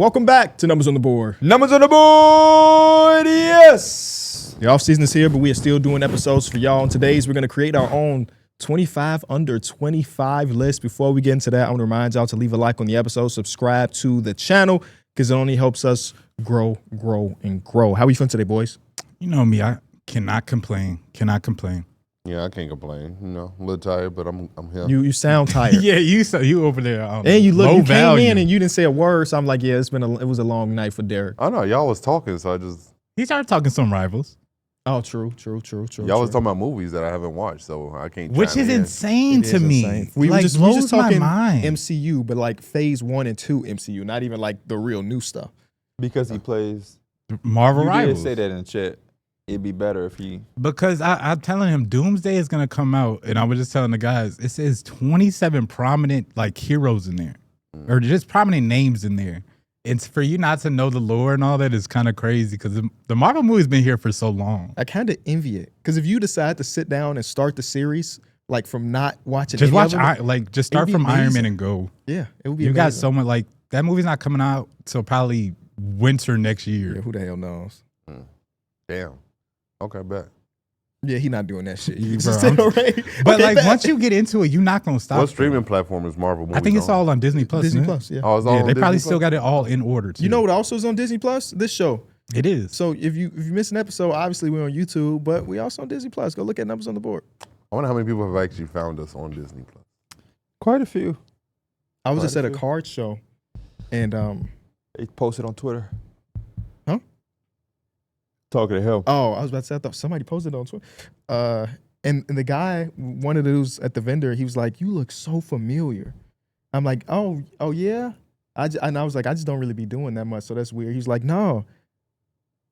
Welcome back to Numbers on the Board. Numbers on the board, yes. The offseason is here, but we are still doing episodes for y'all. And today's we're going to create our own 25 under 25 list. Before we get into that, I want to remind y'all to leave a like on the episode, subscribe to the channel, because it only helps us grow, and grow. How are we feeling today, boys? You know me, I cannot complain. Yeah, I can't complain. You know, a little tired, but I'm here. You sound tired. Yeah, you over there. And you look, you came in and you didn't say a word, so I'm like, yeah, it was a long night for Darrick. I know y'all was talking, so I just. He started talking some rivals. Oh, true. Y'all was talking about movies that I haven't watched, so I can't. Which is insane to me. Insane. We like, just talking my mind. MCU, but like phase 1 and 2 MCU, not even like the real new stuff. Because he plays Marvel you rivals. did say that in chat. It'd be better if he. Because I'm telling him Doomsday is gonna come out, and I was just telling the guys, it says 27 prominent like heroes in there, or just prominent names in there. It's for you not to know the lore and all that is kind of crazy because the Marvel movie's been here for so long. I kind of envy it because if you decide to sit down and start the series like from not watching, just watch just start from amazing. Iron Man and go. Yeah, it would be. You amazing. got so much like that movie's not coming out till probably winter next year. Yeah, who the hell knows? Damn. Okay, bet. Yeah, he not doing that shit. But like once you get into it, you're not gonna stop. What streaming platform is Marvel movies I think it's on? all on Disney Plus. Disney Plus, yeah. Oh, it's all on they Disney probably Plus? still got it all in order too. You know what also is on Disney Plus? This show. It is. So if you miss an episode, obviously we're on YouTube, but we also on Disney Plus. Go look at Numbers on the Board. I wonder how many people have actually found us on Disney Plus. Quite a few. I was just at a card show, and They posted on Twitter. Huh? Talking to him. Oh, I was about to say, I thought somebody posted on Twitter. And the guy, one of the dudes at the vendor, he was like, "You look so familiar." I'm like, "Oh yeah." And I was like, "I just don't really be doing that much, so that's weird." He's like, "No,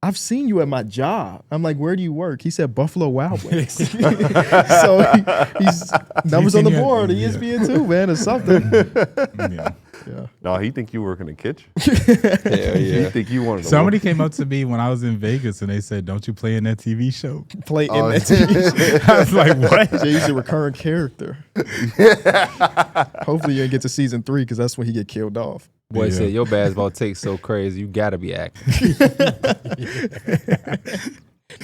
I've seen you at my job." I'm like, "Where do you work?" He said, "Buffalo Wild Wings." So he's Numbers on the Board, ESPN too, man, or something. Yeah. No, he think you work in the kitchen. Yeah. He think you wanted to Somebody came up to me when I was in Vegas and they said, "Don't you play in that TV show?" Play in that TV show. I was like, "What?" He's a recurring character. Hopefully you get to season 3 because that's when he get killed off. Boy said, your basketball takes so crazy, you gotta be acting.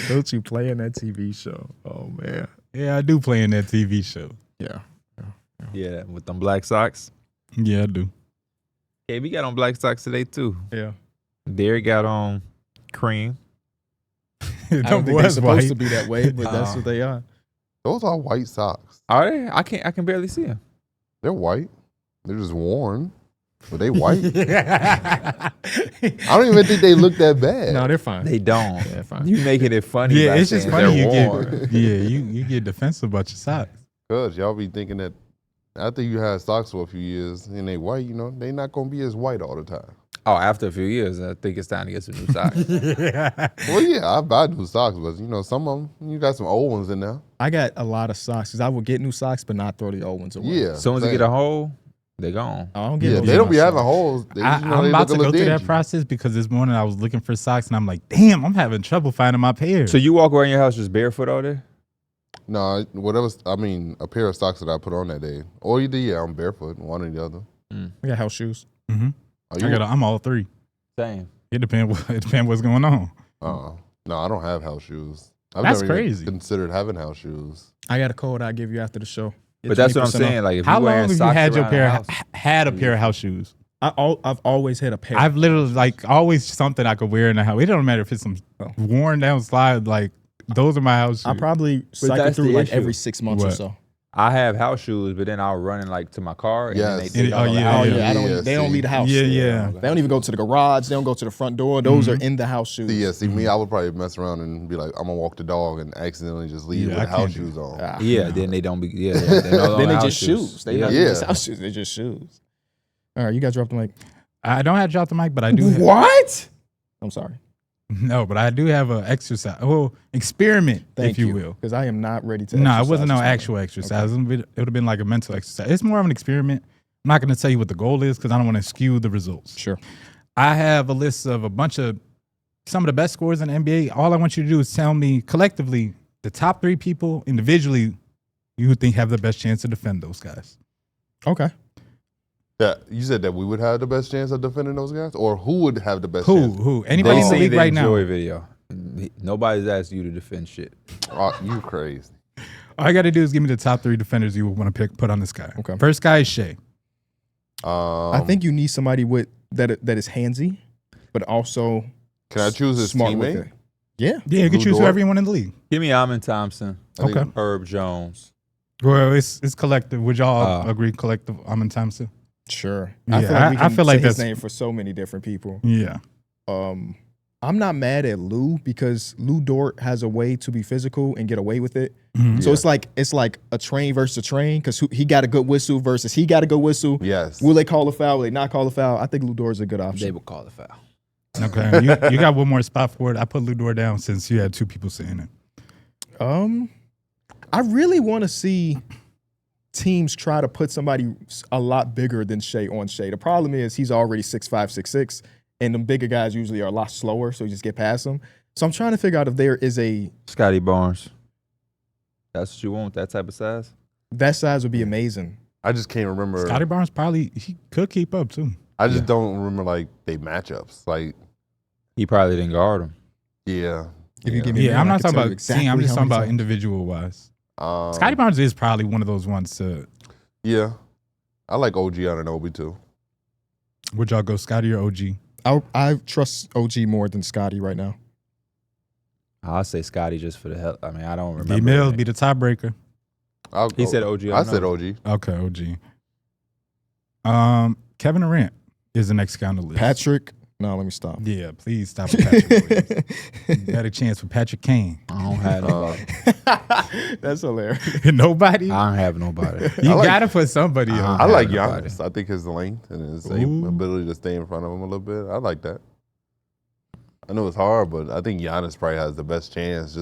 Don't you play in that TV show? Oh, man. Yeah, I do play in that TV show. Yeah, with them black socks. Yeah, I do. Yeah, we got on black socks today too. Yeah. Darrick got on cream. I don't think they're supposed to be that way, but that's what they are. Those are white socks. Are they? I can barely see them. They're white. They're just worn, but they white. I don't even think they look that bad. No, they're fine. They don't. Yeah, they're fine. You making it funny. Yeah, by it's just saying funny they're you worn. you get defensive about your socks. Cause y'all be thinking that after you had socks for a few years and they white, you know, they not gonna be as white all the time. Oh, after a few years, I think it's time to get some new socks. Well, yeah, I buy new socks, but you know, some of them, you got some old ones in there. I got a lot of socks because I will get new socks, but not throw the old ones away. Yeah. As soon as you get a hole, they gone. I don't get Yeah, no they don't be socks. having holes. They, I'm about to go through that process because this morning I was looking for socks and I'm like, damn, I'm having trouble finding my pair. So you walk around your house just barefoot all day? No, whatever. I mean, a pair of socks that I put on that day, or either I'm barefoot, one or the other. I got house shoes. Mm-hmm. I'm all three. Same. It depends what's going on. No, I don't have house shoes. That's never even crazy. considered having house shoes. I got a code I'll give you after the show. But that's what I'm 20% saying. off. Like, if How you long wearing have you socks had your around the pair house, had a pair of house shoes? I've always had a pair. I've literally like always something I could wear in the house. It don't matter if it's some worn down slide. Like those are my house shoes. I probably cycle that's through the like issue. every 6 months or What? so. I have house shoes, but then I'll run in like to my car. And then Yes. they take Oh, all the yeah, house yeah. shoes. They don't leave the house. Yeah. They don't even go to the garage. They don't go to the front door. Those are in the house shoes. See, me, I would probably mess around and be like, I'm gonna walk the dog and accidentally just leave Yeah, with I house can't do shoes on. Yeah, then they don't be. Yeah, they're no longer Then they house just shoes. They not Yeah. even just house shoes. They just shoes. All right, you guys dropped the mic. I don't have to drop the mic, but I do. What? I'm sorry. No, but I do have an exercise. Well, experiment, if you will. Because I am not ready to. No, it exercise wasn't no this morning. actual exercise. It would have been like a mental exercise. It's more of an experiment. I'm not going to tell you what the goal is because I don't want to skew the results. Sure. I have a list of a bunch of some of the best scorers in the NBA. All I want you to do is tell me collectively the top 3 people individually you think have the best chance to defend those guys. Okay. That you said that we would have the best chance of defending those guys, or who would have the best chance? Who? Anybody in the They league the right now? Enjoy video. Nobody's asked you to defend shit. Oh, you crazy. All I got to do is give me the top 3 defenders you would want to put on this guy. Okay. First guy is Shea. I think you need somebody with that is handsy, but also Can I choose his smart with teammate? it. Yeah. Yeah, you can Lou choose Dort? whoever you want in the league. Give me Amin Thompson. I think- Okay. Herb Jones. Well, it's collective. Would y'all agree collective? Amon Thompson. Sure. Yeah, I feel like we I can feel like say his that's- name for so many different people. Yeah. I'm not mad at Lou because Lou Dort has a way to be physical and get away with it. Mhm. So it's like a train versus a train because he got a good whistle versus he got a good whistle. Yes. Will they call a foul? Will they not call a foul? I think Lou Dort is a good They option. will call the foul. Okay. you got one more spot for it. I put Lou Dort down since you had 2 people saying it. I really want to see teams try to put somebody a lot bigger than Shea on Shea. The problem is he's already 6'5", 6'6", and the bigger guys usually are a lot slower, so you just get past them. So I'm trying to figure out if there is Scotty Barnes. That's what you want, that type of size? that size would be amazing. I just can't remember. Scotty Barnes he could keep up too. I just don't remember like they matchups. Like, He probably didn't guard him. yeah. If you give me a Yeah, name, I'm I not can talking tell about you exactly team. I'm just how talking many about times. individual wise. Um, Scotty Barnes is probably one of those ones to. Yeah. I like OG Anunoby too. Would y'all go Scotty or OG? I trust OG more than Scotty right now. I'll say Scotty just for the hell. I mean, I don't remember. D Mills be the tiebreaker. He said OG. I said OG. Okay, OG. Kevin Durant is the next guy on the list. Patrick, no, let me stop. Yeah, please stop with Patrick Williams. Better chance with Patrick Kane. I don't have nobody. That's hilarious. Nobody? I don't have nobody. You like- gotta put somebody on. I like nobody. Giannis. I think his length and his Ooh. ability to stay in front of him a little bit. I like that. I know it's hard, but I think Giannis probably has the best chance.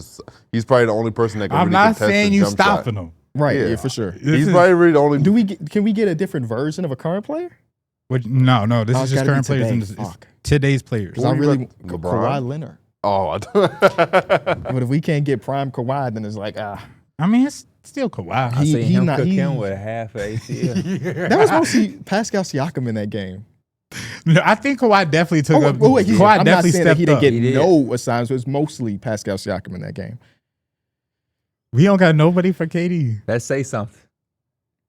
He's probably the only person that can I'm really not contest saying the you jump shot. stopping him. Right, Yeah. yeah, for sure. He's probably really the only. Can we get a different version of a current player? No. This Oh, is it's just gotta be current players. today. In this, Fuck. today's players. 'Cause I Who you really got? LeBron? Kawhi Leonard. Oh, But if we can't get prime Kawhi, then it's like I mean, it's still Kawhi. I seen him cook he- him with half a ACL. that was mostly Pascal Siakam in that game. No, I think Kawhi definitely took up. Wait, Kawhi I'm not definitely saying that stepped he didn't up. get He did. no assignments. It was mostly Pascal Siakam in that game. We don't got nobody for KD. Let's say something.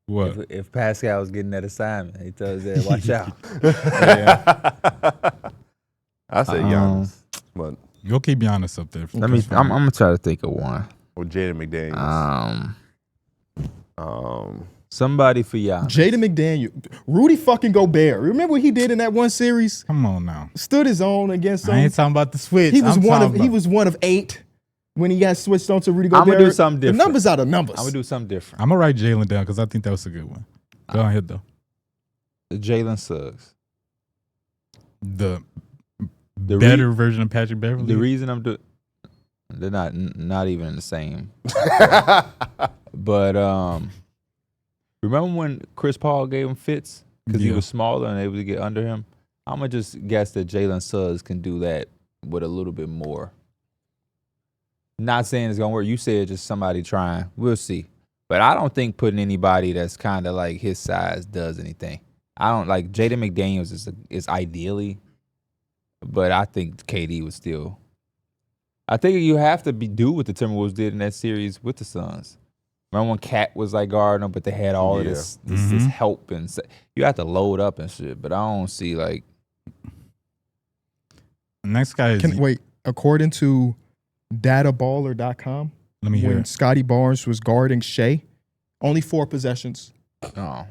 What? If Pascal was getting that assignment, he tells us, watch out. I say Giannis, but You'll keep Giannis up there. Let me. I'm gonna try to think of one. with Jaden McDaniels. Somebody for Giannis. Jaden McDaniel, Rudy fucking Gobert. Remember what he did in that one series? Come on now. Stood his own against I him. ain't talking about the switch. He was I'm talking about- was one of 8 when he got switched on to Rudy I'ma Gobert. do something different. The numbers are the numbers. I'm gonna do something different. I'm gonna write Jalen down because I think that was a good one. Go ahead though. Jalen Suggs. The The better version of Patrick Beverly. The reason I'm doing, they're not even in the same. But remember when Chris Paul gave him fits because he Yeah. was smaller and able to get under him? I'm gonna just guess that Jalen Suggs can do that with a little bit more. Not saying it's gonna work. You said just somebody trying. We'll see. But I don't think putting anybody that's kind of like his size does anything. I don't like Jaden McDaniels is ideally, but I think KD would still. I think you have to do what the Timberwolves did in that series with the Suns. Remember when Cat was like guarding them, but they had all of this help and you have to load up and shit. But I don't see like. Next guy is. Wait, according to databaller.com, Let me hear when it. Scotty Barnes was guarding Shea, only 4 possessions. Oh.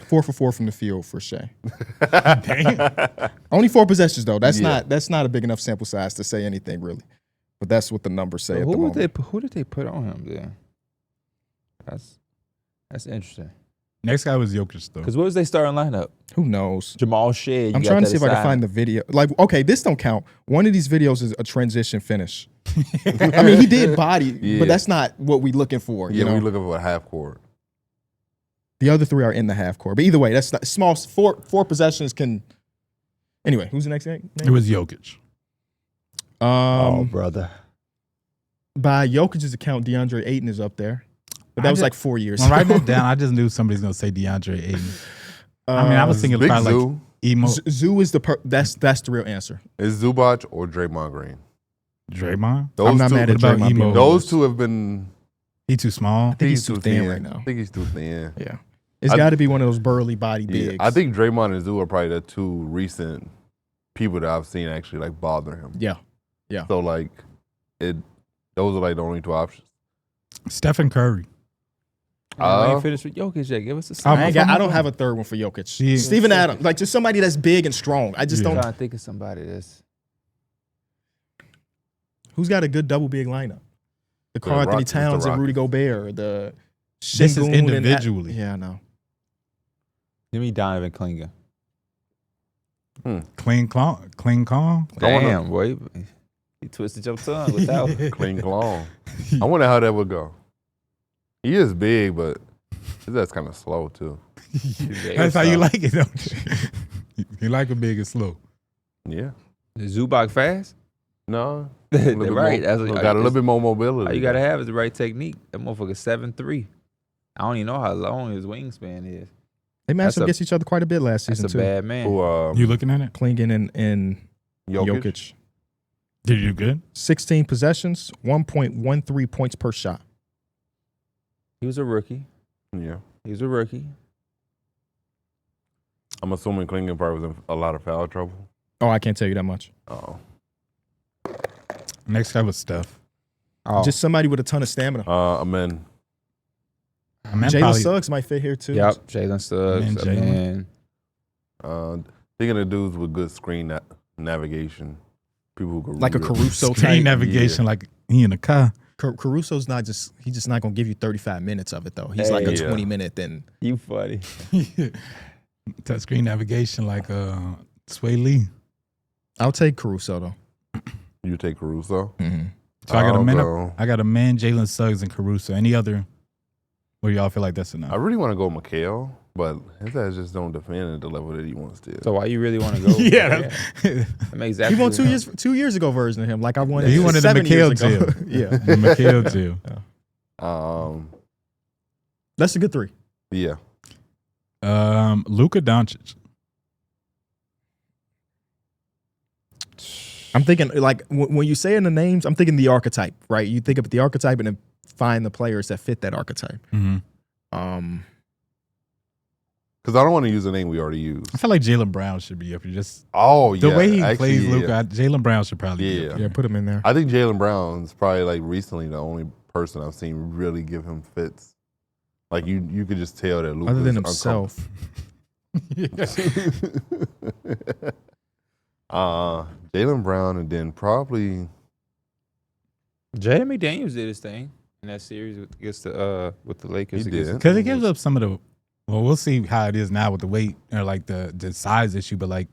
4 for 4 from the field for Shea. Damn. Only 4 possessions though. That's Yeah. not a big enough sample size to say anything really. But that's what the numbers say at the moment. Who did they put on him then? That's interesting. Next guy was Jokic though. Because what was they starting lineup? Who knows? Jamal Shea. I'm trying to see if I can find the video. Like, okay, this don't count. One of these videos is a transition finish. I mean, he did body, Yeah. but that's not what we're looking for. Yeah, You know, we're looking for a half court. the other 3 are in the half court. But either way, that's not, small. Four possessions can. Anyway, who's the next name? It was Jokic. brother. By Jokic's account, DeAndre Ayton is up there, but that was like 4 years. When I write that down, I just knew somebody's gonna say DeAndre Ayton. I was thinking Big probably Zoo. like emo Zoo is that's the real answer. Is Zubac or Draymond Green? Draymond. I'm not mad at What about Draymond. emo? being on Those this. two have been. He too small. I think he's too thin right now. I think he's too thin. Yeah, it's got to be one of those burly body Yeah, bigs. I think Draymond and Zoo are probably the two recent people that I've seen actually like bother him. Yeah. So like, those are like the only two options. Stephen Curry. I ain't finished with Jokic yet. Give us a I'm- second. I don't have a third one for Jokic. Yeah. Steven Adams, like just somebody that's big and strong. I just Yeah. I'm don't. trying to think of somebody that's. Who's got a good double big lineup? The Karl Anthony Rockets, the Towns and Rudy Rockets. Gobert. The This is Sengun and individually. Yeah, I know. Give me Donovan Klinger. Clean Kong. Damn, boy. You twisted your tongue with that one. Clean cologne. I wonder how that would go. He is big, but that's kind of slow too. That's how you like it, don't you? You like it big and slow. Yeah. Is Zubac fast? No. They're right. That's what, Got a little bit more mobility. all you gotta have is the right technique. That motherfucker 7'3". I don't even know how long his wingspan is. They matched That's up a- against each other quite a bit last That's season a too. bad man. Who, You looking at it? Klingen and Jokic. Did you do good? 16 possessions, 1.13 points per shot. He was a rookie. Yeah. He was a rookie. I'm assuming Klingen probably was in a lot of foul trouble. Oh, I can't tell you that much. Oh. Next guy was Steph. Oh, Just somebody with a ton of stamina. Amen. Jalen probably- Suggs might fit here too. yep. Jalen Suggs. Man, Jalen. Man. Thinking of dudes with good screen navigation. People who could Like a read. Caruso Screen type. navigation like he in the car. Caruso's he's just not gonna give you 35 minutes of it though. He's like a Hey. 20-minute then. You funny. Touch screen navigation like Sway Lee. I'll take Caruso though. You take Caruso. Mm-hmm. So I got a I'll man. go- I got a man, Jalen Suggs and Caruso. Any other? Where y'all feel like that's enough? I really want to go Mikal, but his ass just don't defend at the level that he wants to. So why you really want to go? yeah, That makes He absolutely won no sense. 2 years ago version of him. Like I wanted. He wanted the 7 years McHale ago. jail. Yeah, the McHale too. that's a good 3. Yeah. Luka Doncic. I'm thinking like when you say in the names, I'm thinking the archetype, right? You think of the archetype and then find the players that fit that archetype. Mm-hmm. Because I don't want to use a name we already used. I feel like Jaylen Brown should be up here. Just Oh, the yeah. way he actually, plays yeah. Luka, Jaylen Brown should probably be Yeah. up Yeah, here. put him in there. I think Jaylen Brown's probably like recently the only person I've seen really give him fits. Like you could just tell that Luka Other than himself. Jaylen Brown, and then probably Jaden McDaniels did his thing in that series against the with the Lakers. He against did. Because it gives up some of the. Well, we'll see how it is now with the weight or like the size issue, but like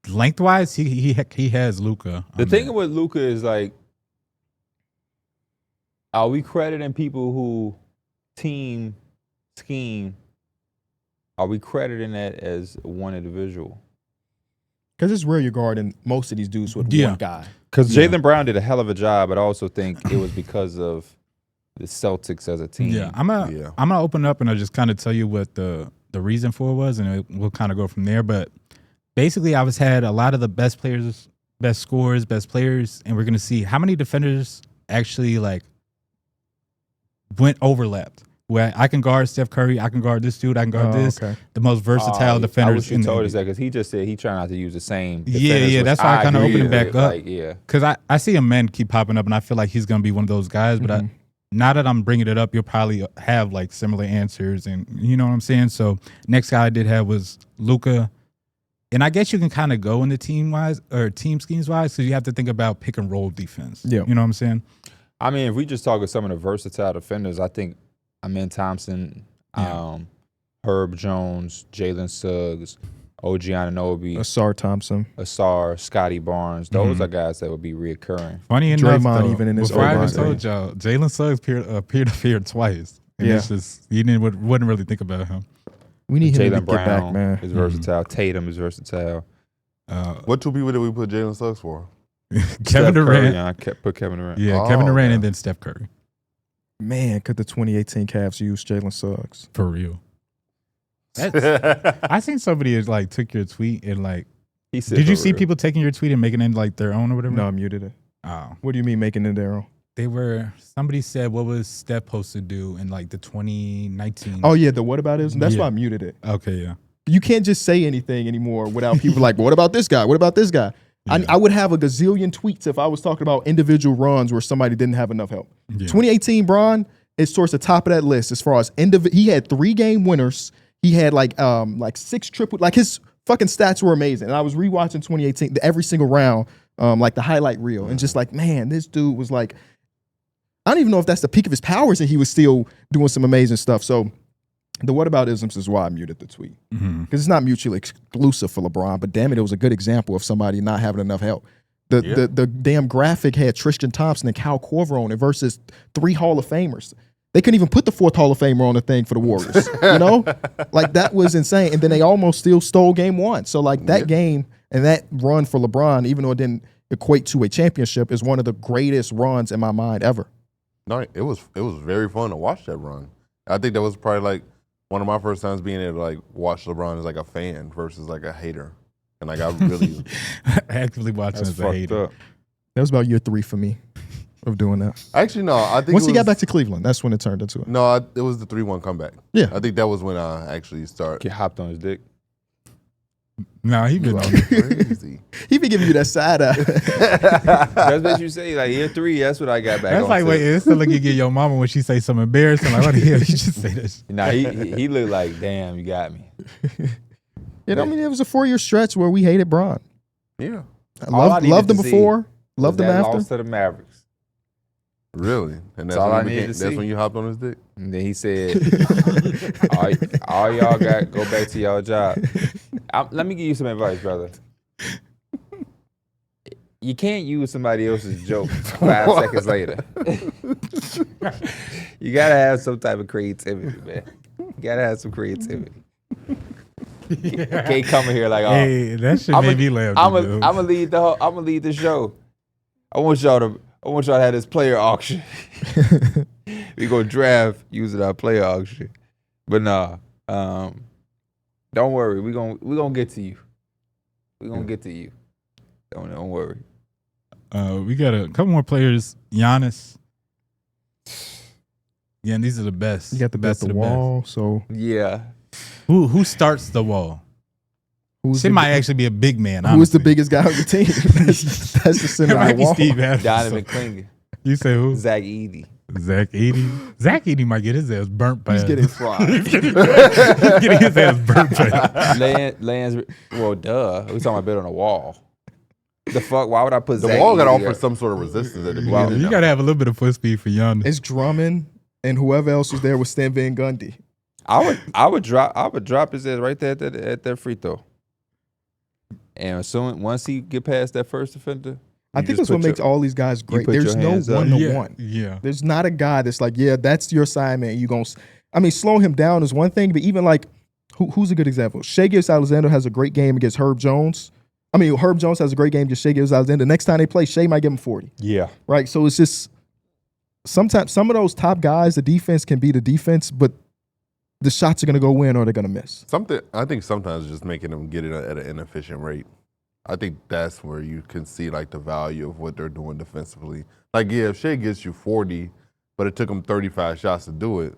lengthwise, he has Luka. The thing with Luka is like, are we crediting people who team scheme? Are we crediting that as one individual? Because it's rare you're guarding most of these dudes with Yeah. one guy. Because Yeah. Jaylen Brown did a hell of a job, but I also think it was because of the Celtics as a team. Yeah, I'm gonna open up and I'll just kind of tell you what the reason for it was, and we'll kind of go from there. But basically, I was had a lot of the best players, best scorers, best players, and we're gonna see how many defenders actually like went overlapped. Where I can guard Steph Curry, I can guard this dude, I can guard this. Okay. The most versatile I defenders wish you in the told us NBA. that because he just said he trying not to use the same. Yeah, defenders, yeah, which that's why I kinda agree opened it with. back up. Like, yeah, Because I see a man keep popping up, and I feel like he's gonna be one of those guys. But now that I'm bringing it up, you'll probably have like similar answers, and you know what I'm saying. So next guy I did have was Luka, and I guess you can kind of go in the team wise or team schemes wise because you have to think about pick and roll defense. Yeah. You know what I'm saying? I mean, if we just talk with some of the versatile defenders, I think Amen Thompson, Yeah. Herb Jones, Jalen Suggs, OG Anunoby, Asar Thompson. Asar, Scotty Barnes. Those are guys that would be reoccurring. Funny enough, Draymond though, even in his before I old even line. told y'all, Jalen Suggs appeared twice. And Yeah. it's just you wouldn't really think about him. We need him to Jalen get back, Brown man. is versatile. Tatum is versatile. what two people did we put Jalen Suggs for? Kevin Steph Durant. Curry, I put Kevin Durant. Yeah, Oh, Kevin Durant okay. and then Steph Curry. Man, could the 2018 Cavs use Jalen Suggs? For real. I seen somebody like took your tweet and like. He said, Did you see people taking your tweet and making it like their own or whatever? No, I muted it. Oh, What do you mean making it their own? they were. Somebody said, "What was Steph supposed to do in like the 2019?" Oh yeah, the whataboutism. That's Yeah. why I muted it. Okay, yeah. You can't just say anything anymore without people like, what about this guy? What about this guy? Yeah. I would have a gazillion tweets if I was talking about individual runs where somebody didn't have enough help. Yeah. 2018 Bron is towards the top of that list as far as he had 3 game winners. He had like 6 triple, like his fucking stats were amazing. And I was rewatching 2018 every single round, like the highlight reel, and just like, man, this dude was like, I don't even know if that's the peak of his powers, and he was still doing some amazing stuff. So the whataboutisms is why I muted the tweet, because it's not mutually exclusive for LeBron. But damn it, it was a good example of somebody not having enough help. The damn graphic had Tristan Thompson and Kyle Korver on it versus 3 Hall of Famers. They couldn't even put the 4th Hall of Famer on the thing for the Warriors. You know, like that was insane. And then they almost still stole game 1. So like that game and that run for LeBron, even though it didn't equate to a championship, is one of the greatest runs in my mind ever. No, it was very fun to watch that run. I think that was probably like one of my first times being able to like watch LeBron as like a fan versus like a hater. And like I really actively watching as a hater. up. That was about year 3 for me of doing that. actually no. I think Once he it got was- back to Cleveland, that's when it turned into it. No, it was the 3-1 comeback. Yeah. I think that was when I actually started. He hopped on his dick. No, he been on Crazy. He be giving you that side eye. That's what you say. Like year 3, that's what I got back That's on. like, wait, it's still like you get your mama when she say something embarrassing. Like, what the hell you just say this? Nah, he looked like, damn, you got me. You know, I mean, it was a 4-year stretch where we hated Bron. Yeah. I All I needed loved him to see before, loved Was him that after. loss to the Mavericks. Really? And that's all I when, needed to that's see. when you hopped on his dick? And then he said, all y'all got go back to y'all job. Let me give you some advice, brother. You can't use somebody else's joke 5 seconds later. You gotta have some type of creativity, man. You gotta have some creativity. You can't come in here like, oh, Hey, that shit made me laugh. I'm dude. gonna lead the show. I want y'all to have this player auction. We gonna draft using our player auction. But nah, don't worry. We gonna get to you. We gonna get to you. Don't worry. We got a couple more players. Giannis. Yeah, and these are the best. You got the best of the wall, so Yeah. Who starts the wall? who's It the, might actually be a big man. who is the honestly. biggest guy on your team? that's the It center of might the be wall. Steve Adams. Donovan Klinger. You say who? Zach Edey. Zach Edey. Zach Edey might get his ass burnt by He's getting fried. getting his ass burnt by Lance. Well, duh. We talking about bet on the wall. The fuck? Why would I put The Zach wall got Edey offered up? some sort of resistance at the Well, beginning. you gotta have a little bit of foot speed for Giannis. It's Drummond and whoever else was there was Stan Van Gundy. I would drop his ass right there at that free throw. And once he get past that first defender, I think that's what makes all these guys great. put There's your no hands up. one-to-one. Yeah. There's not a guy that's like, yeah, that's your assignment. You gonna, I mean, slowing him down is one thing, but even like, who's a good example? Shai Gilgeous-Alexander has a great game against Herb Jones. I mean, Herb Jones has a great game against Shai Gilgeous-Alexander. The next time they play, Shai might give him 40. Yeah. Right? So it's just sometimes some of those top guys, the defense can be the defense, but the shots are gonna go in or they're gonna miss. I think sometimes just making them get it at an inefficient rate. I think that's where you can see like the value of what they're doing defensively. Like, yeah, if Shai gets you 40, but it took him 35 shots to do it,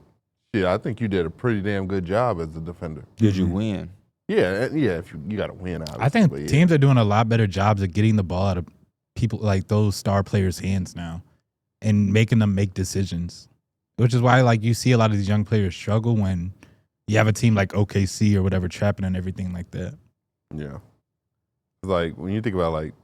I think you did a pretty damn good job as a defender. Did you win? Yeah, if you got to win, obviously. I think but yeah. teams are doing a lot better jobs of getting the ball out of people like those star players' hands now and making them make decisions. Which is why like you see a lot of these young players struggle when you have a team like OKC or whatever trapping and everything like that. Yeah. Like, when you think about, like,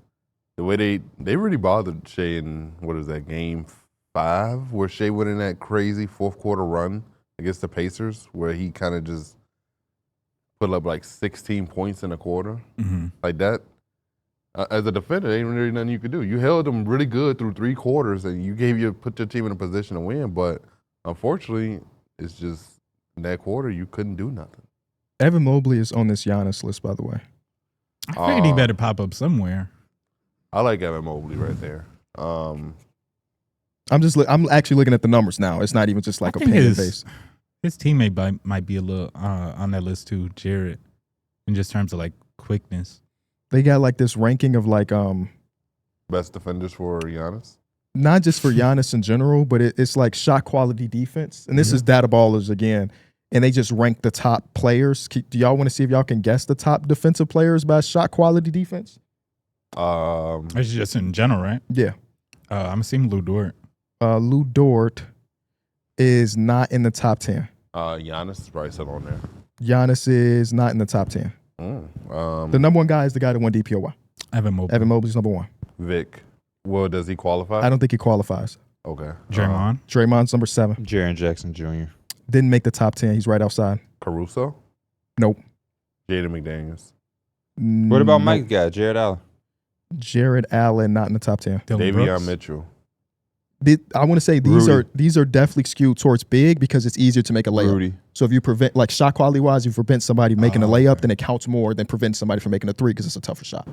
the way they really bothered Shai in, what is that, game 5, where Shai went in that crazy fourth quarter run against the Pacers, where he kind of just put up, like, 16 points in a quarter. Mm-hmm. Like that. As a defender, there ain't really nothing you could do. You held them really good through 3 quarters, and you put your team in a position to win, but unfortunately, it's just in that quarter, you couldn't do nothing. Evan Mobley is on this Giannis list, by the way. I figured he better pop up somewhere. I like Evan Mobley right there. I'm actually looking at the numbers now. It's not even just like I think opinion his- based. His teammate might be a little on that list too, Jared, in just terms of like quickness. They got like this ranking of like Best defenders for Giannis. not just for Giannis in general, but it's like shot quality defense. And this is data ballers again. And they just rank the top players. Do y'all want to see if y'all can guess the top defensive players by shot quality defense? It's just in general, right? Yeah. I'm assuming Lou Dort. Lou Dort is not in the top 10. Giannis is probably still on there. Giannis is not in the top 10. The number one guy is the guy that won DPOY. Evan Mobley. Evan Mobley's number one. Vic. Well, does he qualify? I don't think he qualifies. Okay. Draymond. Draymond's number 7. Jaren Jackson Jr. Didn't make the top 10. He's right outside. Caruso. Nope. Jaden McDaniels. What about Mike's guy, Jared Allen? Jared Allen, not in the top 10. Dylan Davion Brooks. Mitchell. I want to say these are definitely skewed towards big because it's easier to make a layup. Rudy. So if you prevent, like shot quality wise, if you prevent somebody making a layup, then it counts more than prevent somebody from making a 3 because it's a tougher shot.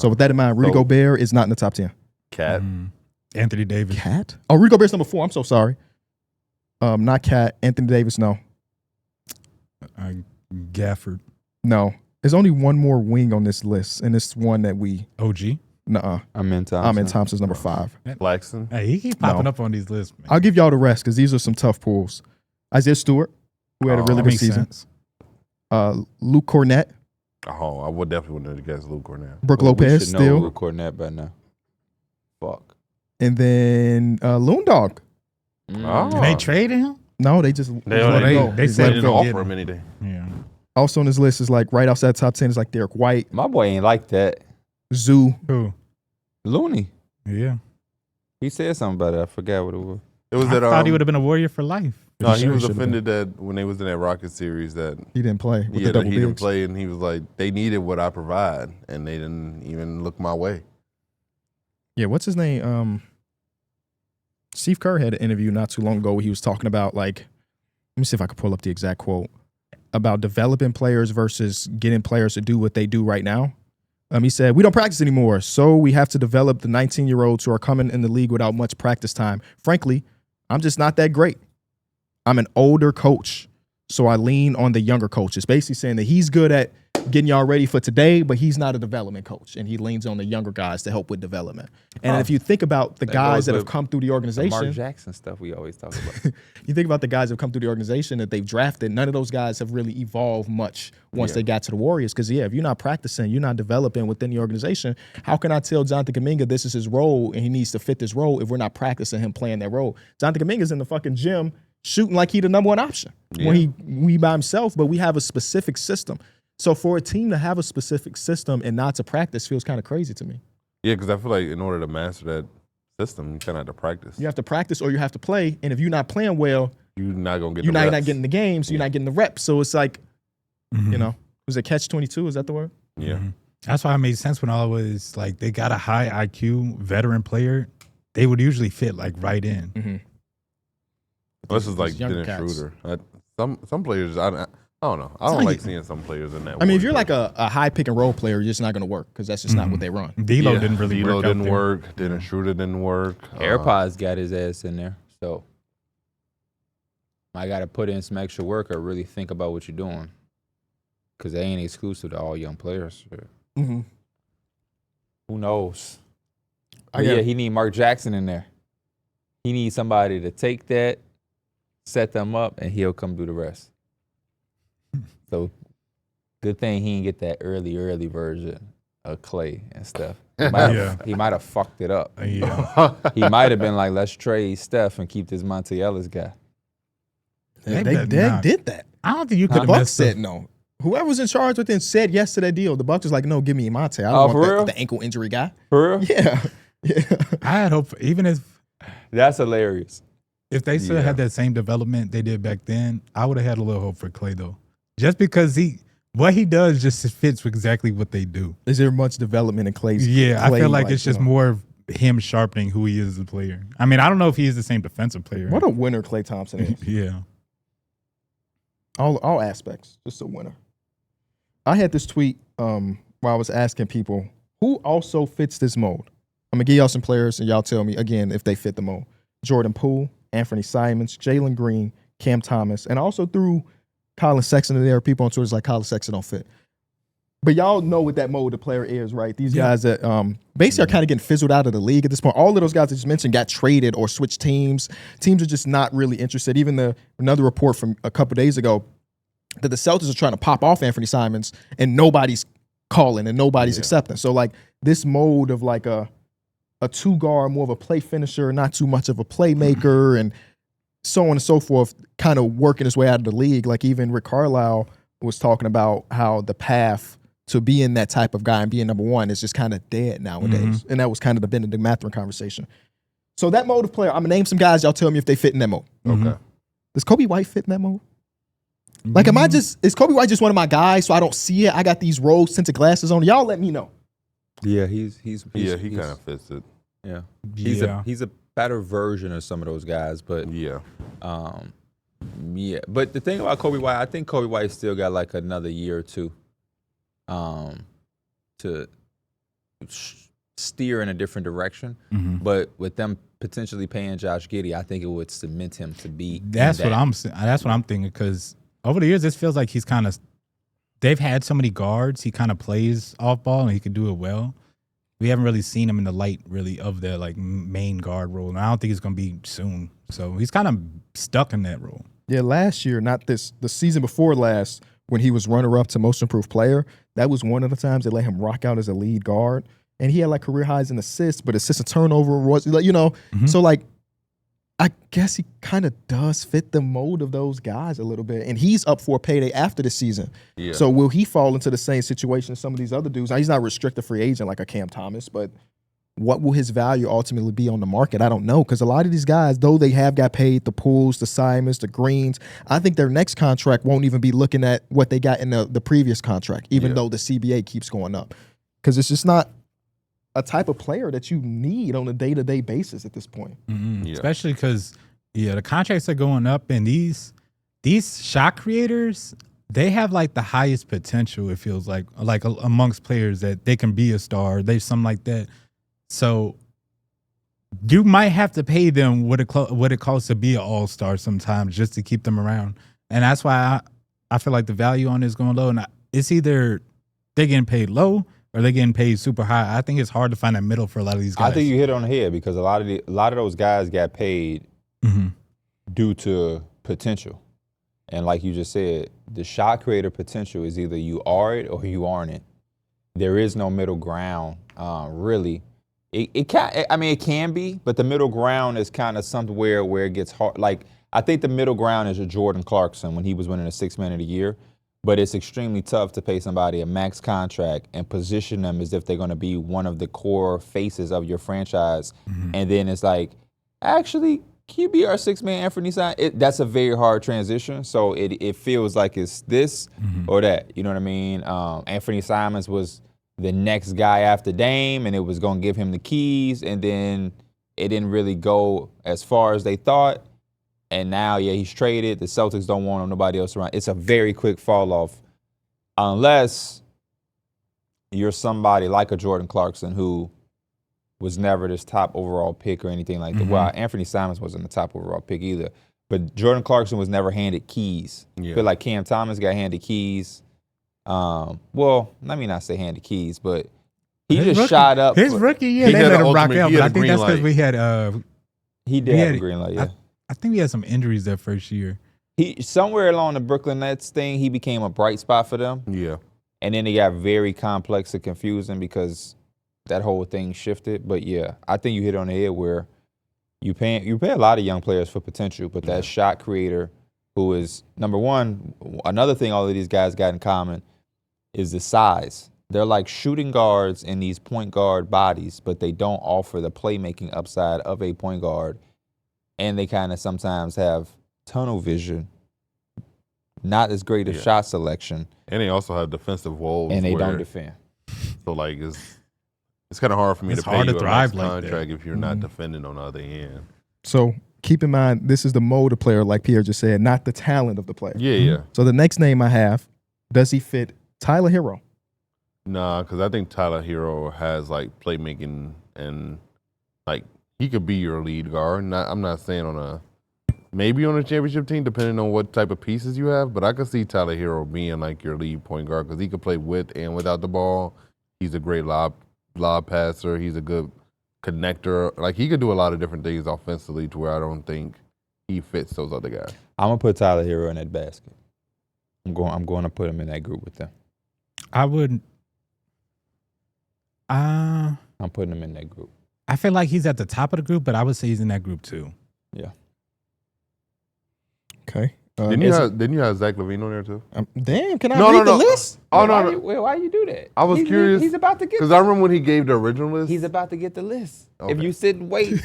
So with that in mind, Rudy Gobert is not in the top 10. Cat. Anthony Davis. Cat? Oh, Rudy Gobert's number 4. I'm so sorry. Not Cat. Anthony Davis, no. Gafford. No. There's only one more wing on this list, and it's one that we... OG. Nuh-uh. Amen Thompson. Amen Thompson's number 5. Blackson. Hey, he keep popping up on these lists, man. I'll give y'all the rest because these are some tough pools. Isaiah Stewart, who had a really That good makes season. sense. Luke Cornett, Oh, I would definitely want to guess Luke Cornett. Brooke Well, we Lopez should know still, Luke Cornett by now. Fuck. and then Loon Dog. Oh. And they traded him? No, they just They let already- it go. they Just said let They it didn't go. offer him anything. Yeah. Also on this list is like right outside top 10 is like Derek White, My boy ain't like that. Zoo. Who? Looney. Yeah. He said something about it. I forgot what it was. It was I that. thought he would have been a Warrior for life. No, he Sure, was should've offended that when they was in that Rocket series that He didn't play with yeah, the that double he didn't bigs. play, and he was like, they needed what I provide, and they didn't even look my way. Yeah, what's his name? Steve Kerr had an interview not too long ago where he was talking about like, let me see if I can pull up the exact quote about developing players versus getting players to do what they do right now. He said, we don't practice anymore, so we have to develop the 19-year-olds who are coming in the league without much practice time. Frankly, I'm just not that great. I'm an older coach, so I lean on the younger coaches. Basically saying that he's good at getting y'all ready for today, but he's not a development coach, and he leans on the younger guys to help with development. And if you think about the That guys goes that have with come through the The organization, Mark Jackson stuff we always talk about. you think about the guys that have come through the organization that they've drafted, none of those guys have really evolved much once they got to the Warriors. Because, if you're not practicing, you're not developing within the organization, how can I tell Jonathan Kuminga this is his role and he needs to fit this role if we're not practicing him playing that role? Jonathan Kuminga's in the fucking gym shooting like he the number one option when we by himself, but we have a specific system. So for a team to have a specific system and not to practice feels kind of crazy to me. Yeah, because I feel like in order to master that system, you kind of have to practice. You have to practice or you have to play, and if you're not playing well, You're not gonna get. you're the not reps. getting the games, you're not getting the reps. So it's like, you know, was it catch-22? Is that the word? Yeah. That's why it made sense when I was like, they got a high IQ veteran player. They would usually fit like right in. This is like These younger Dennis cats. Schroeder. Some players, I don't know. I don't like seeing some players in that. I mean, if you're Warriors. like a high pick and roll player, you're just not going to work because that's just not what they run. D'Lo Yeah, didn't really D'Lo work out didn't there. work. Dennis Schroeder didn't work. AirPods got his ass in there. So I got to put in some extra work or really think about what you're doing. Because they ain't exclusive to all young players. Mm-hmm. Who knows? I But got- yeah, he need Mark Jackson in there. He needs somebody to take that, set them up, and he'll come do the rest. So good thing he didn't get that early version of Clay and stuff. He might have fucked it up. Yeah. He might have been like, let's trade Steph and keep this Monte Ellis guy. They Nah. did that. I don't think you The could have Bucks messed said up. no. Whoever was in charge with it said yes to that deal. The Bucks was like, no, give me Monte. I Oh, don't for real? want the ankle injury guy. For real? Yeah. Yeah. I had hope, even if That's hilarious. they still Yeah. had that same development they did back then, I would have had a little hope for Clay though. Just because what he does just fits with exactly what they do. Is there much development in Clay's? Yeah, I Clay, feel like it's just you know, more of him sharpening who he is as a player. I mean, I don't know if he is the same defensive player. What a winner Klay Thompson is. Yeah. All aspects, just a winner. I had this tweet where I was asking people who also fits this mold. I'm gonna give y'all some players and y'all tell me again if they fit the mold. Jordan Poole, Anthony Simons, Jalen Green, Cam Thomas, and I also threw Colin Sexton in there. People on Twitter is like Colin Sexton don't fit. But y'all know what that mode of player is, right? These guys that basically are kind of getting fizzled out of the league at this point. All of those guys I just mentioned got traded or switched teams. Teams are just not really interested. Even another report from a couple days ago that the Celtics are trying to pop off Anthony Simons and nobody's calling and nobody's accepting. So like this mode of like a two guard, more of a play finisher, not too much of a playmaker, and so on and so forth, kind of working his way out of the league. Like even Rick Carlisle was talking about how the path to being that type of guy and being number one is just kind of dead nowadays. And that was kind of the Benedict Mathurin conversation. So that mode of player, I'm going to name some guys. Y'all tell me if they fit in that mode. Okay. Does Kobe White fit in that mode? Like, is Kobe White just one of my guys so I don't see it? I got these rose-tinted glasses on. Y'all let me know. Yeah, he kind of fits it. Yeah. He's a better version of some of those guys, but But the thing about Kobe White, I think Kobe White still got like another year or two to steer in a different direction. But with them potentially paying Josh Giddey, I think it would cement him to be. That's what I'm thinking, because over the years this feels like he's kind of. They've had so many guards. He kind of plays off ball and he can do it well. We haven't really seen him in the light really of the like main guard role, and I don't think it's going to be soon. So he's kind of stuck in that role. Yeah, last year, the season before last, when he was runner-up to most improved player, that was one of the times they let him rock out as a lead guard. And he had like career highs in assists, but assist and turnover was, like, so like, I guess he kind of does fit the mold of those guys a little bit. And he's up for a payday after the season. Yeah. So will he fall into the same situation as some of these other dudes? Now, he's not a restricted free agent like a Cam Thomas, but what will his value ultimately be on the market? I don't know, because a lot of these guys, though they have got paid, the Pools, the Simons, the Greens, I think their next contract won't even be looking at what they got in the previous contract, even though the CBA keeps going up. Because it's just not a type of player that you need on a day-to-day basis at this point. Especially because, the contracts are going up, and these shot creators, they have like the highest potential, it feels like amongst players that they can be a star. They something like that. So you might have to pay them what it costs to be an all-star sometimes just to keep them around. And that's why I feel like the value on it is going low. And it's either they're getting paid low or they're getting paid super high. I think it's hard to find that middle for a lot of these guys. I think you hit it on the head, because a lot of those guys got paid due to potential. And like you just said, the shot creator potential is either you are it or you aren't it. There is no middle ground, really. It can be, but the middle ground is kind of somewhere where it gets hard. Like, I think the middle ground is a Jordan Clarkson when he was winning a Sixth Man of the Year, but it's extremely tough to pay somebody a max contract and position them as if they're going to be one of the core faces of your franchise. And then it's like, actually, can you be our six-man Anthony Simons? That's a very hard transition. So it feels like it's this or that. You know what I mean? Anthony Simons was the next guy after Dame, and it was going to give him the keys, and then it didn't really go as far as they thought. And now, he's traded. The Celtics don't want him, nobody else around. It's a very quick fall off, unless you're somebody like a Jordan Clarkson who was never this top overall pick or anything like that. Well, Anthony Simons wasn't the top overall pick either, but Jordan Clarkson was never handed keys. I feel like Cam Thomas got handed keys. Well, let me not say handed keys, but he shot up. His rookie year, they let him rock out, but I think that's because we had he did have a green light, yeah. I think we had some injuries that first year. He somewhere along the Brooklyn Nets thing, he became a bright spot for them. Yeah. And then it got very complex and confusing because that whole thing shifted. But I think you hit on the head where you pay a lot of young players for potential, but that shot creator who is number one, another thing all of these guys got in common is the size. They're like shooting guards in these point guard bodies, but they don't offer the playmaking upside of a point guard. And they kind of sometimes have tunnel vision, not as great a shot selection. And they also have defensive woes. And they don't defend. So, like, it's kind of hard for me to pay you a nice contract if you're not defending on the other end. So, keep in mind, this is the mode of player, like Pierre just said, not the talent of the player. Yeah. So, the next name I have, does he fit Tyler Herro? Nah, because I think Tyler Herro has, like, playmaking and, like, he could be your lead guard. I'm not saying on a maybe on a championship team, depending on what type of pieces you have. But I could see Tyler Herro being like your lead point guard because he could play with and without the ball. He's a great lob passer. He's a good connector. Like, he could do a lot of different things offensively to where I don't think he fits those other guys. I'm gonna put Tyler Herro in that basket. I'm going to put him in that group with them. I would. I'm putting him in that group. I feel like he's at the top of the group, but I would say he's in that group too. Yeah. Okay. Didn't you have Zach LaVine on there too? Damn, can I read the list? Oh, no. Why you do that? I was curious. He's about to get because I remember when he gave the original list. He's about to get the list. Okay. If you sit and wait,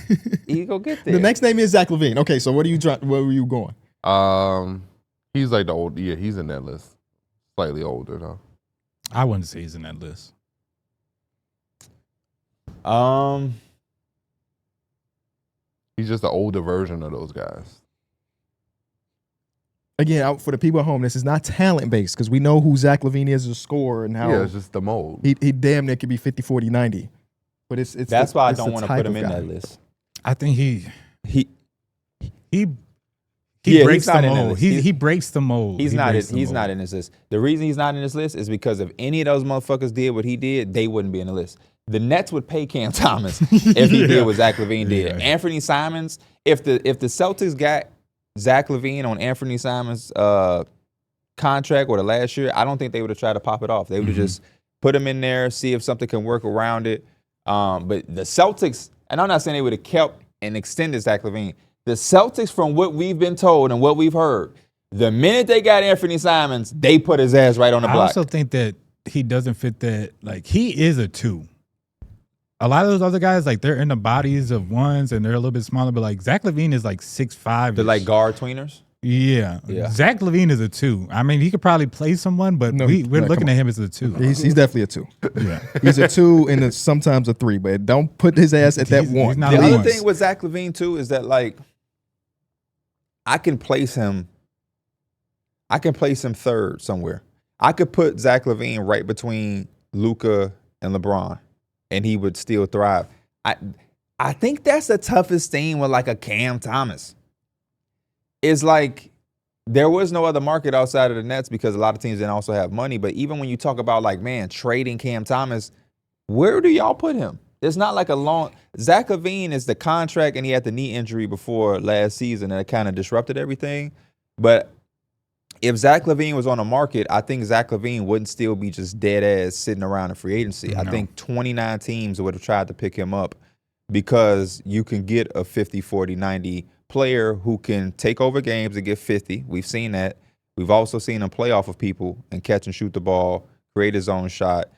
he go get there. The next name is Zach LaVine. Okay, so where were you going? He's like the old. Yeah, he's in that list. Slightly older though. I wouldn't say he's in that list. He's just an older version of those guys. Again, for the people at home, this is not talent based because we know who Zach LaVine is as a scorer and how it's just the mold. he damn near could be 50, 40, 90. But it's That's why I don't want to put him in that list. I think he Yeah, breaks he's not the in that mold. list. He breaks the mold. He's He not. breaks the He's mold. not in this list. The reason he's not in this list is because if any of those motherfuckers did what he did, they wouldn't be in the list. The Nets would pay Cam Thomas if he did what Zach LaVine did. Yeah. Anthony Simons, if the Celtics got Zach LaVine on Anthony Simons' contract or the last year, I don't think they would have tried to pop it off. They would have just put him in there, see if something can work around it. But the Celtics, and I'm not saying they would have kept and extended Zach LaVine. The Celtics, from what we've been told and what we've heard, the minute they got Anthony Simons, they put his ass right on the I block. also think that he doesn't fit that. Like, he is a 2. A lot of those other guys, like, they're in the bodies of 1s and they're a little bit smaller, but like Zach LaVine is like 6'5". They're like guard tweeners. Yeah. Zach LaVine is a 2. I mean, he could probably play someone, but we're looking at him as a 2. He's definitely a 2. Yeah. He's a 2 and sometimes a 3, but don't put his ass at that He's 1. not The a other one. thing with Zach LaVine too is that, like, I can place him third somewhere. I could put Zach LaVine right between Luka and LeBron, and he would still thrive. I think that's the toughest thing with like a Cam Thomas. Is like there was no other market outside of the Nets because a lot of teams didn't also have money. But even when you talk about like, man, trading Cam Thomas, where do y'all put him? It's not like a long. Zach LaVine is the contract, and he had the knee injury before last season, and it kind of disrupted everything. But if Zach LaVine was on the market, I think Zach LaVine wouldn't still be just dead ass sitting around in free agency. No. I think 29 teams would have tried to pick him up because you can get a 50, 40, 90 player who can take over games and get 50. We've seen that. We've also seen him play off of people and catch and shoot the ball, create his own shot.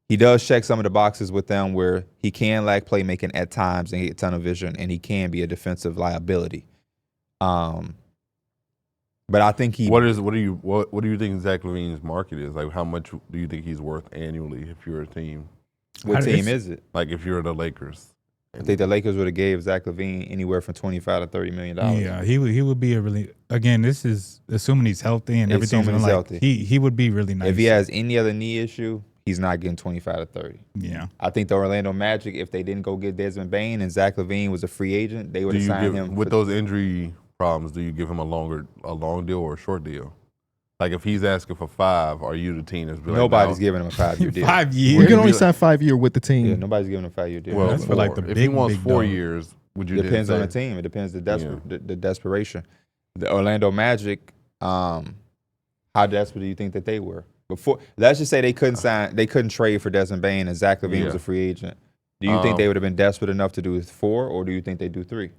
He does check some of the boxes with them where he can lack playmaking at times and get tunnel vision, and he can be a defensive liability. But I think he. What do you think Zach LaVine's market is? Like, how much do you think he's worth annually if you're a team? What team is it? Like, if you're the Lakers. I think the Lakers would have gave Zach LaVine anywhere from $25 to $30 million. Yeah, he would be a really, again, this is assuming he's healthy and everything's Assuming he's like, healthy. He would be really nice. If he has any other knee issue, he's not getting 25 to 30. Yeah. I think the Orlando Magic, if they didn't go get Desmond Bane and Zach LaVine was a free agent, they would have signed him. With those injury problems, do you give him a long deal or a short deal? Like, if he's asking for 5, are you the team that's like, Nobody's giving him a 5-year deal. 5 years. You can only sign 5-year with the team. Yeah, nobody's giving him a 5-year deal. Well, That's for like the if big, he wants big 4 dog. years, would you? Depends then on the say- team. It depends the desperation. The Orlando Magic, how desperate do you think that they were? Before, let's just say they couldn't trade for Desmond Bane and Zach LaVine was a free agent. Do you think they would have been desperate enough to do 4, or do you think they do 3?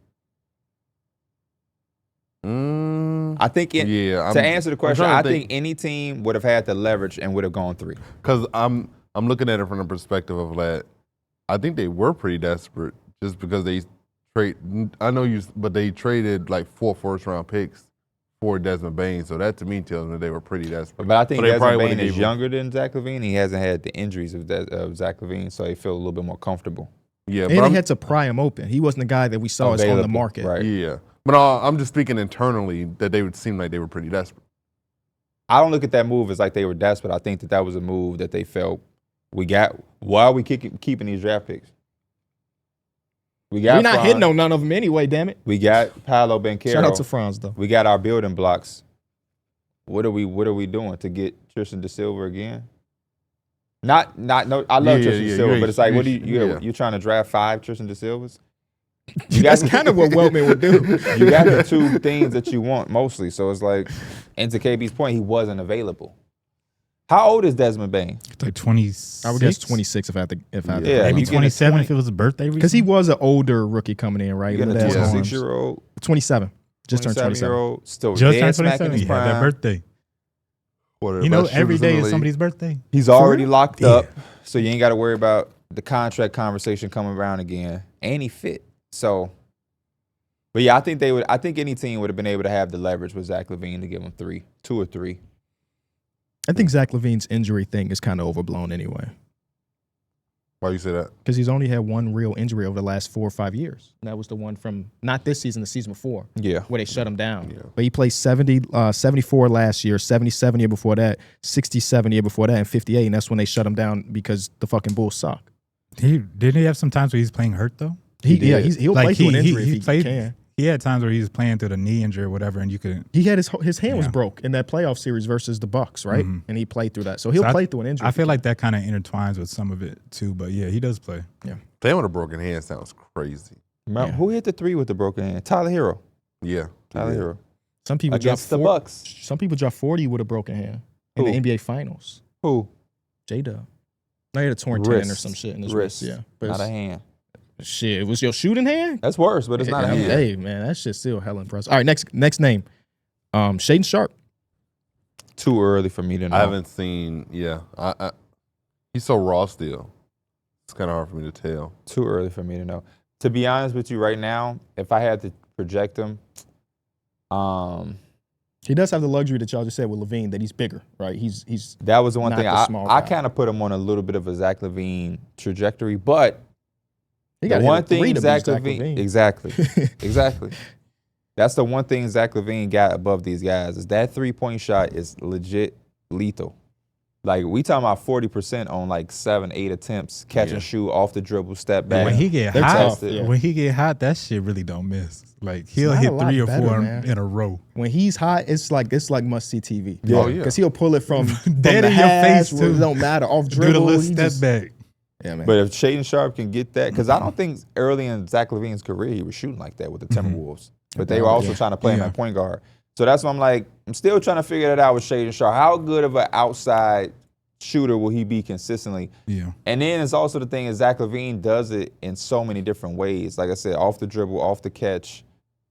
I think to answer the question, I think any team would have had the leverage and would have gone 3. Because I'm looking at it from the perspective of that. I think they were pretty desperate just because they they traded like 4 first-round picks for Desmond Bane. So that to me tells me they were pretty desperate. But I think So they Desmond probably Bane would've is gave him- younger than Zach LaVine. He hasn't had the injuries of Zach LaVine, so he feel a little bit more comfortable. Yeah, And but they had to pry him open. He wasn't the guy that we saw as on the Available, market. right. yeah. But I'm just speaking internally that they would seem like they were pretty desperate. I don't look at that move as like they were desperate. I think that was a move that they felt why are we keeping these draft picks? We're not hitting on none of them anyway, damn it. We got Paolo Banchero. Shout out to Franz, though. We got our building blocks. What are we doing to get Tristan DeSilva again? No, I love Tristan DeSilva, but it's like, you trying to draft 5 Tristan DeSilvas? That's kind of what Weltman would do. You got the 2 things that you want mostly. So it's like, and to KB's point, he wasn't available. How old is Desmond Bane? It's like 26. I would guess 26 if I had to. Maybe 27 if it was a birthday. Because he was an older rookie coming in, right? You got a 26-year-old. 27. Just turned 27. Still just dead turned smack in 27. his He had that prime. birthday. One of the You know, best every shooters in day the is league. somebody's birthday. He's already locked up, so you ain't got to worry about the contract conversation coming around again. And he fit. So, but yeah, I think any team would have been able to have the leverage with Zach LaVine to give him 2 or 3. I think Zach LaVine's injury thing is kind of overblown anyway. Why you say that? Because he's only had one real injury over the last 4 or 5 years. And that was the one from, not this season, the season before. Yeah. Where they shut him down. Yeah. But he played 74 last year, 77 year before that, 67 year before that, and 58. And that's when they shut him down because the fucking Bulls suck. Didn't he have some times where he's playing hurt though? He'll play through an injury if he can. He had times where he was playing through the knee injury or whatever, and you could. He had his hand was broke in that playoff series versus the Bucks, right? Mhm. And he played through that. So he'll play through an injury. I feel like that kind of intertwines with some of it too, but yeah, he does play. Yeah. Playing with a broken hand sounds crazy. Who hit the 3 with the broken hand? Tyler Herro. Yeah. Tyler Herro. Some people Against the drop Bucks. Some people drop 40 with a broken hand in Who? the NBA Finals. Who? J-Dub. No, he had a torn tendon or some shit in his wrist. Yeah. But Not a hand. shit, it was your shooting hand? That's worse, but it's not a hand. Hey, man, that shit's still hella impressive. All right, next name. Shaedon Sharpe. Too early for me to know. I haven't seen. Yeah, he's so raw still. It's kind of hard for me to tell. Too early for me to know. To be honest with you, right now, if I had to project him, he does have the luxury that y'all just said with LaVine that he's bigger, right? He's that was the one not thing the small I guy. kind of put him on a little bit of a Zach LaVine trajectory, but he the got one hit a 3 thing to Zach beat LaVine, exactly. That's the one thing Zach LaVine got above these guys is that 3-point shot is legit lethal. Like we talking about 40% on like 7-8 attempts, catch and shoot off the dribble, step back. When he get They're hot, tough, yeah. when he get hot, that shit really don't miss. Like he'll not hit a lot 3 or better, 4 man. in a row. When he's hot, it's like must see TV. Yeah. Oh, yeah. Because he'll pull it from Dead the in your hash, face, where too. It don't matter off Do the dribble. little he step just- back. Yeah, man. But if Shaedon Sharpe can get that, because I don't think early in Zach LaVine's career he was shooting like that with the Timberwolves. But they were also trying to play him at point guard. So that's why I'm like, I'm still trying to figure that out with Shaedon Sharpe. How good of an outside shooter will he be consistently? Yeah. And then it's also the thing is Zach LaVine does it in so many different ways. Like I said, off the dribble, off the catch,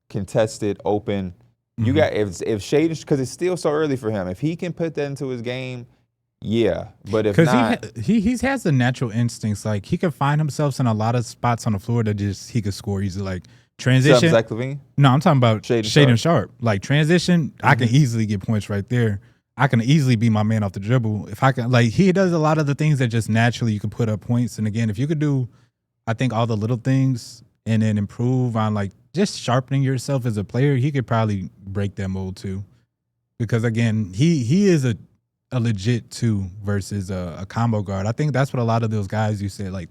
contested, open. You got if Shaedon, because it's still so early for him. If he can put that into his game, yeah. But if not, he has the natural instincts. Like he can find himself in a lot of spots on the floor that just he could score easily. Like transition. Zach LaVine. No, I'm talking about Shaedon Shaedon Sharpe. Like transition, I can easily get points right there. I can easily be my man off the dribble. If I can, like he does a lot of the things that just naturally you can put up points. And again, if you could do, I think all the little things and then improve on like just sharpening yourself as a player, he could probably break that mold too. Because again, he is a legit 2 versus a combo guard. I think that's what a lot of those guys you said, like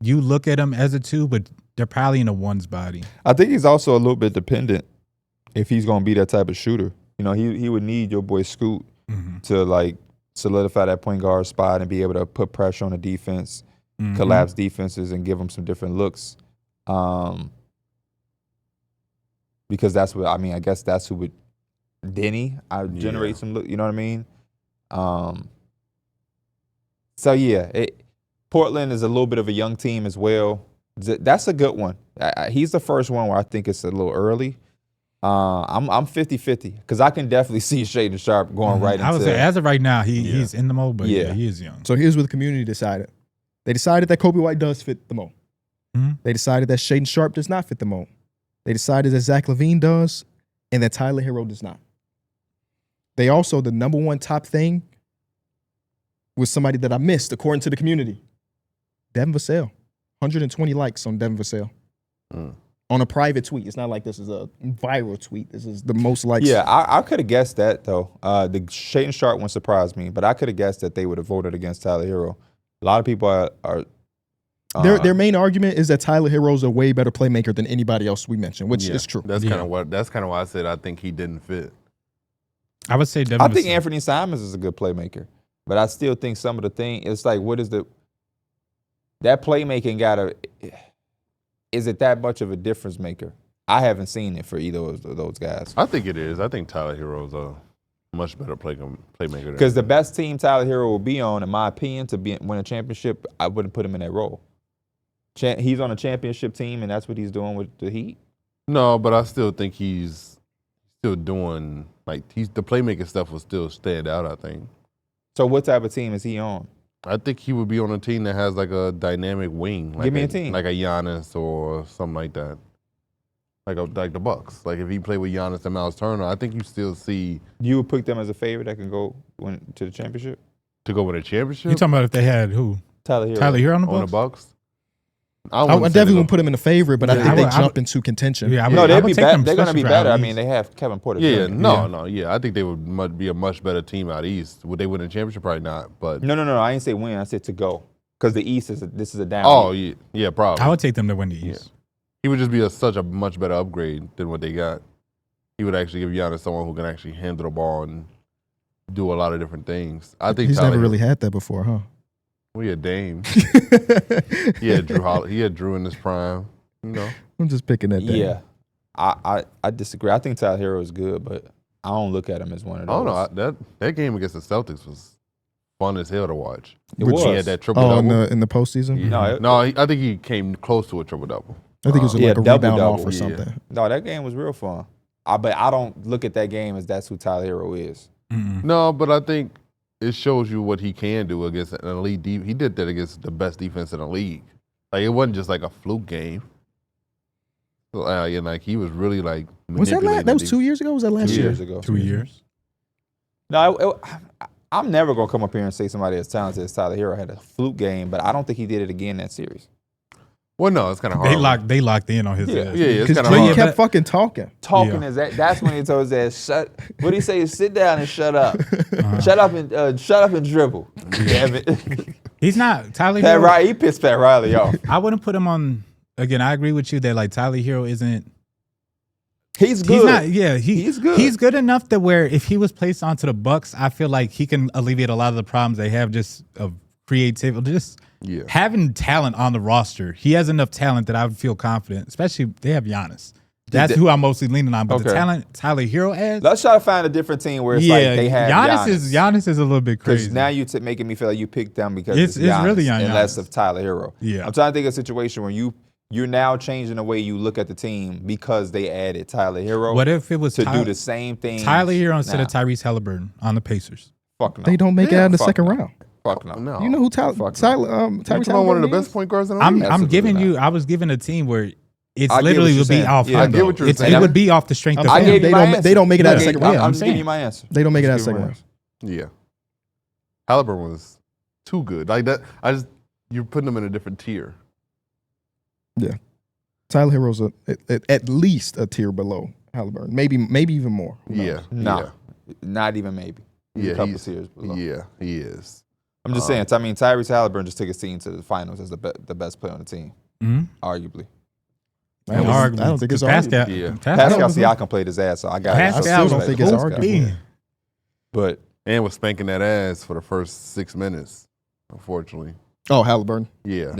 you look at them as a 2, but they're probably in a 1's body. I think he's also a little bit dependent if he's going to be that type of shooter. You know, he would need your boy Scoot to like solidify that point guard spot and be able to put pressure on the defense, collapse defenses, and give them some different looks. Because that's what I mean. I guess that's who would Denny. I generate some look. You know what I mean? So yeah, Portland is a little bit of a young team as well. That's a good one. He's the first one where I think it's a little early. I'm 50-50 because I can definitely see Shaedon Sharpe going right into. I would say as of right now, he's in the mold, but yeah, he is young. So here's what the community decided. They decided that Kobe White does fit the mold. They decided that Shaedon Sharpe does not fit the mold. They decided that Zach LaVine does and that Tyler Herro does not. They also, the number one top thing was somebody that I missed according to the community. Devin Vassell. 120 likes on Devin Vassell. On a private tweet. It's not like this is a viral tweet. This is the most likes. Yeah, I could have guessed that, though. The Shaedon Sharpe one surprised me, but I could have guessed that they would have voted against Tyler Herro. A lot of people are Their main argument is that Tyler Herro's a way better playmaker than anybody else we mentioned, which is true. That's kind of why I said I think he didn't fit. I would say I think Anthony Simons is a good playmaker, but I still think some of the thing it's like that playmaking is it that much of a difference maker? I haven't seen it for either of those guys. I think it is. I think Tyler Herro's a much better playmaker. Because the best team Tyler Herro will be on, in my opinion, to win a championship, I wouldn't put him in that role. He's on a championship team, and that's what he's doing with the Heat. No, but I still think he's still doing the playmaking stuff will still stand out. I think. So what type of team is he on? I think he would be on a team that has like a dynamic wing. Like Give me a team. Like a Giannis or something like that. Like the Bucks. Like if he played with Giannis and Miles Turner, I think you still see. You would pick them as a favorite that can go to the championship? To go win a championship? You talking about if they had who? Tyler Herro. Tyler Herro on the Bucks? On the Bucks? I definitely wouldn't put him in a favorite, but I think they jump into contention. Yeah, no, they'd be better. They're going to be better. I mean, they have Kevin Porter. Yeah, I think they would be a much better team out east. Would they win a championship? Probably not. But no. I didn't say win. I said to go because the East this is a down. Oh East. yeah, probably. I would take them to win the East. Yeah. He would just be such a much better upgrade than what they got. He would actually give Giannis someone who can actually handle the ball and do a lot of different things. I think he's never really had that before, huh? We had Dame. He had Drew in his prime. You know, I'm just picking that. Dame. Yeah, I disagree. I think Tyler Herro is good, but I don't look at him as one of those. I don't know. That game against the Celtics was fun as hell to watch. It was. He had that triple-double. In the postseason? Yeah. I think he came close to a triple-double. I think it was like a rebound off or something. No, that game was real fun. But I don't look at that game as that's who Tyler Herro is. Mm-mm. No, but I think it shows you what he can do against an elite defense. He did that against the best defense in the league. Like, it wasn't just like a fluke game. And like he was really like was that was 2 years ago? Or was that last year? 2 years ago. 2 years. No, I'm never gonna come up here and say somebody as talented as Tyler Herro had a fluke game, but I don't think he did it again that series. Well, no, it's kind of hard. They locked in on his Yeah, ass. it's kind of He hard. kept fucking talking. That's when he told his ass, what do he say? Sit down and shut up. Shut up and dribble. Damn it. He's not Tyler Pat Herro. Riley, he pissed Pat Riley off. I wouldn't put him on. Again, I agree with you that like Tyler Herro isn't. He's good. He's not. Yeah, he's good. He's good enough that where if he was placed onto the Bucks, I feel like he can alleviate a lot of the problems they have just of creativity, just having talent on the roster. He has enough talent that I would feel confident, especially they have Giannis. That's who I'm mostly leaning on. But the talent Tyler Herro adds. Let's try to find a different team where it's like they have Giannis is a little bit crazy. Because now you're making me feel like you picked them because it's Giannis really on and Giannis. less of Tyler Herro. Yeah. I'm trying to think of a situation where you're now changing the way you look at the team because they added Tyler Herro. What if it was to do the same thing? Tyler Herro instead of Tyrese Halliburton on the Pacers. Fuck no. They don't make it out in the second round. Fuck no. You know who Tyrese Halliburton one of the best point guards in the league. I'm giving you. I was given a team where it's I get literally what would be you're off. saying. Yeah, him, I get what though. you're saying. It would be off the strength of I him. gave you my answer. They don't make it out of the second round. I'm just giving you my answer. They don't make it out of the second round. Yeah. Halliburton was too good. Like that, you're putting them in a different tier. Yeah. Tyler Herro's at least a tier below Halliburton. Maybe even more. Yeah. No. Not even maybe. Yeah. A couple tiers below. Yeah, he is. I'm just saying. I mean, Tyrese Halliburton just took his team to the finals as the best player on the team, arguably. I don't think it's Pascal. arguable. Yeah. Pascal Siakam played his ass, so I got. I still don't think it's arguable. But And was spanking that ass for the first 6 minutes, unfortunately. Oh, Halliburton. Yeah.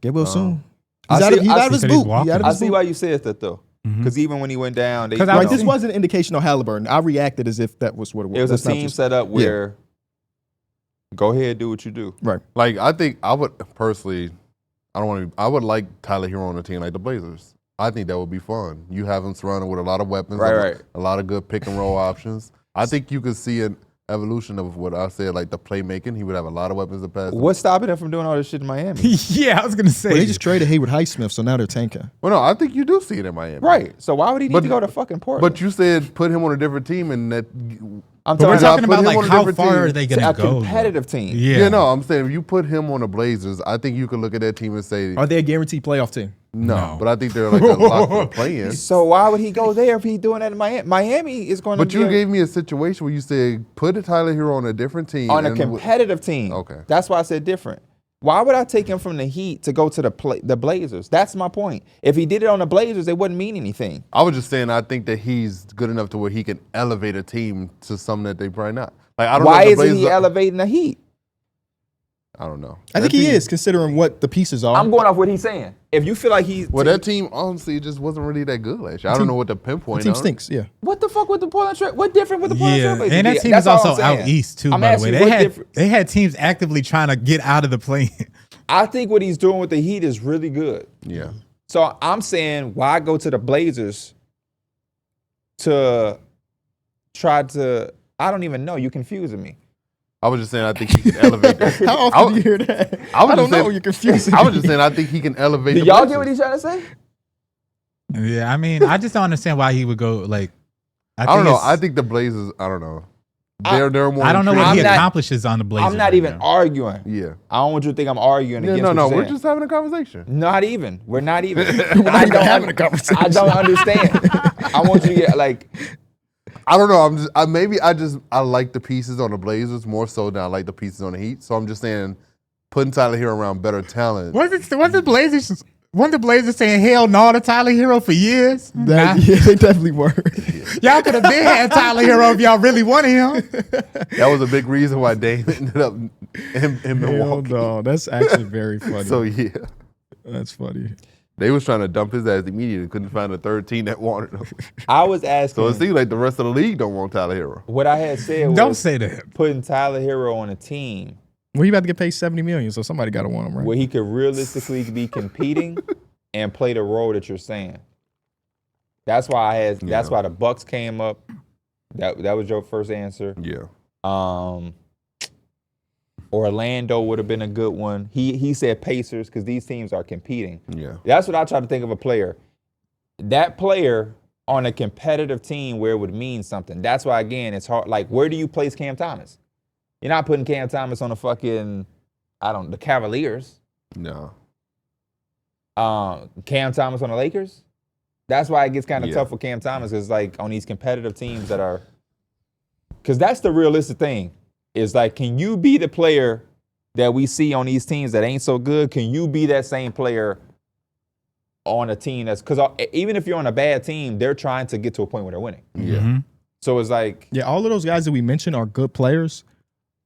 Get well soon. I He's see- out I of his see- boot. he's He's out of I his see boot. why you said that though, because even when he went down, they, 'Cause I Right, was this thinking- wasn't an indication of Halliburton. I reacted as if that was what it was. it was That's a not team just- set up where go ahead, do what you do. Right. Like, I think I would personally, I would like Tyler Herro on a team like the Blazers. I think that would be fun. You have him surrounded with a lot of weapons, Right. a lot of good pick and roll options. I think you could see an evolution of what I said, like the playmaking. He would have a lot of weapons to pass. What's stopping him from doing all this shit in Miami? Yeah, I was gonna say. Well, they just traded Hayward Highsmith, so now they're tanking. Well, no, I think you do see it in Miami. Right. So why would he need to go to fucking Portland? But you said put him on a different team, and that. I'm But we're talking talking put about him like on a how different far team. are they gonna a go? though? competitive team. Yeah. Yeah, no, I'm saying if you put him on the Blazers, I think you could look at that team and say Are they a guaranteed playoff team? no. But I think they're like a lock for play-in. So why would he go there if he's doing that in Miami? Miami is going to. But you gave me a situation where you said put Tyler Herro on a different team on a competitive team. Okay. That's why I said different. Why would I take him from the Heat to go to the Blazers? That's my point. If he did it on the Blazers, it wouldn't mean anything. I was just saying I think that he's good enough to where he can elevate a team to something that they probably not. Like I don't Why know if the isn't he Blazers elevating the Heat? I don't know. I think he is, considering what the pieces are. I'm going off what he's saying. If you feel like he's that team honestly just wasn't really that good last year. I don't know what the pinpoint. The team stinks. Yeah. what the fuck with the Portland Trail? What different with the Portland Trail Blazers? and that team That's is all also I'm saying. out east too. I'm By the way, asking what they had teams actively trying to get out of the play. I think what he's doing with the Heat is really good. Yeah. So I'm saying, why go to the Blazers to try to? I don't even know. You're confusing me. I was just saying I think he can elevate that. How often do you hear that? I don't know. You're confusing. I was just saying I think he can elevate. Do the y'all Blazers. get what he's trying to say? Yeah, I mean, I just don't understand why he would go like. I don't know. I think the Blazers. I don't know. They're more. I don't know what I'm he not- accomplishes on the Blazers. I'm not right even now. arguing. Yeah. I don't want you to think I'm arguing Yeah. against. No. what No. you're We're saying. just having a conversation. Not even. We're not even. We're not even having a conversation. I don't understand. I want you to get like. I don't know. I like the pieces on the Blazers more so than I like the pieces on the Heat. So I'm just saying, putting Tyler Herro around better talent. Wasn't the Blazers saying hell no to Tyler Herro for years? Yeah, they definitely were. Y'all could have been had Tyler Herro if y'all really wanted him. That was a big reason why Dame ended up in Hell Milwaukee. no, that's actually very funny. So yeah, That's funny. they was trying to dump his ass immediately. Couldn't find a third team that wanted him. I was asking. So it seems like the rest of the league don't want Tyler Herro. What I had said was Don't say that. putting Tyler Herro on a team Well, he about to get paid $70 million, so somebody got to want him, right? where he could realistically be competing and play the role that you're saying. That's why that's why the Bucks came up. That was your first answer. Yeah. Orlando would have been a good one. He said Pacers because these teams are competing. Yeah. That's what I try to think of a player. That player on a competitive team where it would mean something. That's why, again, it's hard. Like, where do you place Cam Thomas? You're not putting Cam Thomas on the Cavaliers. No. Cam Thomas on the Lakers? That's why it gets kind of Yeah. tough for Cam Thomas is like on these competitive teams that are – because that's the realistic thing. Is like, can you be the player that we see on these teams that ain't so good? Can you be that same player on a team that's – because even if you're on a bad team, they're trying to get to a point where they're winning. Yeah. Mm-hmm. So it's like – Yeah, all of those guys that we mentioned are good players,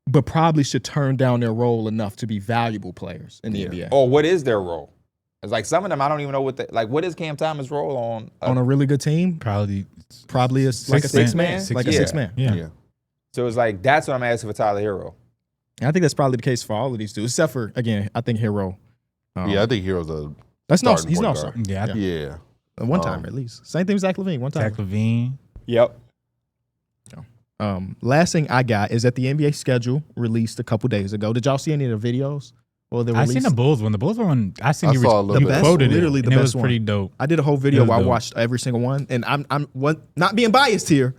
but probably should turn down their role enough to be valuable players in the NBA. or what is their role? It's like some of them, I don't even know what is Cam Thomas' role on On a really good team, Probably probably a, like a Six six man? man, like a Yeah. six man. yeah. Yeah. So it's like, that's what I'm asking for Tyler Herro. And I think that's probably the case for all of these dudes, except for, again, I think Herro. Yeah, I think Hero's a That's no, starting he's point no guard. star. Yeah. yeah. One time at least. Same thing with Zach LaVine. One time. Zach Levine. Yep. Last thing I got is that the NBA schedule released a couple days ago. Did y'all see any of the videos? Or the I release? seen the Bulls one. The Bulls one. I seen I you saw a little you bit. quoted Literally it. the and it best was pretty one. dope. I did a whole video It was where I dope. watched every single one, and I'm not being biased here.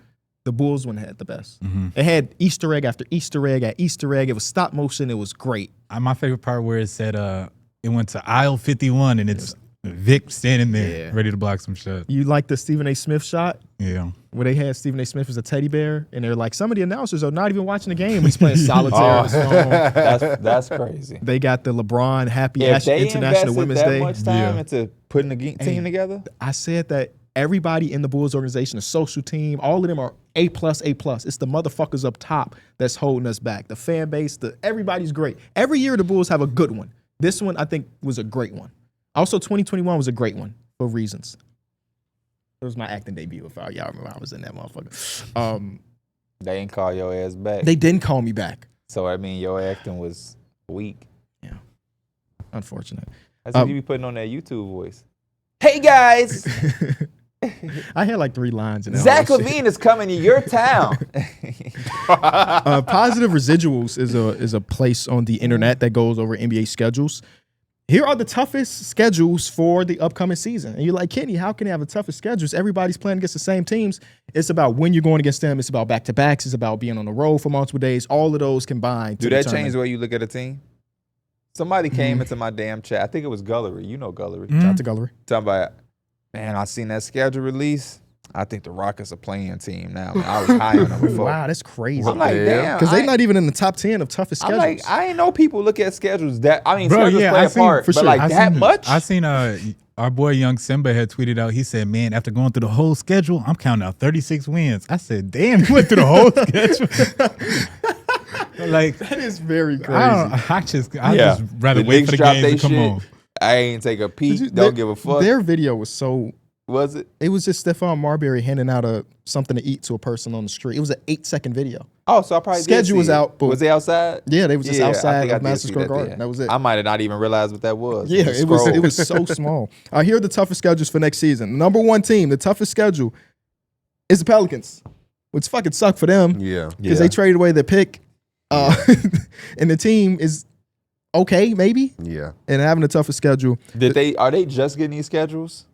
The Bulls one had the best. It had Easter egg after Easter egg at Easter egg. It was stop motion. It was great. My favorite part where it said it went to aisle 51 and it's Vic standing there Yeah. ready to block some shot. You like the Stephen A. Smith shot Yeah. where they had Stephen A. Smith as a teddy bear, and they're like, some of the announcers are not even watching the game. He's playing solitaire on his phone. That's crazy. They got the LeBron Happy If they International invested Women's that Day. much time Yeah. into putting the team together, I said that everybody in the Bulls organization, the social team, all of them are A+, A+. It's the motherfuckers up top that's holding us back. The fan base, everybody's great. Every year the Bulls have a good one. This one, I think, was a great one. Also, 2021 was a great one for reasons. It was my acting debut, if y'all remember I was in that motherfucker. they ain't call your ass back. They didn't call me back. So, I mean, your acting was weak. Yeah. Unfortunate. That's what you be putting on that YouTube voice. Hey, guys. I had like 3 lines in that Zach whole shit. LaVine is coming to your town. Positive Residuals is a place on the internet that goes over NBA schedules. Here are the toughest schedules for the upcoming season. And you're like, Kenny, how can they have the toughest schedules? Everybody's playing against the same teams. It's about when you're going against them. It's about back-to-backs. It's about being on the road for multiple days. All of those combined. Do that change the way you look at a team? Somebody came into my damn chat. I think it was Gullery. You know Gullery. Shout out to Gullery. Talking about, man, I seen that schedule release. I think the Rockets are playing team now. Man. I was high on them before. Wow, that's crazy. I'm like, damn. Because they're not even in the top 10 of toughest I'm schedules. like, I ain't know people look at schedules that. I mean, Bro, schedules yeah, play I a seen- part, for but sure. like I that seen, much. I seen our boy Young Simba had tweeted out. He said, "Man, after going through the whole schedule, I'm counting out 36 wins." I said, "Damn, you went through the whole schedule." Like, That is very crazy. I just rather wait for the Knicks game to come shit. on. I ain't take a peek. Did you- Don't give a fuck. Their video was so. Was it? It was just Stephon Marbury handing out something to eat to a person on the street. It was an 8-second video. Oh, so I probably did Schedule see was it. out, but- Was they outside? Yeah, they was just I outside think I of did Madison see Square that Garden. then. That was it. I might have not even realized what that was. Yeah, Just it was scroll. so small. Here are the toughest schedules for next season. Number one team, the toughest schedule is the Pelicans, which fucking sucked for them Yeah. because they traded away their pick, and the team is okay maybe, Yeah. and having the toughest schedule. Are they just getting these schedules?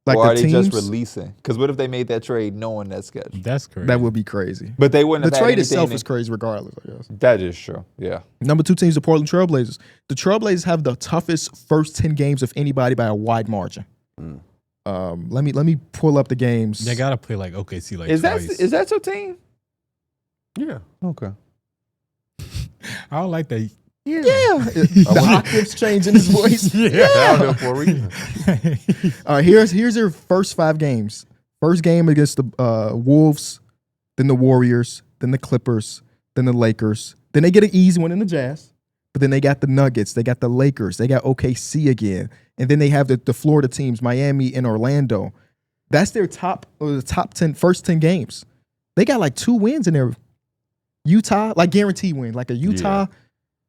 Like or the are they teams, just releasing? Because what if they made that trade knowing that schedule? That's crazy. that would be crazy. But they wouldn't The have had trade anything itself in- is crazy regardless, I guess. That is true. Yeah. Number two team is the Portland Trailblazers. The Trailblazers have the toughest first 10 games of anybody by a wide margin. Let me pull up the games. They gotta play like OKC like Is twice. that your team? Yeah. Okay. I don't like that. Yeah. The octaves change in his voice. Down there for a reason. Here's their first 5 games. First game against the Wolves, then the Warriors, then the Clippers, then the Lakers. Then they get an easy one in the Jazz. But then they got the Nuggets, they got the Lakers, they got OKC again. And then they have the Florida teams, Miami and Orlando. That's their top 10, first 10 games. They got like 2 wins in there. Utah, like guaranteed win, like a Utah.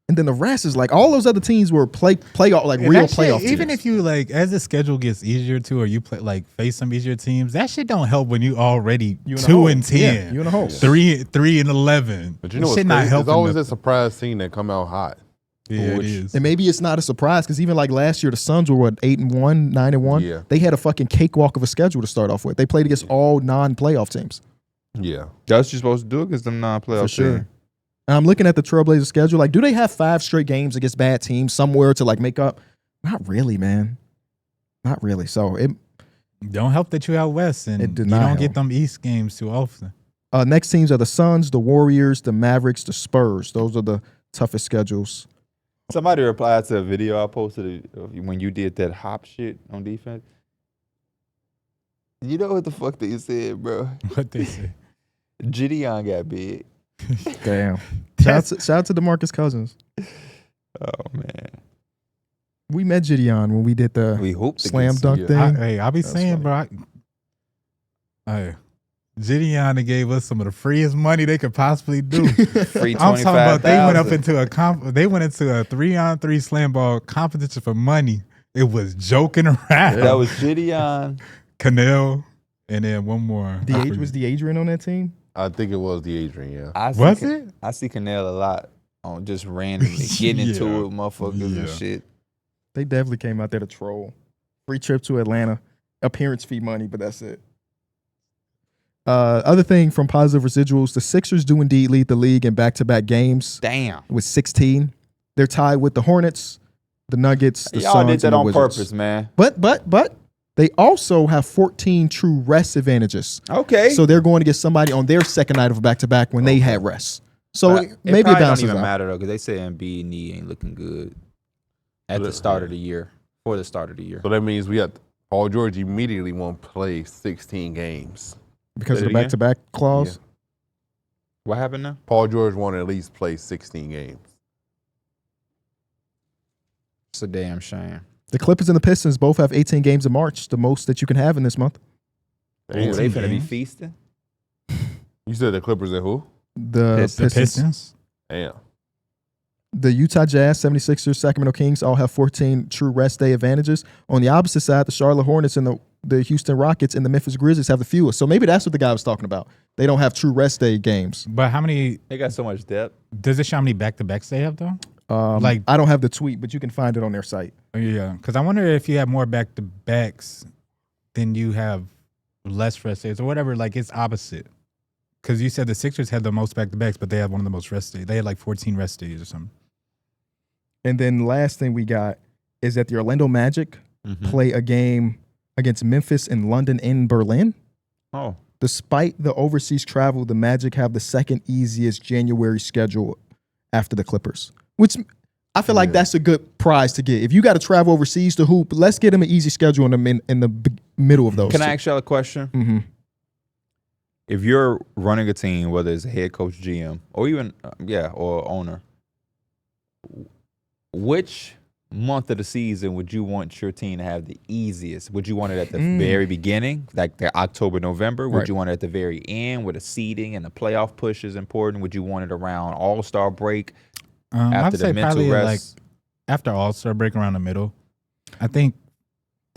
And then the rest is like all those other teams were playoff, like real That shit, playoff teams. even if you like, as the schedule gets easier too, or you play like face some easier teams, that shit don't help when you already You in a 2 hole. and 10, Yeah, you in a hole. 3-11. But you know what's shit not crazy? There's helping. always the- a surprise team that come out hot. yeah, Which- it is. And maybe it's not a surprise because even like last year, the Suns were what 8-1, 9-1. Yeah. They had a fucking cakewalk of a schedule to start off with. They played against all non-playoff teams Yeah. That's what you're supposed to do against them non-playoff for sure. teams. And I'm looking at the Trailblazers schedule. Like, do they have 5 straight games against bad teams somewhere to like make up? Not really, man. Not really. So it Don't help that you out west, and It did you not don't help. get them East games too often. next teams are the Suns, the Warriors, the Mavericks, the Spurs. Those are the toughest schedules. Somebody replied to a video I posted when you did that hop shit on defense. You know what the fuck they said, bro? What they say? Gideon got big. Damn. Shout out to DeMarcus Cousins. Oh man. We met Gideon when we did the We hope slam against dunk you. thing. I'll be That's saying, bro. Gideon gave us some of the freest money they could possibly do. free I'm talking about they went up 25,000. into they went into a 3-on-3 slam ball competition for money. It was joking around. That was Gideon. Canel, and then one more. Was the Adrian on that team? I think it was the Adrian, yeah. Was it? I see Canel a lot on just randomly getting into Yeah. it with motherfuckers and Yeah. shit. They definitely came out there to troll. Free trip to Atlanta, appearance fee money, but that's it. Other thing from positive residuals, the Sixers do indeed lead the league in back-to-back games Damn. with 16. They're tied with the Hornets, the Nuggets, the Y'all Suns, did that and the on Wizards. purpose, man. But they also have 14 true rest advantages. Okay. So they're going to get somebody on their second night of a back-to-back when they had rest. So But maybe it probably bounces don't even out. matter though, because they say Embiid knee ain't looking good at the start of the year. For the start of the year. So that means we got Paul George immediately won't play 16 games. Because Say of it the again? back-to-back clause. What happened now? Paul George won't at least play 16 games. It's a damn shame. The Clippers and the Pistons both have 18 games in March, the most that you can have in this month. Ooh, they 18 finna be games? feasting. You said the Clippers and who? The Pistons. The Pistons. Damn. The Utah Jazz, 76ers, Sacramento Kings all have 14 true rest day advantages. On the opposite side, the Charlotte Hornets and the Houston Rockets and the Memphis Grizzlies have the fewest. So maybe that's what the guy was talking about. They don't have true rest day games. But how many? They got so much depth. Does it show how many back-to-backs they have though? Like I don't have the tweet, but you can find it on their site. Yeah, because I wonder if you have more back-to-backs, then you have less rest days or whatever. Like it's opposite. Because you said the Sixers had the most back-to-backs, but they had one of the most rest days. They had like 14 rest days or something. And then last thing we got is that the Orlando Magic Mm-hmm. play a game against Memphis and London in Berlin. Oh. Despite the overseas travel, the Magic have the second easiest January schedule after the Clippers, which I feel like that's a good prize to get. If you got to travel overseas to hoop, let's get them an easy schedule in the middle of those. Can I ask y'all a question? Mm-hmm. If you're running a team, whether it's a head coach, GM, or even or owner, which month of the season would you want your team to have the easiest? Would you want it at the very beginning, like the October, November? Would you want it at the very end, where the seeding and the playoff push is important? Would you want it around All-Star break? After I'd say the mental probably rest? like after All-Star break around the middle. I think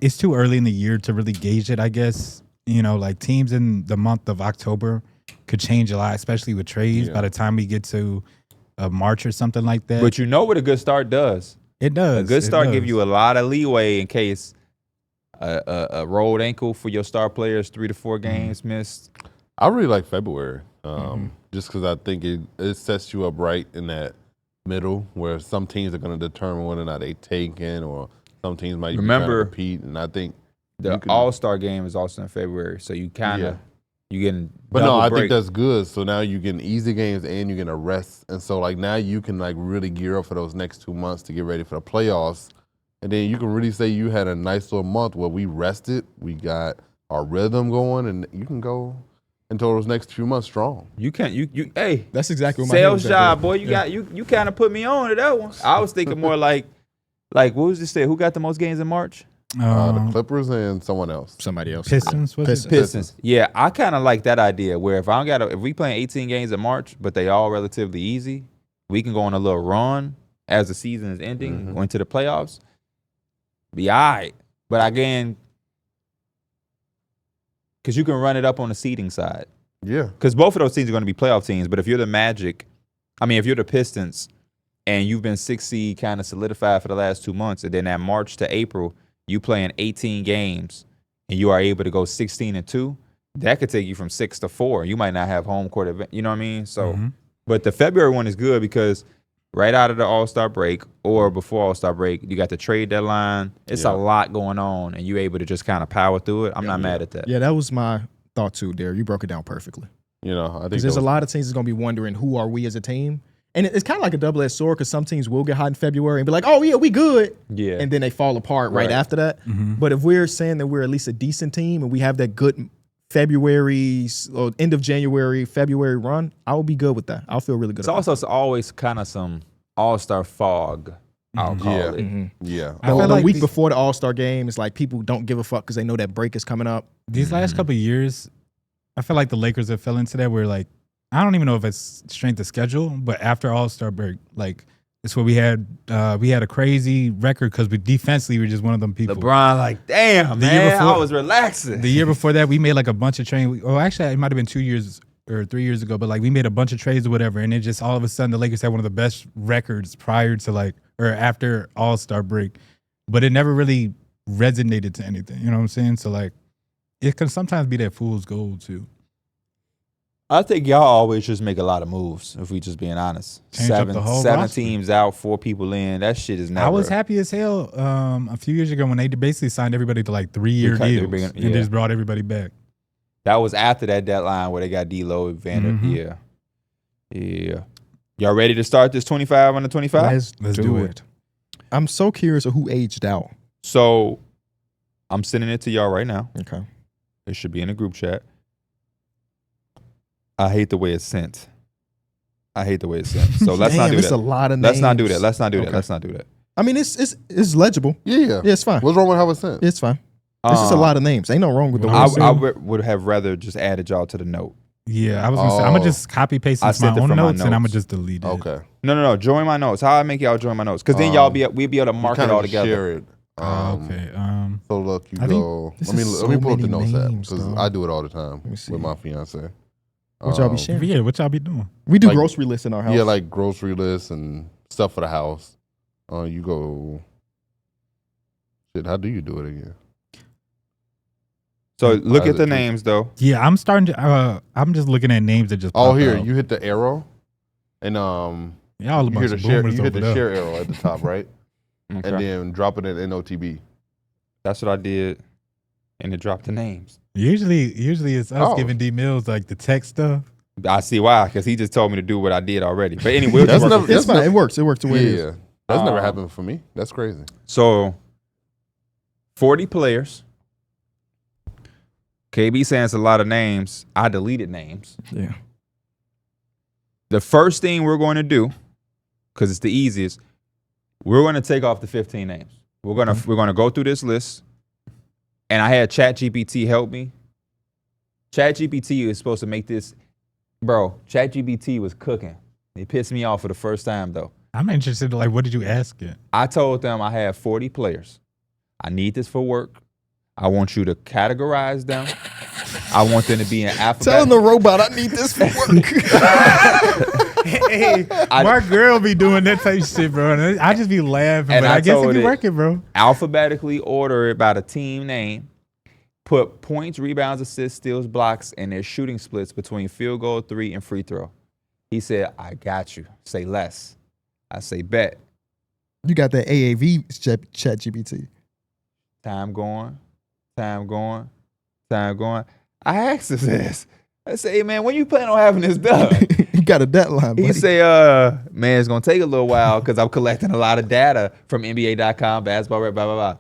it's too early in the year to really gauge it, I guess. Like teams in the month of October could change a lot, especially with trades by the time we get to March or something like that. But you know what a good start does. It does. A good start gives you a lot of leeway in case a rolled ankle for your star players, 3 to 4 games missed. I really like February, just because I think it sets you up right in that middle where some teams are going to determine whether or not they take in, or some teams might be trying to compete. And I think the All-Star game is also in February, so you kind of you getting. But no, I think break. that's good. So now you're getting easy games and you're getting a rest, and so like now you can like really gear up for those next 2 months to get ready for the playoffs, and then you can really say you had a nice little month where we rested, we got our rhythm going, and you can go until those next few months strong. You can't. Hey, That's exactly what my sales head was at, job, bro. boy. You kind of put me on to that one. I was thinking more like what was this say? Who got the most games in March? The Clippers and someone else. Somebody else. Pistons. Was it? Pistons. Yeah, I kind of like that idea where if we playing 18 games in March, but they all relatively easy, we can go on a little run as the season is ending, go into the playoffs. Be all right. But again, because you can run it up on the seeding side. Yeah. Because both of those teams are going to be playoff teams. But if you're the Magic, if you're the Pistons, and you've been 6 seed kind of solidified for the last 2 months, and then that March to April, you playing 18 games, and you are able to go 16-2, that could take you from 6 to 4. You might not have home court event. You know what I mean? So, but the February one is good because right out of the All-Star break or before All-Star break, you got the trade deadline. It's a lot going on, and you're able to just kind of power through it. I'm not mad at that. Yeah, that was my thought too, Darrick. You broke it down perfectly. I think Because there's a lot of teams that's going to be wondering, who are we as a team? And it's kind of like a double-edged sword because some teams will get hot in February and be like, oh, yeah, we good. Yeah. And then they fall apart right after that. But if we're saying that we're at least a decent team and we have that good February or end of January, February run, I'll be good with that. I'll feel really good about It's always kind of some All-Star fog, I'll call it. Yeah. I feel the like week before the All-Star game, it's like people don't give a fuck because they know that break is coming up. These last couple of years, I feel like the Lakers have fell into that where like, I don't even know if it's strength of schedule, but after All-Star break, like it's where we had a crazy record because we defensively were just one of them people. LeBron, like, damn, The year man, before- I was relaxing. The year before that, we made like a bunch of trades. Oh, actually, it might have been 2 years or 3 years ago, but like we made a bunch of trades or whatever, and it just all of a sudden the Lakers had one of the best records prior to like or after All-Star break, but it never really resonated to anything. You know what I'm saying? So like, it can sometimes be that fool's gold too. I think y'all always just make a lot of moves, if we just being honest. Change up the whole Seven roster. teams out, 4 people in. That shit is never. I was happy as hell a few years ago when they basically signed everybody to like 3-year Because they deals bring- and yeah. they just brought everybody back. That was after that deadline where they got D'Lo, Vander. Yeah. Y'all ready to start this 25 under 25? Let's do it. I'm so curious of who aged out. So I'm sending it to y'all right now. Okay. It should be in the group chat. I hate the way it's sent. So let's not do It's that. a lot of names. Let's not do that. Let's not do that. Okay. Let's not do that. I mean, it's legible. Yeah. Yeah, it's fine. What's wrong with how it's sent? It's fine. It's just a lot of names. Ain't no wrong with the Well, way it's I sent. would have rather just added y'all to the note. Yeah, I was gonna say I'm gonna just copy paste I into my sent it own from my notes and I'm gonna notes. just delete it. Okay. No. Join my notes. How I make y'all join my notes? Because then we'll be able to mark it Kinda all just together. Share it. Okay. So look, you I think go. this Let me is so pull up the many notes app names, because dog. I do it all the time me see. with my fiance. What y'all be sharing? Yeah, what y'all be doing? We do Like- grocery lists in our house. Yeah, like grocery lists and stuff for the house. You go. Shit, how do you do it again? So look How's at the it do? names though. Yeah, I'm starting to. I'm just looking at names that just. Oh, pop here out. you hit the arrow, and Y'all a you bunch hear the of share. boomers You hit over the there. share arrow at the top, right? Okay. And then drop it in NOTB. That's what I did, and it dropped the names. Usually it's us Oh. giving D Mills like the tech stuff. I see why, because he just told me to do what I did already. But anyway, That's we'll never- It's fine. It works. It works the way it is. Yeah. That's never happened for me. That's crazy. So 40 players. KB saying it's a lot of names. I deleted names. Yeah. The first thing we're going to do, because it's the easiest, we're going to take off the 15 names. We're gonna go through this list. And I had ChatGPT help me. ChatGPT is supposed to make this, bro. ChatGPT was cooking. It pissed me off for the first time though. I'm interested. Like, what did you ask it? I told them I have 40 players. I need this for work. I want you to categorize them. I want them to be in alphabet. Telling the robot I need this for work. Hey, my girl be doing that type of shit, bro. And I just be laughing, And but I I guess it told be it- working, bro. Alphabetically order it by the team name. Put points, rebounds, assists, steals, blocks, and their shooting splits between field goal, 3, and free throw. He said, I got you. Say less. I say bet. You got that AAV chat GPT. Time going. I asked his ass. I say, hey, man, when you plan on having this done? You got a deadline, buddy. He say, man, it's going to take a little while because I'm collecting a lot of data from NBA.com, basketball, blah, blah, blah.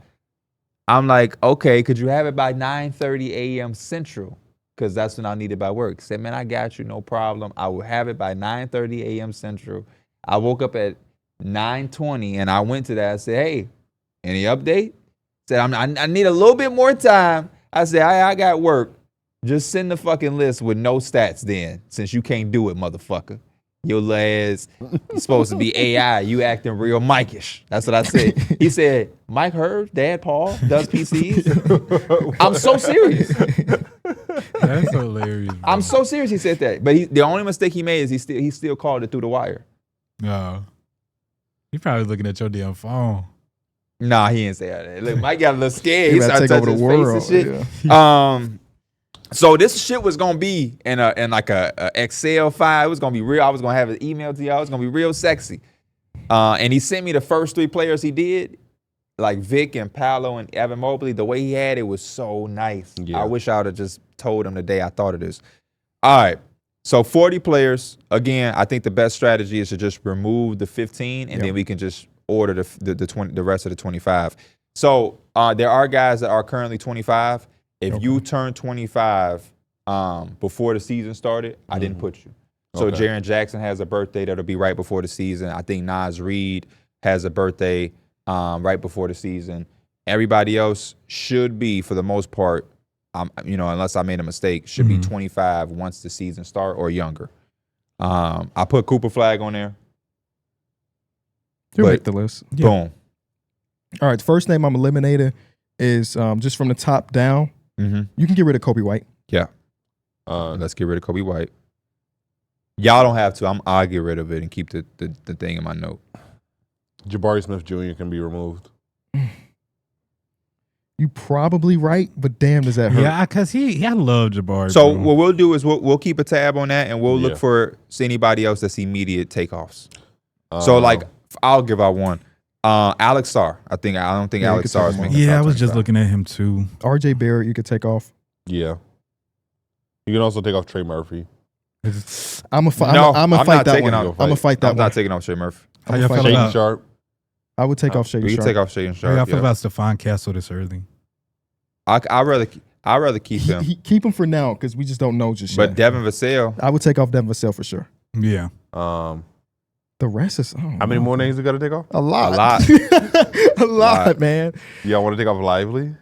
I'm like, okay, could you have it by 9:30 a.m. Central? Because that's when I need it by work. He said, man, I got you, no problem. I will have it by 9:30 a.m. Central. I woke up at 9:20 and I went to that. I said, hey, any update? Said, I need a little bit more time. I said, I got work. Just send the fucking list with no stats then, since you can't do it, motherfucker. Your ass, you supposed to be AI. You acting real Mike-ish. That's what I said. He said, Mike Herb, Dad Paul, does PCs. I'm so serious. That's hilarious. Bro. I'm so serious he said that. But the only mistake he made is he still called it through the wire. No. He probably looking at your damn phone. Nah, he didn't say that. Look, Mike got a little scared. He He about to started take over touching the his face and world. shit. Yeah. So this shit was gonna be in like a Excel file. It was gonna be real. I was gonna have an email to y'all. It was gonna be real sexy. And he sent me the first 3 players he did, like Vic and Paolo and Evan Mobley. The way he had it was so nice. Yeah. I wish I would have just told him the day I thought of this. All right. So 40 players. Again, I think the best strategy is to just remove the 15, and then we can just order the rest of the 25. So there are guys that are currently 25. If you turn 25 before the season started, I didn't put you. So Okay. Jaren Jackson has a birthday that'll be right before the season. I think Nas Reed has a birthday right before the season. Everybody else should be, for the most part, unless I made a mistake, should be 25 once the season start or younger. I put Cooper Flagg on there. He'll But- make the list. Yeah. Boom. All right, the first name I'm eliminating is just from the top down. Mm-hmm. You can get rid of Kobe White. Yeah. Let's get rid of Kobe White. Y'all don't have to. I'll get rid of it and keep the thing in my note. Jabari Smith Jr. can be removed. You probably right, but damn, does that hurt? Yeah, because I love Jabari. So bro. what we'll do is we'll keep a tab on that, and we'll look Yeah. for anybody else that's immediate takeoffs. So like, I'll give out one. Alex Sarr. I don't think Yeah, you Alex could take Sarr is him making. off. the yeah, I top was just 25. looking at him too. RJ Barrett, you could take off. Yeah. You can also take off Trey Murphy. I'm No, gonna I'm fight not that taking one. out- I'm gonna fight that I'm one. not taking off Shea Murphy. How I'ma y'all fight feel that Shaden one. about? Sharp. I would take off Shady We can Sharp. take off Shaden How y'all Sharp. feel Yeah. about Stephon Castle this early? I'd rather keep him. Keep him for now because we just don't know just But yet. Devin Vassell, I would take off Devin Vassell for sure. Yeah. The rest is How many more names we got to take off? A lot. A lot. A lot, man. Y'all want to take off Lively?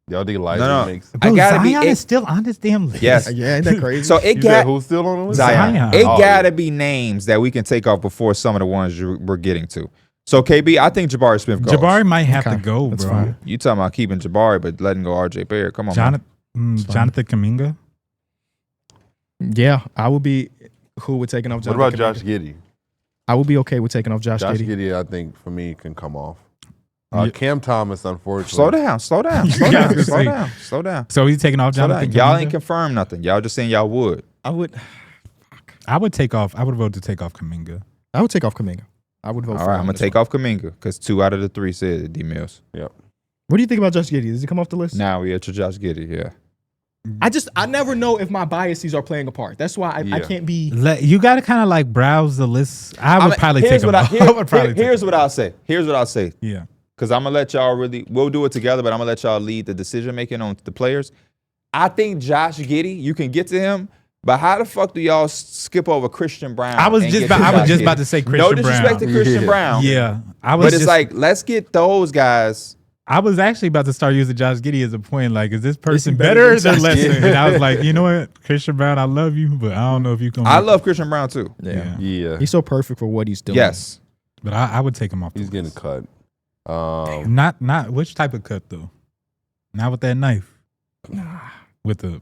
Y'all think Lively No. makes? I Bro, gotta be Zion it- is still on this damn list. Yes. Yeah, ain't that crazy? So it You got said who's still on the list? Zion. Zion. It Oh, gotta be names that we can take off before some of the ones we're getting to. So KB, I think Jabari Smith goes. Jabari might have Okay, to go, that's bro. fine. You talking about keeping Jabari, but letting go RJ Barrett? Come on, man. Jonathan Kuminga. Yeah, I would be cool with taking off What Jonathan about Kuminga. Josh Giddey? I would be okay with taking off Josh Josh Giddey. Giddey, I think, for me, can come off. Yeah. Cam Thomas, unfortunately. Slow down. Slow down. Slow down. So he's taking off Slow Jonathan down. Y'all Kuminga? ain't confirmed nothing. Y'all just saying y'all would. I would take off. I would vote to take off Kuminga. take off Kuminga. I would vote All for right, him I'm on gonna this take one. off Kuminga because 2 out of the 3 said D Mills. Yep. What do you think about Josh Giddey? Does he come off the list? Now we at your Josh Giddey. Yeah. I never know if my biases are playing a part. That's why I can't be. You got to kind of like browse the list. I would probably take them. Here's what I'll say. Yeah. Because I'm going to let y'all we'll do it together, but I'm going to let y'all lead the decision making on the players. I think Josh Giddey, you can get to him, but how the fuck do y'all skip over Christian Brown? I was just about to say Christian Brown. No disrespect to Christian Brown. Yeah. But it's like, let's get those guys. I was actually about to start using Josh Giddey as a point. Like, is this person better or lesser? And I was like, you know what, Christian Brown, I love you, but I don't know if you can. I love Christian Brown too. Yeah. He's so perfect for what he's doing. Yes. But I would take him off. He's getting cut. Not which type of cut though. Not with that knife. With the.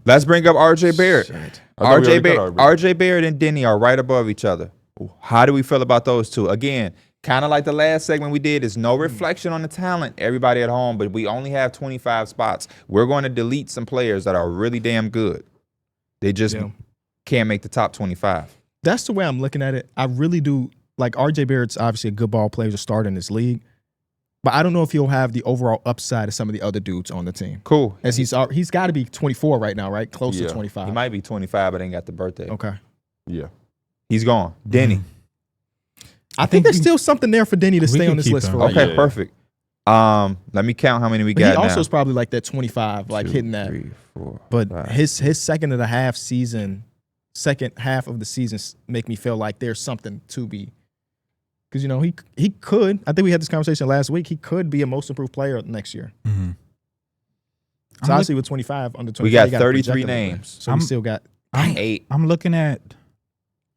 Let's bring up RJ Barrett. RJ Barrett and Denny are right above each other. How do we feel about those two? Again, kind of like the last segment we did, is no reflection on the talent, everybody at home, but we only have 25 spots. We're going to delete some players that are really damn good. They just can't make the top 25. That's the way I'm looking at it. I really do. Like, RJ Barrett's obviously a good ball player to start in this league, but I don't know if he'll have the overall upside of some of the other dudes on the team. Cool. As he's got to be 24 right now, right? Close to 25. He might be 25, but ain't got the birthday. Okay. Yeah. He's gone. Denny. I think there's still something there for Denny to stay on this list for right now. Perfect. Let me count how many we got now. He also is probably like that 25, like 2, hitting that. 3, 4, but 5. his second half of the season make me feel like there's something to be. Because, you know, he could. I think we had this conversation last week. He could be a most improved player next year. Mm-hmm. So obviously with 25, under 25, we got 33 names. So we still got 8. I'm looking at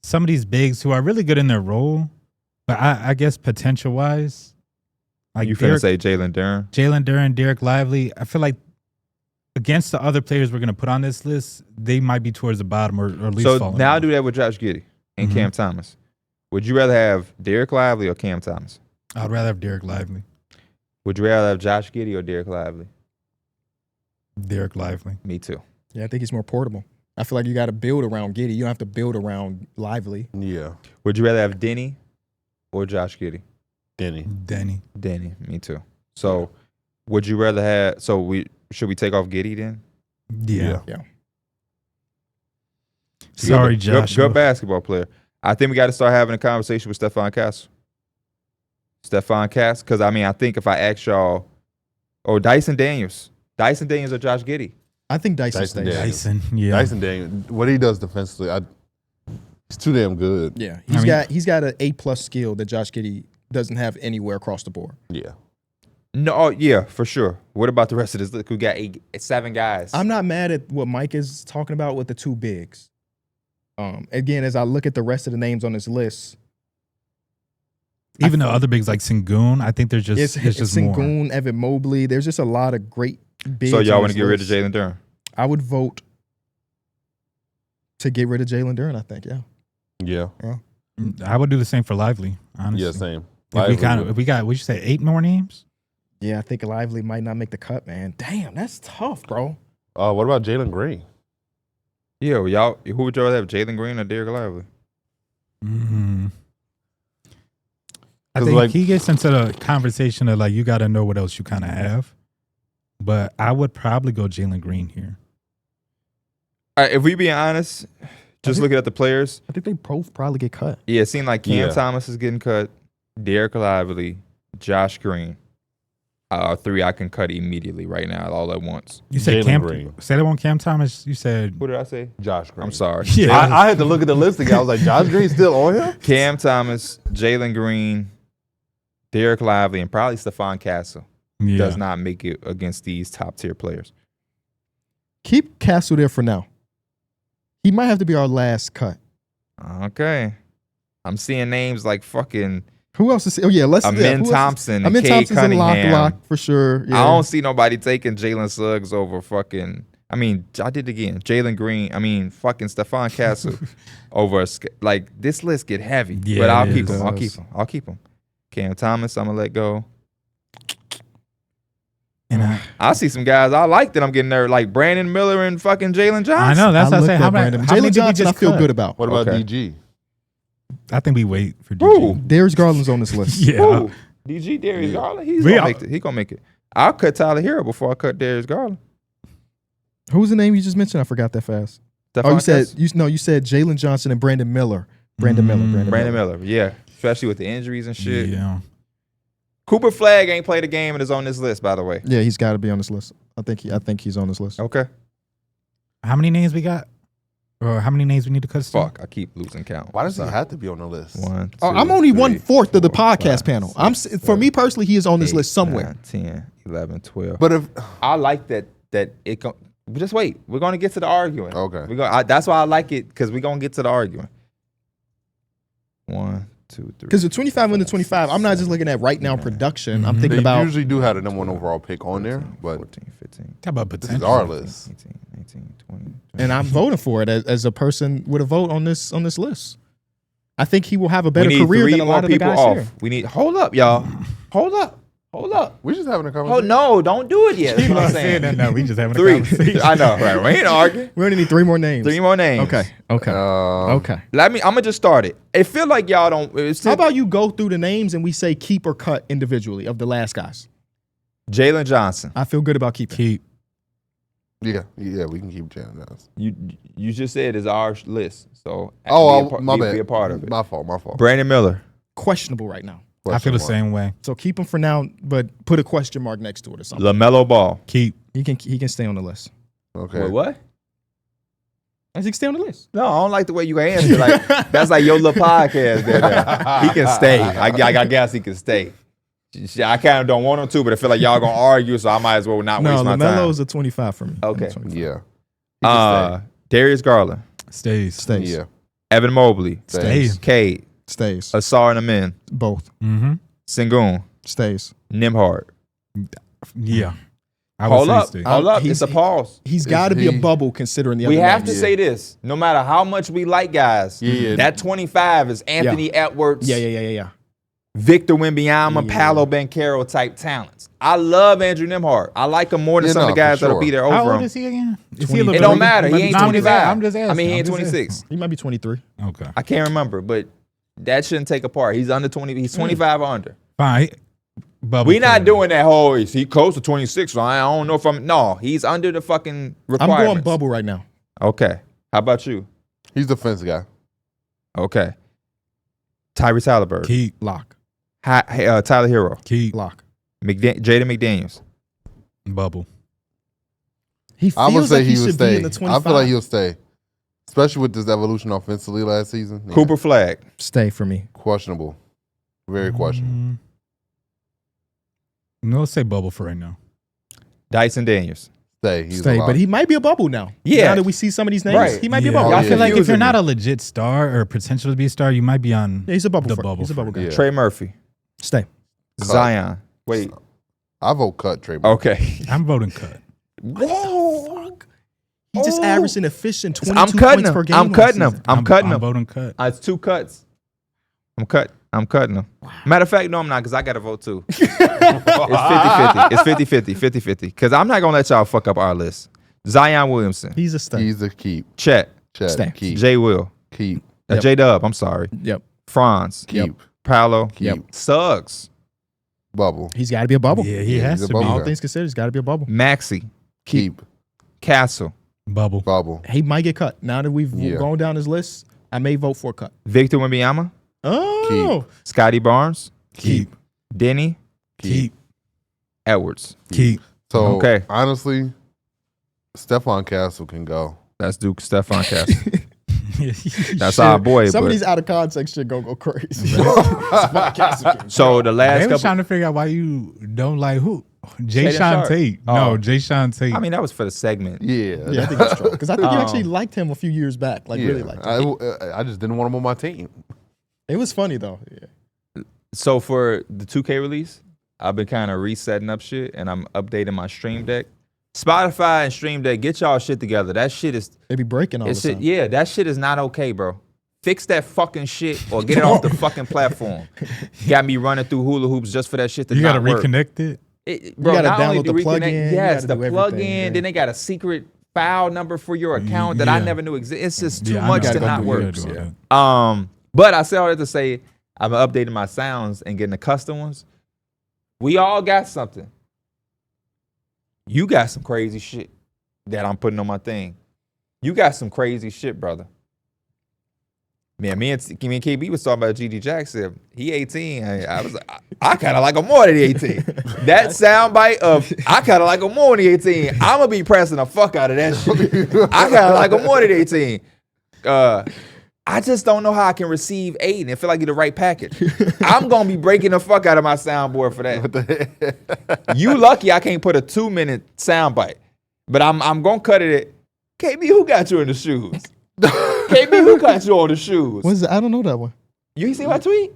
some of these bigs who are really good in their role. But I guess potential-wise, like you finna say Jalen Duren, Derek Lively. I feel like against the other players we're gonna put on this list, they might be towards the bottom or at least. So now do that with Josh Giddey and Cam Thomas. Would you rather have Derek Lively or Cam Thomas? I'd rather have Derek Lively. Would you rather have Josh Giddey or Derek Lively? Derek Lively. Me too. Yeah, I think he's more portable. I feel like you got to build around Giddey. You don't have to build around Lively. Yeah. Would you rather have Denny or Josh Giddey? Denny. Me too. So, would you rather have? So should we take off Giddey then? Yeah. Good, Sorry, Josh. Good basketball player. I think we got to start having a conversation with Stephon Castle. Because I think if I ask y'all, Dyson Daniels or Josh Giddey. I think Dyson stays. Dyson, yeah. Dyson Daniels, what he does defensively, he's too damn good. Yeah, he's got an A+ skill that Josh Giddey doesn't have anywhere across the board. Yeah. No, yeah, for sure. What about the rest of this? Look, we got 7 guys. I'm not mad at what Mike is talking about with the 2 bigs. Again, as I look at the rest of the names on this list, even the other bigs like Sengun, I think there's just Sengun, more. Evan Mobley. There's just a lot of great bigs. So y'all want to get rid of Jalen Duren? I would vote to get rid of Jalen Duren. I think, Yeah. I would do the same for Lively. Honestly, Yeah, same. If we got, would you say 8 more names? Yeah, I think Lively might not make the cut, man. Damn, that's tough, bro. What about Jalen Green? Yeah, well, y'all. Who would you rather have, Jalen Green or Derek Lively? I think he gets into the conversation of like you got to know what else you kind of have, but I would probably go Jalen Green here. All right, if we being honest, just looking at the players, I think they both probably get cut. Yeah, it seemed like Cam Thomas is getting cut, Derek Lively, Josh Green. 3 I can cut immediately right now, all at once. You said Cam Green. Say that one, Cam Thomas. You said. What did I say? Josh Green. I'm sorry. Yeah. I had to look at the list again. I was like, Josh Green's still on here? Cam Thomas, Jalen Green, Derek Lively, and probably Stephon Castle does not make it against these top tier players. Keep Castle there for now. He might have to be our last cut. Okay. I'm seeing names like fucking. Who else is? Oh yeah, let's. Amin Thompson and Cade Cade Cunningham. Lock for sure. Yeah. I don't see nobody taking Jalen Suggs over fucking. I did it again. Jalen Green. Fucking Stephon Castle over. Like this list get heavy, but I'll keep him. I'll keep him. Cam Thomas, I'm gonna let go. And I see some guys I like that I'm getting there, like Brandon Miller and fucking Jalen Johnson. I know that's what I say. How many Jalen Johnson, I feel good about. What about DG? I think we wait for DG. Darius Garland's on this list. Yeah. DG Darius Garland. He's gonna make it. He gonna make it. I'll cut Tyler Herro before I cut Darius Garland. Who's the name you just mentioned? I forgot that fast. Stephon You said Jalen Johnson and Brandon Miller. Brandon Miller. Yeah. Especially with the injuries and shit. Yeah. Cooper Flagg ain't played a game and is on this list, by the way. Yeah, he's got to be on this list. I think he's on this list. Okay. How many names we got? Or how many names we need to cut? Fuck, I keep losing count. Why does he have to be on the list? 1, 2, I'm only 3, 1/4 of the 4, podcast 5, panel. 6, For me personally, he is on this 8, list somewhere. 9, 10, 11, 12. But if I like that it go, just wait. We're going to get to the arguing. Okay. That's why I like it, because we're going to get to the arguing. 1, 2, 3. Because the 25 and the 25, I'm not just looking at right now production. I'm thinking they about usually do have the number 1 overall pick on there, but 14, 15. Talk about this is potential. our list. 18, 19, 20. and I'm voting for it as a person with a vote on this list. I think he will have a better We need career 3 than a more lot of the people guys off. here. We need, hold up, y'all. Hold up. We're just having a Oh, conversation. no, don't do it yet. That's what I'm saying. No, we just having a 3. conversation. I know, right? We ain't arguing. We only need 3 more names. 3 more names. Okay. Okay. I'm gonna just start it. It feel like y'all don't. How about you go through the names and we say keep or cut individually of the last guys? Jalen Johnson? I feel good about keeping. Keep. Yeah, we can keep Jalen Johnson. You just said it's our list, so My bad. be a part of it. My fault. Brandon Miller. Questionable right now. I feel the Question mark. same way. So keep him for now, but put a question mark next to it or something. LaMelo Ball. Keep. He can stay on the list. Okay. Wait, what? He can stay on the list. No, I don't like the way you answer. Like that's like your little podcast. There. He can stay. I guess he can stay. I kind of don't want him to, but I feel like y'all gonna argue, so I might as well not waste my time. LaMelo's a 25 for me. Okay. Yeah. Darius Garland. Stays. Stays. Evan Mobley. Stays. Cade. Stays. Asar and Amin. Both. Mm-hmm. Sengun. Stays. Nimhard. Yeah. I would Hold say up. stays. Hold up. He's- It's a pause. He's got to be a he- bubble considering the other We have to names. say this. No matter how much we like guys, Yeah. that 25 is Anthony Edwards, Yeah. Victor Wembanyama, Yeah. Paolo Banchero type talents. I love Andrew Nimhard. I like him more than some of the guys for that'll sure. be there How over old him. is he again? Is 20. a little It don't bit- matter. He ain't No, I'm just 25. I'm just asking. I mean, he ain't I'm just 26. He might be 23. asking. Okay. I can't remember, but that shouldn't take apart. He's under 20. He's 25 or under. Fine. Bubble We not clear. doing that whole, is he close to 26? So I don't know if I'm, no, he's under the fucking I'm requirements. going bubble right now. Okay. How about you? He's the fence guy. Okay. Tyrese Halliburton. Keep. Lock. Tyler Herro. Keep. Lock. Jaden McDaniels. Bubble. He I'm gonna feels say like he he would should be stay. in the 25. I feel like he'll stay, especially with this evolution offensively last season. Yeah. Cooper Flagg. Stay for me. Questionable, very questionable. No, let's say bubble for right now. Dyson Daniels. Stay. He's Stay. a lock. But he might be a bubble now. Yeah. Now that we see some of these names, Right. he might be a Yeah. bubble. Y'all I feel like if confusing you're not me. a legit star or potential to be a star, you might be on Yeah, he's a bubble. the for bubble. He's a bubble guy. Yeah. Trey Murphy. Stay. Cut. Zion. Wait. I vote cut Trey. Murphy. Okay. I'm voting cut. Whoa. He just averaged an efficient 22 I'm cutting points him. per game. I'm last cutting him. season. I'm cutting I'm him. voting cut. It's 2 cuts. I'm cutting them. Matter of fact, no, I'm not, because I got to vote too. It's 50-50. It's 50-50. 50-50. Because I'm not going to let y'all fuck up our list. Zion Williamson. He's a stay. He's a keep. Chet. Stay. Keep. J. Will. Keep. Yep. J-Dub. I'm sorry. Yep. Franz. Keep. Paolo. Keep. Suggs. Bubble. He's got to be a bubble. Yeah, he Yeah, has he's a to bubble be. All guy. things considered, he's got to be a bubble. Maxey. Keep. Castle. Bubble. Bubble. He might get cut. Now that we've Yeah. gone down his list, I may vote for a cut. Victor Wembanyama. Oh. Scotty Barnes. Keep. Denny. Keep. Edwards. Keep. So Okay. honestly, Stephon Castle can go. That's Duke Stephon Castle. That's Shit. our boy. Some of but- these out of context shit go crazy. Podcast. So the last They was couple. trying to figure out why you don't like who? Jay Shaden Sean Sharp. Tate. Oh. No, Jay Sean Tate. I mean, that was for the segment. Yeah. Yeah, I think that's true. Because I think you Um, actually liked him a few years back. Like, really liked him. I just didn't want him on my team. It was funny, though. Yeah. So for the 2K release, I've been kind of resetting up shit, and I'm updating my Stream Deck. Spotify and Stream Deck, get y'all shit together. That shit is, They be breaking all the time. yeah, that shit is not okay, bro. Fix that fucking shit or get it off the fucking platform. Got me running through hula hoops just for that shit to you not gotta work. reconnect it. You gotta not only download do the plugin, you yes, gotta the do plugin. everything, yeah. Then they got a secret file number for your account that I yeah. never knew existed. It's just too Yeah, I much know. to Gotta not do- work. you gotta do all that. But I say all that to say I'm updating my sounds and getting the custom ones. We all got something. You got some crazy shit that I'm putting on my thing. You got some crazy shit, brother. Man, me and KB was talking about GD Jackson. He 18. I was like, I kind of like him more than he 18. That soundbite of I kind of like him more than he 18. I'm gonna be pressing the fuck out of that shit. I kind of like him more than 18. I just don't know how I can receive Aiden and feel like he's the right package. I'm gonna be breaking the fuck out of my soundboard for that. You lucky I can't put a 2-minute soundbite, but I'm gonna cut it at KB. Who got you in the shoes? KB, who got you on the shoes? What's that? I don't know that one. You ain't see my tweet?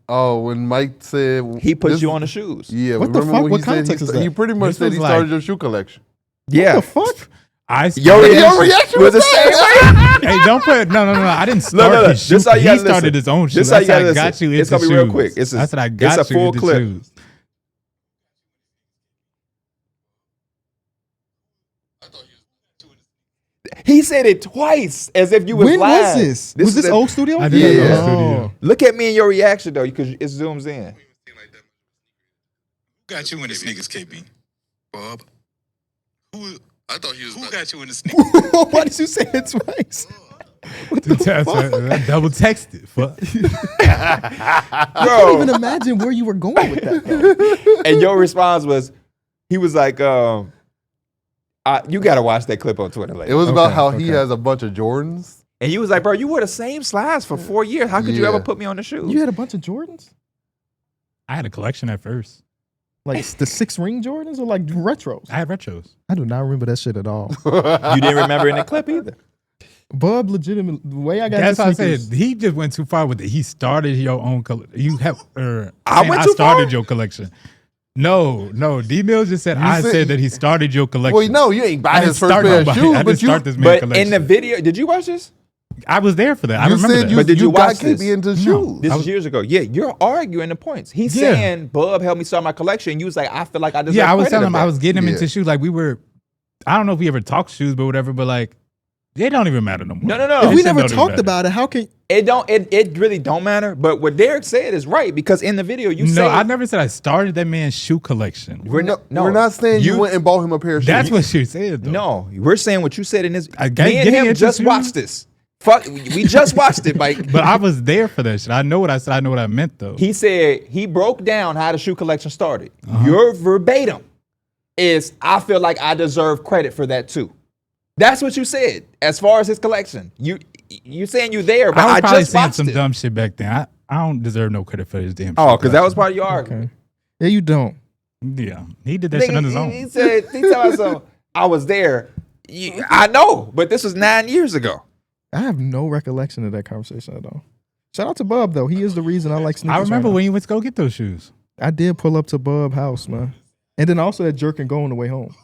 Oh, when Mike said he put you on the shoes. Yeah, what the remember fuck? when What he said context is that? he pretty much This said was he like- started your shoe collection. Yeah. What the fuck? Your reaction was the same way. Hey, don't put no. I didn't start Look. his shoe. This how you He gotta started listen. his own shoes. This how you That's gotta I got listen. you into It's gonna be real shoes. quick. It's That's what I got it's a you full into clip. shoes. He said it twice as if you was When live. was this? Was this old studio? I did Yeah. go to the studio. Look at me and your reaction though, because it zooms in. Who got you in the sneakers, KB? Bob? Who got you in the sneakers? Why did you say it twice? I double texted. Fuck. I can't even imagine where you were going with that, though. And your response was, he was like, you got to watch that clip on Twitter later. It was about how he okay. has a bunch of Jordans. And you was like, bro, you wore the same slides for 4 years. How could you Yeah. ever put me on the shoes? You had a bunch of Jordans? I had a collection at first. Like the 6-ring Jordans or like retros? I had retros. I do not remember that shit at all. You didn't remember in the clip either. Bub, legitimate, the way I got That's the what I said. sneakers, He just went too far with it. He started your own collection. You have. went too started far? your collection. No. D Mills just said I said- said that he started your collection. Well, no, you ain't buy I his didn't first start pair of nobody. shoes, I but didn't you, start this man But collection. in the video, did you watch this? I was there for that. I you remember said that. you, But did you got watch this? KB into No. shoes. This is years ago. Yeah, you're arguing the points. He's Yeah. saying, Bub helped me start my collection. You was like, I feel like I deserve Yeah, I was credit telling of him that. I was getting him Yeah. into shoes. Like we were. I don't know if we ever talked shoes, but whatever. But like, they don't even matter no more. No. if That we shit never don't even talked matter. about it, how can It really don't matter. But what Darrick said is right, because in the video you No, say I never said I started that man's shoe collection. we're No, no, we're not saying you went and bought him a pair of shoes. That's what she said. Though. No, we're saying what you said in this. I Me get- and getting him into just shoes? watched this. Fuck, we just watched it, Mike. But I was there for that shit. I know what I said. I know what I meant though. He said he broke down how the shoe collection started. Uh-huh. Your verbatim is, I feel like I deserve credit for that too. That's what you said as far as his collection. You saying you there, but I was I probably just saying watched some it. dumb shit back then. I don't deserve no credit for his damn. Oh, shoe because that was collection. part of your argument. okay? Yeah, you don't. Yeah, he did that shit on his own. He said, he told us, I was there. I know, but this was 9 years ago. I have no recollection of that conversation at all. Shout out to Bub though. He is the reason I like sneakers. I remember right now. when you went to go get those shoes. I did pull up to Bub house, man, and then also at Jerk and Go on the way home.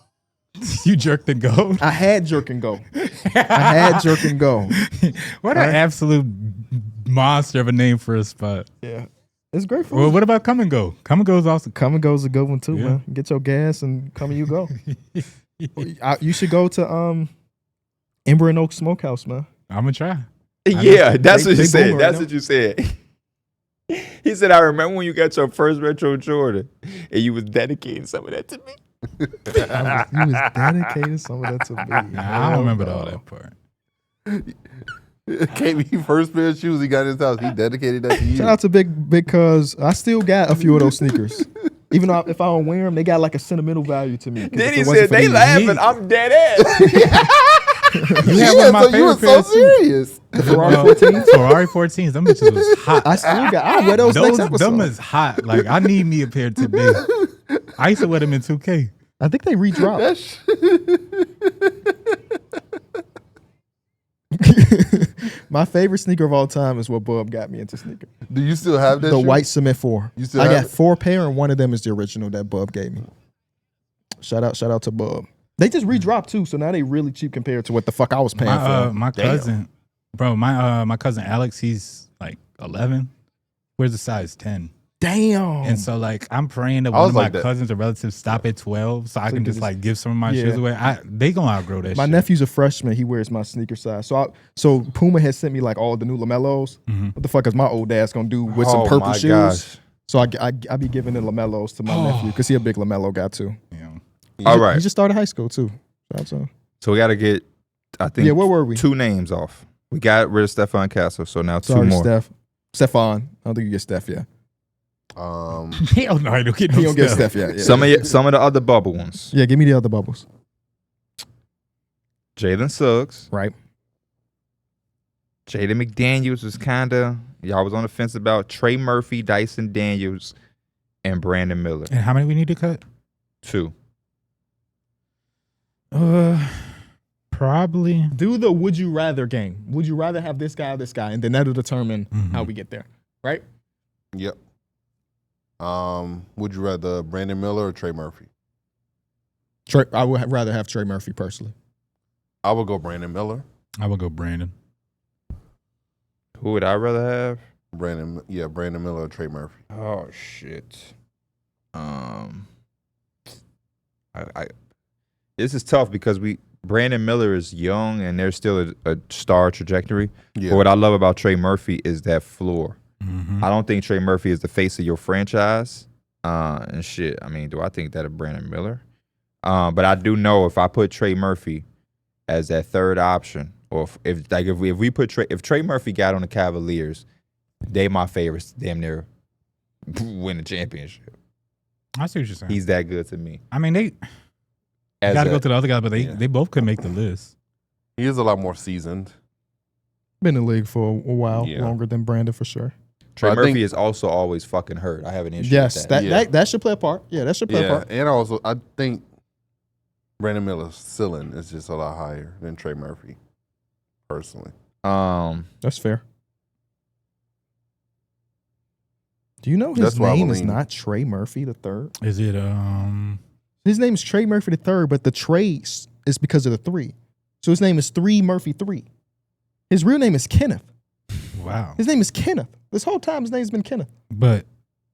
You jerked and go. I had Jerk and Go. I had Jerk and Go. What an absolute monster of a name for a spot. Yeah, it's great for Well, me. what about Come and Go? Come and Go is awesome. Come and Go is a good one too, Yeah. man. Get your gas and come and you go. You should go to Ember and Oak Smokehouse, man. I'm gonna try. Yeah, that's They- what you they said. boom right That's now. what you said. He said, I remember when you got your first retro Jordan and you was dedicating some of that to me. You was dedicating some of that to me. Nah, I don't remember all that part. KB first pair of shoes he got in his house. He dedicated that to you. Shout out to Big Cuz. I still got a few of those sneakers. Even though if I don't wear them, they got like a sentimental value to me. 'Cause Then if he it wasn't said, for they these- laughing. I'm dead ass. You had one of my so you were favorite pairs so too. serious. The Ferrari No, 14s. Ferrari 14s. Them bitches was hot. I still got. I'll wear those next Them episode. is hot. Like I need me a pair today. I used to wear them in 2K. I think they redropped. My favorite sneaker of all time is what Bub got me into sneaker. Do you still have that The shoe? white Cement 4. You still I have got it? 4 pair and one of them is the original that Bub gave me. Shout out to Bub. They just redropped too, so now they really cheap compared to what the fuck I was paying for. My cousin, bro, my cousin Alex, he's like 11. Wears a size 10. Damn. And so like I'm praying that I one was of my like that. cousins or relatives stop at 12 so I So can you just can like give some of my Yeah. shoes away. They gonna outgrow that My shit. nephew's a freshman. He wears my sneaker size. So Puma has sent me like all the new LaMelos. Mhm. What the fuck is my old ass gonna do with some Oh purple my shoes? gosh. So I be giving the LaMelos to my nephew because he a big LaMelo guy too. Yeah. All right. He just started high school too. Shout out to him. So we got to get, I think, where were we? 2 names off. We got rid of Stephon Castle, so now 2 Sorry, more. Stephon. I don't think you get Steph, yeah. Hell no, I don't get no He don't get Steph. Steph, yeah. Some of the other bubble ones. Yeah, give me the other bubbles. Jalen Suggs. Right. Jaden McDaniels was kind of, y'all was on the fence about Trey Murphy, Dyson Daniels, and Brandon Miller. And how many we need to cut? 2. Probably. Do the would you rather game. Would you rather have this guy or this guy? And then that'll determine how we get there. Right? Yep. Would you rather Brandon Miller or Trey Murphy? I would rather have Trey Murphy personally. I would go Brandon Miller. I would go Brandon. Who would I rather have? Brandon Miller or Trey Murphy. Oh shit. This is tough because Brandon Miller is young and there's still a star trajectory. Yeah. But what I love about Trey Murphy is that floor. Mm-hmm. I don't think Trey Murphy is the face of your franchise. And shit. I mean, do I think that of Brandon Miller? But I do know if I put Trey Murphy as that third option, or if Trey Murphy got on the Cavaliers, they my favorites, damn near win the championship. I see what you're saying. He's that good to me. I mean, they got to go to the other guy, but they both could make the list. He is a lot more seasoned. Been in the league for a while, Yeah. longer than Brandon for sure. Trey I Murphy think- is also always fucking hurt. I have an issue Yes, with that. that should play a part. Yeah, that should play a Yeah, part. and also I think Brandon Miller's ceiling is just a lot higher than Trey Murphy, personally. That's fair. Do you know his That's why I name is believe- not Trey Murphy the third? Is it His name is Trey Murphy the third, but the Trey is because of the 3. So his name is 3 Murphy 3. His real name is Kenneth. wow? His name is Kenneth. This whole time his name's been Kenneth. But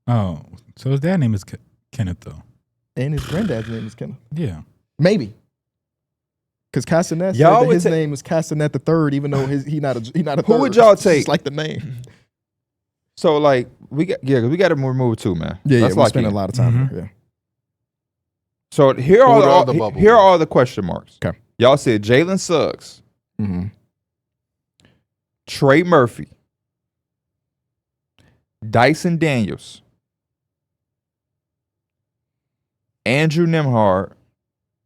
so his dad name is Kenneth though. And his granddad's name is Kenneth. Yeah. Maybe. Because Castanet said Y'all that would his ta- name is Castanet the third, even though he not a third. Who would y'all It's just take? like the name. So like we got to remove 2, man. Yeah, Let's we lock spend a in. lot of time Mhm. there. Yeah. So here Who are would all the the bubble here are ones? all the question marks. Okay. Y'all said Jalen Suggs, Mm-hmm. Trey Murphy, Dyson Daniels, Andrew Nembhard,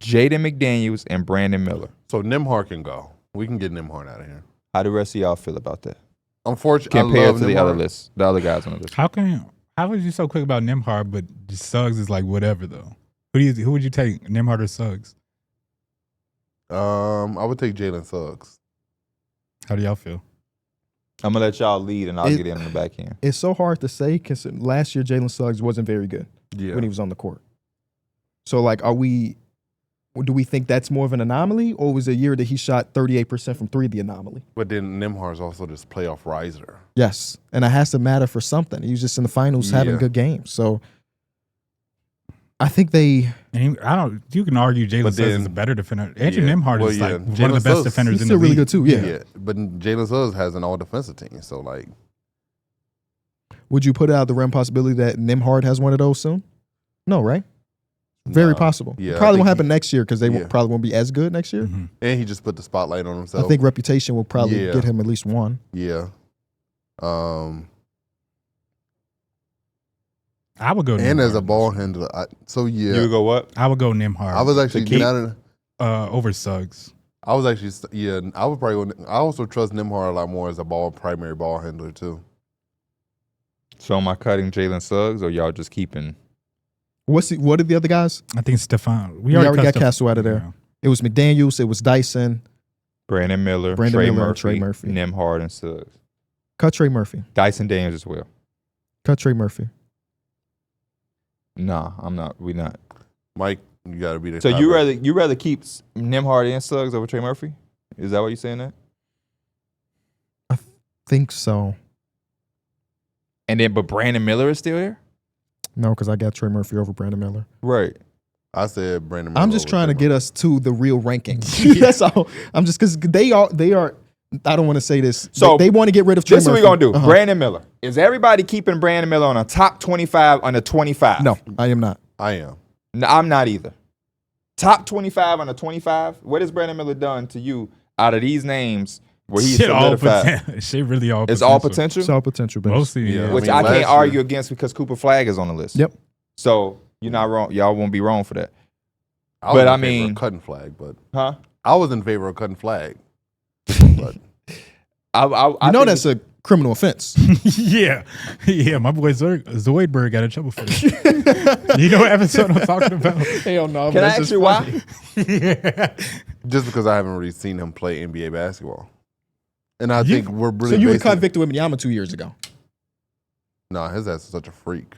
Jaden McDaniels, and Brandon Miller. So Nembhard can go. We can get Nembhard out of here. How do the rest of y'all feel about that? Unfortunately, I Compared love to the other Nembhard. list, the other guys on the list. How was you so quick about Nembhard, but Suggs is like whatever though? Who would you take, Nembhard or Suggs? I would take Jalen Suggs. How do y'all feel? I'm gonna let y'all lead, and I'll get in on the back end. It's so hard to say because last year Jalen Suggs wasn't very good Yeah. when he was on the court. So like, do we think that's more of an anomaly, or was a year that he shot 38% from 3 the anomaly? But then Nembhard's also this playoff riser. Yes, and it has to matter for something. He was just in the finals having Yeah. good games. So I think they. And you can argue Jalen But Suggs then- is a better defender. Andrew Yeah. Nembhard Well, is yeah. like one of Jalen the best Suggs- defenders He's in the still really league. good too. Yeah. But Jalen Suggs has an all-defensive team. So, like, Would you put out the realm possibility that Nembhard has one of those soon? No, right? Very nah. possible. Yeah, It I probably think won't happen next year because they yeah. probably won't be as good next year. Mhm. and he just put the spotlight on himself. I think reputation will probably Yeah. get him at least one. Yeah. I would go And as a Nembhard. ball handler, You would go what? I would go Nembhard. I was actually keep? over Suggs. I was actually I would probably. I also trust Nembhard a lot more as a primary ball handler too. So am I cutting Jalen Suggs, or y'all just keeping? What are the other guys? I think Stephon. We already got cut Castle out of there. Yeah. It was McDaniels. It was Dyson. Brandon Miller, Brandon Trey Miller and Murphy, Trey Murphy. Nembhard, and Suggs. Cut Trey Murphy. Dyson Daniels as well. Cut Trey Murphy. Nah, I'm not. We not. Mike, you got to be the. So tiebreaker. you rather keep Nembhard and Suggs over Trey Murphy? Is that what you're saying? That? Think so. And then, but Brandon Miller is still there. No, because I got Trey Murphy over Brandon Miller. Right. I said Brandon. Miller I'm just over trying to Trey get Murphy. us to the real rankings. That's all. I'm just because they are. I don't want to say this. So, they want to get rid of Trey This is what Murphy. we're gonna do. Uh-huh. Brandon Miller. Is everybody keeping Brandon Miller on a top 25 under 25? No, I am not. I am. No, I'm not either. top 25 under 25. What has Brandon Miller done to you out of these names where he's Shit, all solidified? shit, really all It's potential. all potential? It's all potential, Ben. Mostly, yeah. Which I I mean, can't last argue year- against because Cooper Flagg is on the list. Yep. So you're not wrong. Y'all won't be wrong for that. I was But in I favor mean- of cutting Flag, but Huh? I was in favor of cutting Flag. But I know think that's a criminal offense. yeah. My boy Zoidberg got in trouble for that. You know what episode I'm talking about? Hell no. Can I ask you why? Yeah. just because I haven't really seen him play NBA basketball, and I think we're really. So you would basing- cut Victor Wembanyama 2 years ago. No, his ass is such a freak.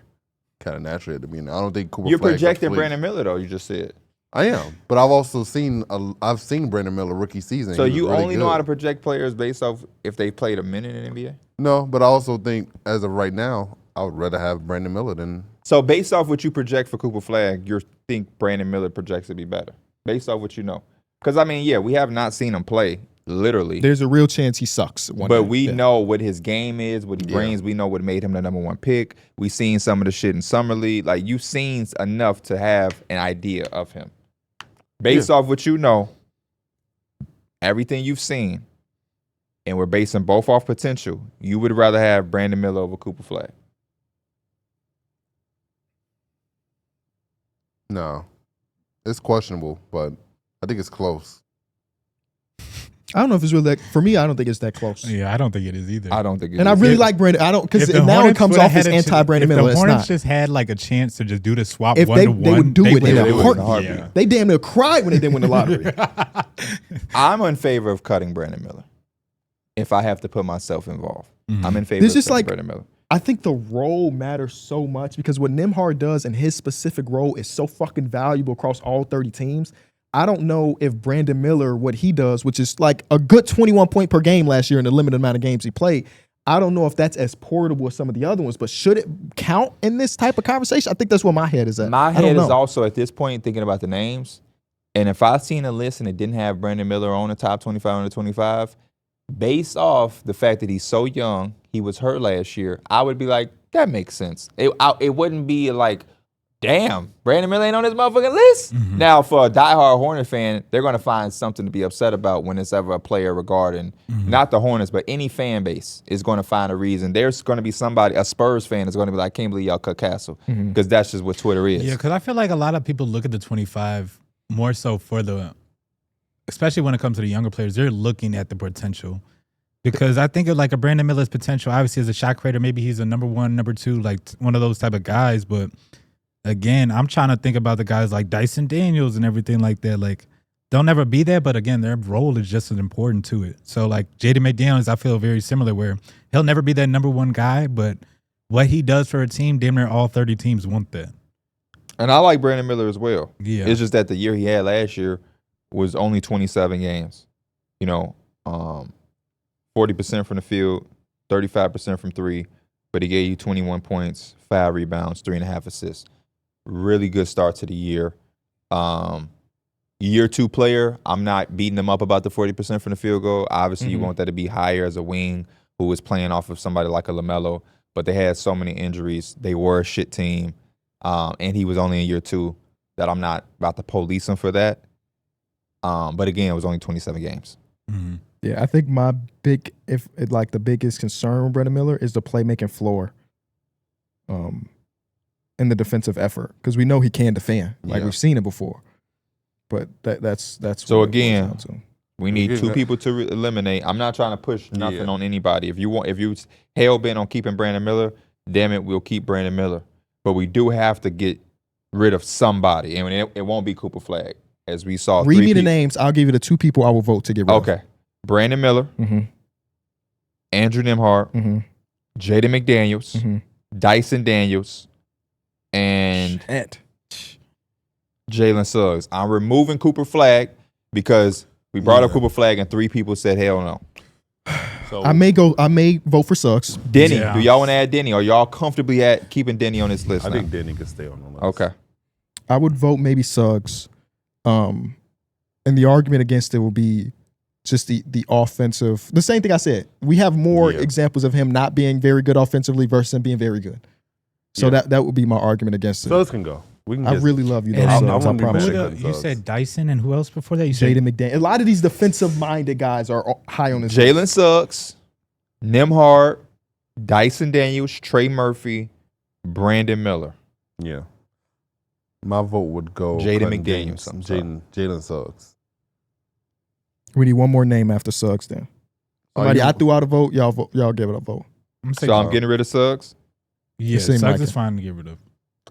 Kind of naturally at the beginning. I don't think Cooper. You're Flagg's a projecting freak. Brandon Miller, though, you just said. I am, but I've also seen I've seen Brandon Miller rookie season. So He was you really only know good. how to project players based off if they played a minute in the NBA? No, but I also think as of right now, I would rather have Brandon Miller than. So based off what you project for Cooper Flagg, you think Brandon Miller projects to be better? Based off what you know. Because, I mean, yeah, we have not seen him play, literally. There's a real chance he sucks. But we know what his game is, what he Yeah. brings. We know what made him the number one pick. We seen some of the shit in Summer League. Like, you've seen enough to have an idea of him. Based off what you know, everything you've seen, and we're basing both off potential, you would rather have Brandon Miller over Cooper Flagg. No, it's questionable, but I think it's close. I don't know if it's really that. For me, I don't think it's that close. Yeah, I don't think it is either. I don't think it And I is. really like Brandon. I don't because If the now it Hornets comes would've off as had a anti-Brandon if Miller. the It's Hornets not. just had like a chance to just do the swap If one they to one, would do it in a would. heartbeat. Yeah. They damn near cried when they didn't win the lottery. I'm in favor of cutting Brandon Miller. If I have to put myself involved, Mhm. I'm in favor There's of just cutting like- Brandon Miller. I think the role matters so much because what Nembhard does in his specific role is so fucking valuable across all 30 teams. I don't know if Brandon Miller, what he does, which is like a good 21 point per game last year in the limited amount of games he played, I don't know if that's as portable as some of the other ones, but should it count in this type of conversation? I think that's where my head is at. My I don't head is know. also at this point thinking about the names. And if I seen a list and it didn't have Brandon Miller on the top 25 under 25, based off the fact that he's so young, he was hurt last year, I would be like, that makes sense. It wouldn't be like, damn, Brandon Miller ain't on this motherfucking list. Mhm. Now, for a diehard Hornet fan, they're going to find something to be upset about when it's ever a player regarding, not the Hornets, but any fan base is going to find a reason. There's going to be somebody, a Spurs fan is going to be like, I can't believe y'all cut Castle. Because that's just what Twitter is. Yeah, because I feel like a lot of people look at the 25 more so for the, especially when it comes to the younger players, they're looking at the potential. Because I think of like a Brandon Miller's potential, obviously as a shot creator, maybe he's a number one, number two, like one of those type of guys. But again, I'm trying to think about the guys like Dyson Daniels and everything like that. Like, they'll never be there, but again, their role is just as important to it. So like Jaden McDaniels, I feel very similar where he'll never be that number one guy, but what he does for a team, damn near all 30 teams want that. And I like Brandon Miller as well. Yeah. It's just that the year he had last year was only 27 games. 40% from the field, 35% from three, but he gave you 21 points, 5 rebounds, 3.5 assists. Really good start to the year. Year two player, I'm not beating him up about the 40% from the field goal. Obviously, you want that to be higher as a wing who was playing off of somebody like a LaMelo, but they had so many injuries. They were a shit team, and he was only in year two that I'm not about to police him for that. But again, it was only 27 games. Mm-hmm. Yeah, I think my the biggest concern with Brandon Miller is the playmaking floor, and the defensive effort because we know he can defend, like Yeah. we've seen it before. But that's So what it boils again, down to. We need Yeah. 2 people to eliminate. I'm not trying to push nothing Yeah. on anybody. If you hell bent on keeping Brandon Miller, damn it, we'll keep Brandon Miller. But we do have to get rid of somebody, and it won't be Cooper Flagg, as we saw. Read 3 me the people. names. I'll give you the 2 people I will vote to get rid of. Okay, Brandon Miller, Mm-hmm. Andrew Nembhard, Mm-hmm. Jaden McDaniels, Mm-hmm. Dyson Daniels, and Jalen Suggs. I'm removing Cooper Flagg because we brought up Yeah. Cooper Flagg and 3 people said hell no. So I may vote for Suggs. Denny, Yeah. do y'all want to add Denny? Are y'all comfortably at keeping Denny on this list I now? think Denny could stay on the list. Okay. I would vote maybe Suggs. And the argument against it will be just the offensive. The same thing I said. We have more Yeah. examples of him not being very good offensively versus him being very good. So Yeah. that would be my argument against it. Suggs can go. We can I get, really love you, And though, I Suggs. I wouldn't be promise mad you. at You said Dyson and who else before that? You said Jaden McDaniels. A lot of these defensive-minded guys are high on this Jalen list. Suggs, Nembhard, Dyson Daniels, Trey Murphy, Brandon Miller. Yeah. My vote would go Jaden Cunningham, McDaniels, I'm sorry. Jalen Suggs. We need one more name after Suggs then. Somebody, I threw out a vote. Y'all give it a vote. So I'm getting rid of Suggs. Yeah, It seemed Suggs like is it. fine to get rid of.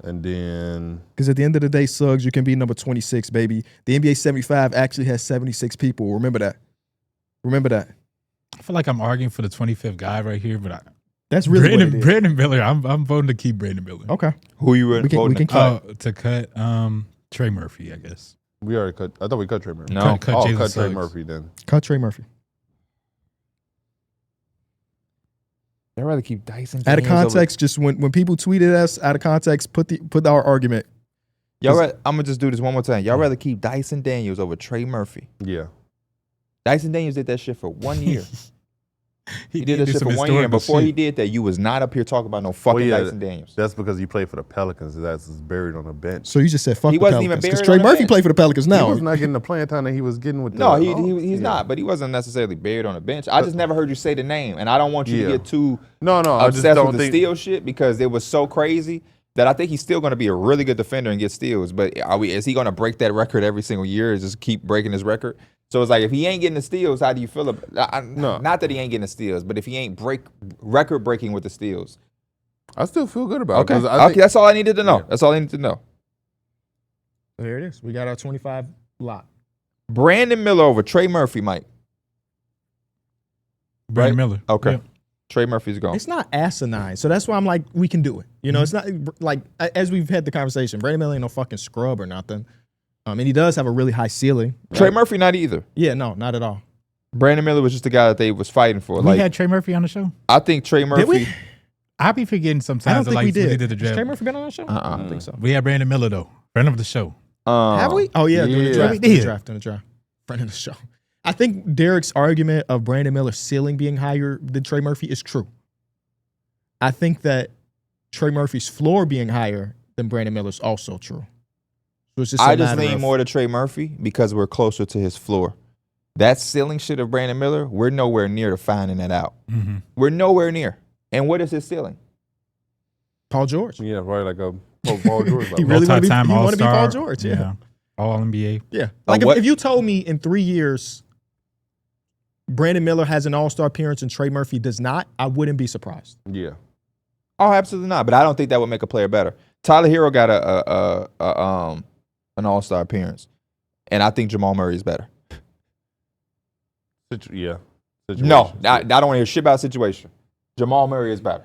And then Because at the end of the day, Suggs, you can be number 26, baby. The NBA 75 actually has 76 people. Remember that. I feel like I'm arguing for the 25th guy right here, but That's really what it is. Brandon Miller. I'm voting to keep Brandon Miller. Okay. Who you We voting? can cut. Oh, to cut Trey Murphy, I guess. we already cut. I thought we cut Trey Murphy. No. Cut Oh, Jalen cut Trey Suggs. Murphy then. Cut Trey Murphy. I'd rather keep Dyson. Out of Daniels over- context, just when people tweeted us out of context, put our argument. I'm gonna just do this one more time. Y'all rather keep Dyson Daniels over Trey Murphy. Yeah. Dyson Daniels did that shit for 1 year. He did that did shit some for 1 year. And historical before he shit. did that, you was not up here talking about no fucking yeah, Dyson Daniels. That's because he played for the Pelicans. That's buried on the bench. So you just said fuck He the wasn't even Pelicans. Because buried Trey on the Murphy bench. played for the Pelicans He now. was not getting the playing time that he was getting with the. No, he's yeah. not. But he wasn't necessarily buried on the bench. I just never heard you say the name, and I don't want you Yeah. to get too No, I just obsessed don't with the think. steal shit because it was so crazy that I think he's still going to be a really good defender and get steals. But is he going to break that record every single year? And just keep breaking his record? So it's like if he ain't getting the steals, how do you feel about? No. Not that he ain't getting the steals, but if he ain't record breaking with the steals. I still feel good about Okay, it. 'cause I think, that's all I needed to know. Yeah. That's all I need to know. There it is. We got our 25 lot. Brandon Miller over Trey Murphy, Mike. Brandon Right? Miller. Okay. Yeah. Trey Murphy's gone. It's not asinine. So that's why I'm like, we can do it. You know, it's not like, as we've had the conversation, Brandon Miller ain't no fucking scrub or nothing. And he does have a really high ceiling. Trey right? Murphy, not either. Yeah, no, not at all. Brandon Miller was just the guy that they was fighting for. We Like had Trey Murphy on the show. I think Trey Murphy. Did we? I be forgetting sometimes. I don't think like, we when they did. the Has draft. Trey Murphy been on that show? I don't think so. We had Brandon Miller though, friend of the show. Have we? Oh, yeah, during the Yeah. draft. We During the did. draft, during the draft. Friend of the show. I think Darrick's argument of Brandon Miller's ceiling being higher than Trey Murphy is true. I think that Trey Murphy's floor being higher than Brandon Miller's also true. So it's just I a just matter lean of- more to Trey Murphy because we're closer to his floor. That ceiling shit of Brandon Miller, we're nowhere near to finding that out. Mm-hmm. We're nowhere near. And what is his ceiling? Paul George. Yeah, probably like a Paul George. He level. really wanna be- Multi-time he wanna be Paul All-Star. George, yeah. All NBA. Yeah. Like what- if you told me in 3 years Brandon Miller has an all-star appearance and Trey Murphy does not, I wouldn't be surprised. Yeah. Oh, absolutely not. But I don't think that would make a player better. Tyler Herro got an all-star appearance. And I think Jamal Murray is better. Yeah. No, Situation. I don't want to hear shit about situation. Jamal Murray is better.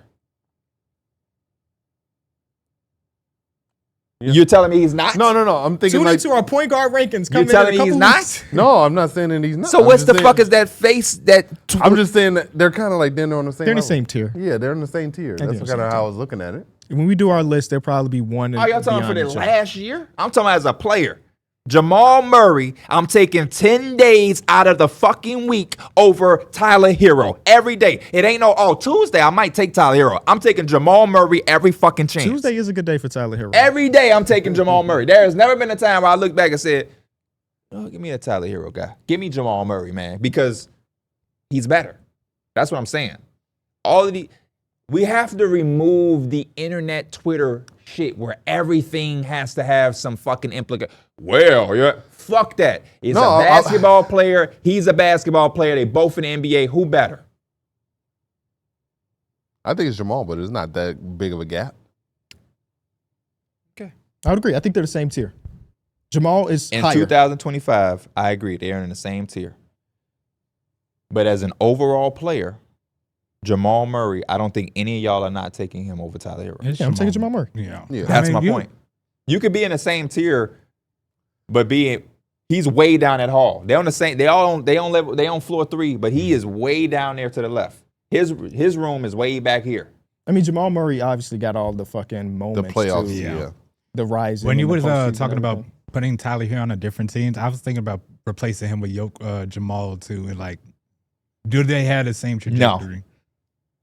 Yeah. You're telling me he's not? No. I'm thinking Tune like. into our point guard rankings. You're Coming telling in me a he's couple not? weeks. No, I'm not saying that he's not. So I'm what's just the saying- fuck is that face that I'm just saying that they're kind of like they're on the same. They're in the level. same tier. Yeah, they're in the same tier. they're That's in the kind of same how I tier. was looking at it. When we do our list, there'll probably be one. Oh, y'all talking for beyond the each other. last year? I'm talking as a player. Jamal Murray, I'm taking 10 days out of the fucking week over Tyler Herro every day. It ain't Tuesday, I might take Tyler Herro. I'm taking Jamal Murray every fucking chance. Tuesday is a good day for Tyler Herro. Every day I'm taking Jamal Murray. There has never been a time where I look back and said, oh, give me a Tyler Herro guy. Give me Jamal Murray, man, because he's better. That's what I'm saying. We have to remove the internet Twitter shit where everything has to have some fucking implication. Well, yeah, fuck that. He's a basketball player. He's a basketball player. They both in the NBA. Who better? I think it's Jamal, but it's not that big of a gap. I would agree. I think they're the same tier. Jamal is In higher. 2025, I agree. They're in the same tier. But as an overall player, Jamal Murray, I don't think any of y'all are not taking him over Tyler Herro. It's Yeah, I'm taking Jamal Murray. Yeah. Yeah. That's my point. You could be in the same tier, but he's way down at Hall. They on the same. They on level. They on floor 3, but he is way down there to the left. His room is way back here. I mean, Jamal Murray obviously got all the fucking The moments. playoffs, too. yeah. The rising. When you and the was postseason talking and about everything. putting Tyler here on a different team, I was thinking about replacing him with Jamal too, and like, do they have the same trajectory?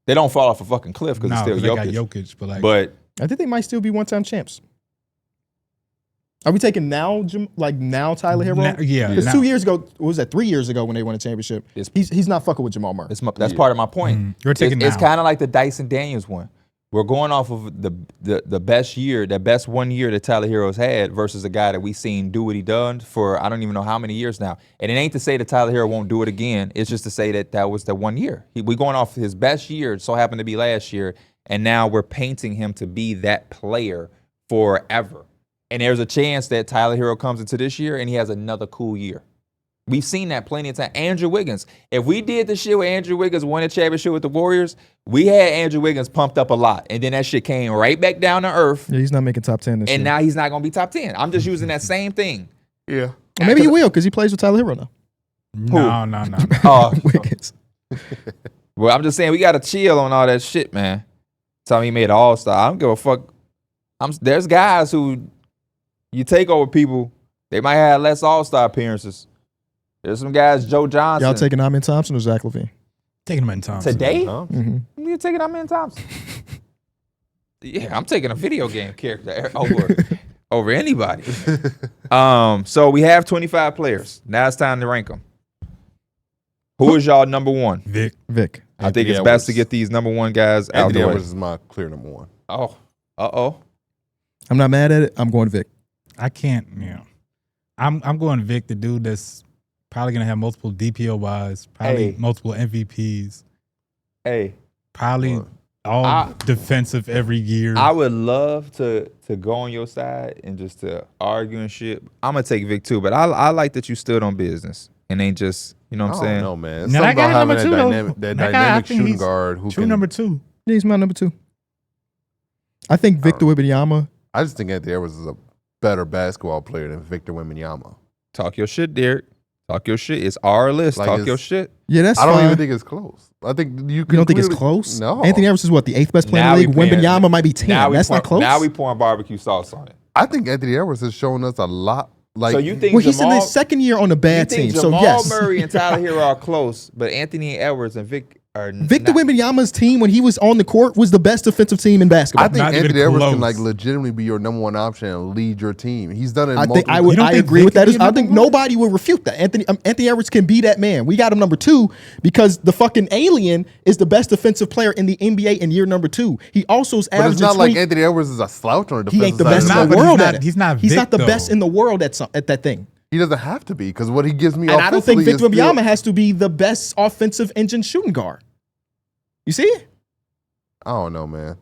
They don't fall off a fucking cliff because No, it's still 'cause they got Jokic. Jokic, but like, But I think they might still be one-time champs. Are we taking now, now Tyler Herro? Yeah. Because now. 2 years ago, what was that? 3 years ago when they won a championship, It's- he's not fucking with Jamal Murray. That's part of my point. You're taking It's now. kind of like the Dyson Daniels one. We're going off of the best year, the best 1 year that Tyler Herro's had versus a guy that we seen do what he done for I don't even know how many years now. And it ain't to say that Tyler Herro won't do it again. It's just to say that was the 1 year. We going off his best year, so happened to be last year, and now we're painting him to be that player forever. And there's a chance that Tyler Herro comes into this year and he has another cool year. We've seen that plenty of time. Andrew Wiggins. If we did the shit with Andrew Wiggins, won a championship with the Warriors, we had Andrew Wiggins pumped up a lot. And then that shit came right back down to earth. Yeah, he's not making top 10 this year. And now he's not going to be top 10. I'm just using that same thing. Yeah. Or maybe he will because he plays with Tyler Herro now. No. Oh, Wiggins. well, I'm just saying we got to chill on all that shit, man. Tell me he made an all-star. I don't give a fuck. There's guys who you take over people, they might have less all-star appearances. There's some guys, Joe Johnson. Y'all taking Amen Thompson or Zach LaVine? Taking him in Thompson. Today? Mm-hmm. You taking Amen Thompson? Yeah, I'm taking a video game character over anybody. So we have 25 players. Now it's time to rank them. Who is y'all number one? Vic. I think it's best to get these number one guys out Anthony the way. Edwards is my clear number one. Oh, uh-oh. I'm not mad at it. I'm going Vic. I can't, I'm going Vic, the dude that's probably gonna have multiple DPOYs, probably Hey. multiple MVPs, Hey, probably all defensive every year. I would love to go on your side and just to argue and shit. I'm going to take Vic too, but I like that you stood on business and ain't just, you know what I'm saying? No, man. It's Now, something that guy about having number two, though. that That guy, I dynamic think shooting he's guard who True can. number 2. Yeah, he's my number 2. I think Victor Wembanyama. I just think Anthony Edwards is a better basketball player than Victor Wembanyama. Talk your shit, Darrick. Talk your shit. It's our list. Like Talk it's- your shit. Yeah, that's I don't fine. even think it's close. I think you You don't think it's clearly- close? No. Anthony Edwards is what, the 8th best player Now in we the league? playing- Wembanyama might be 10. That's not close. Now we pouring barbecue sauce on it. I think Anthony Edwards has shown us a lot. Like, So you think Well, he's in Jamal, his second year on a you bad think team, so Jamal yes. Murray and Tyler Herro are close, but Anthony Edwards and Vic are Victor not. Wembanyama's team, when he was on the court, was the best defensive team in basketball. I think Not even Anthony Edwards can close. like legitimately be your number one option and lead your team. He's done it. I think You don't I think agree Vic with that. can be I number think one? nobody will refute that. Anthony Edwards can be that man. We got him number 2 because the fucking alien is the best defensive player in the NBA in year number 2. He also is But it's averaging not 20. like Anthony Edwards is a slouch on the He defensive ain't the side best of in the the but ball. world he's at not- it. he's not He's Vic, not the though. best in the world at that thing. He doesn't have to be because what he gives me And I don't think offensively Victor is still- Wembanyama has to be the best offensive engine shooting guard. You see? I don't know, man.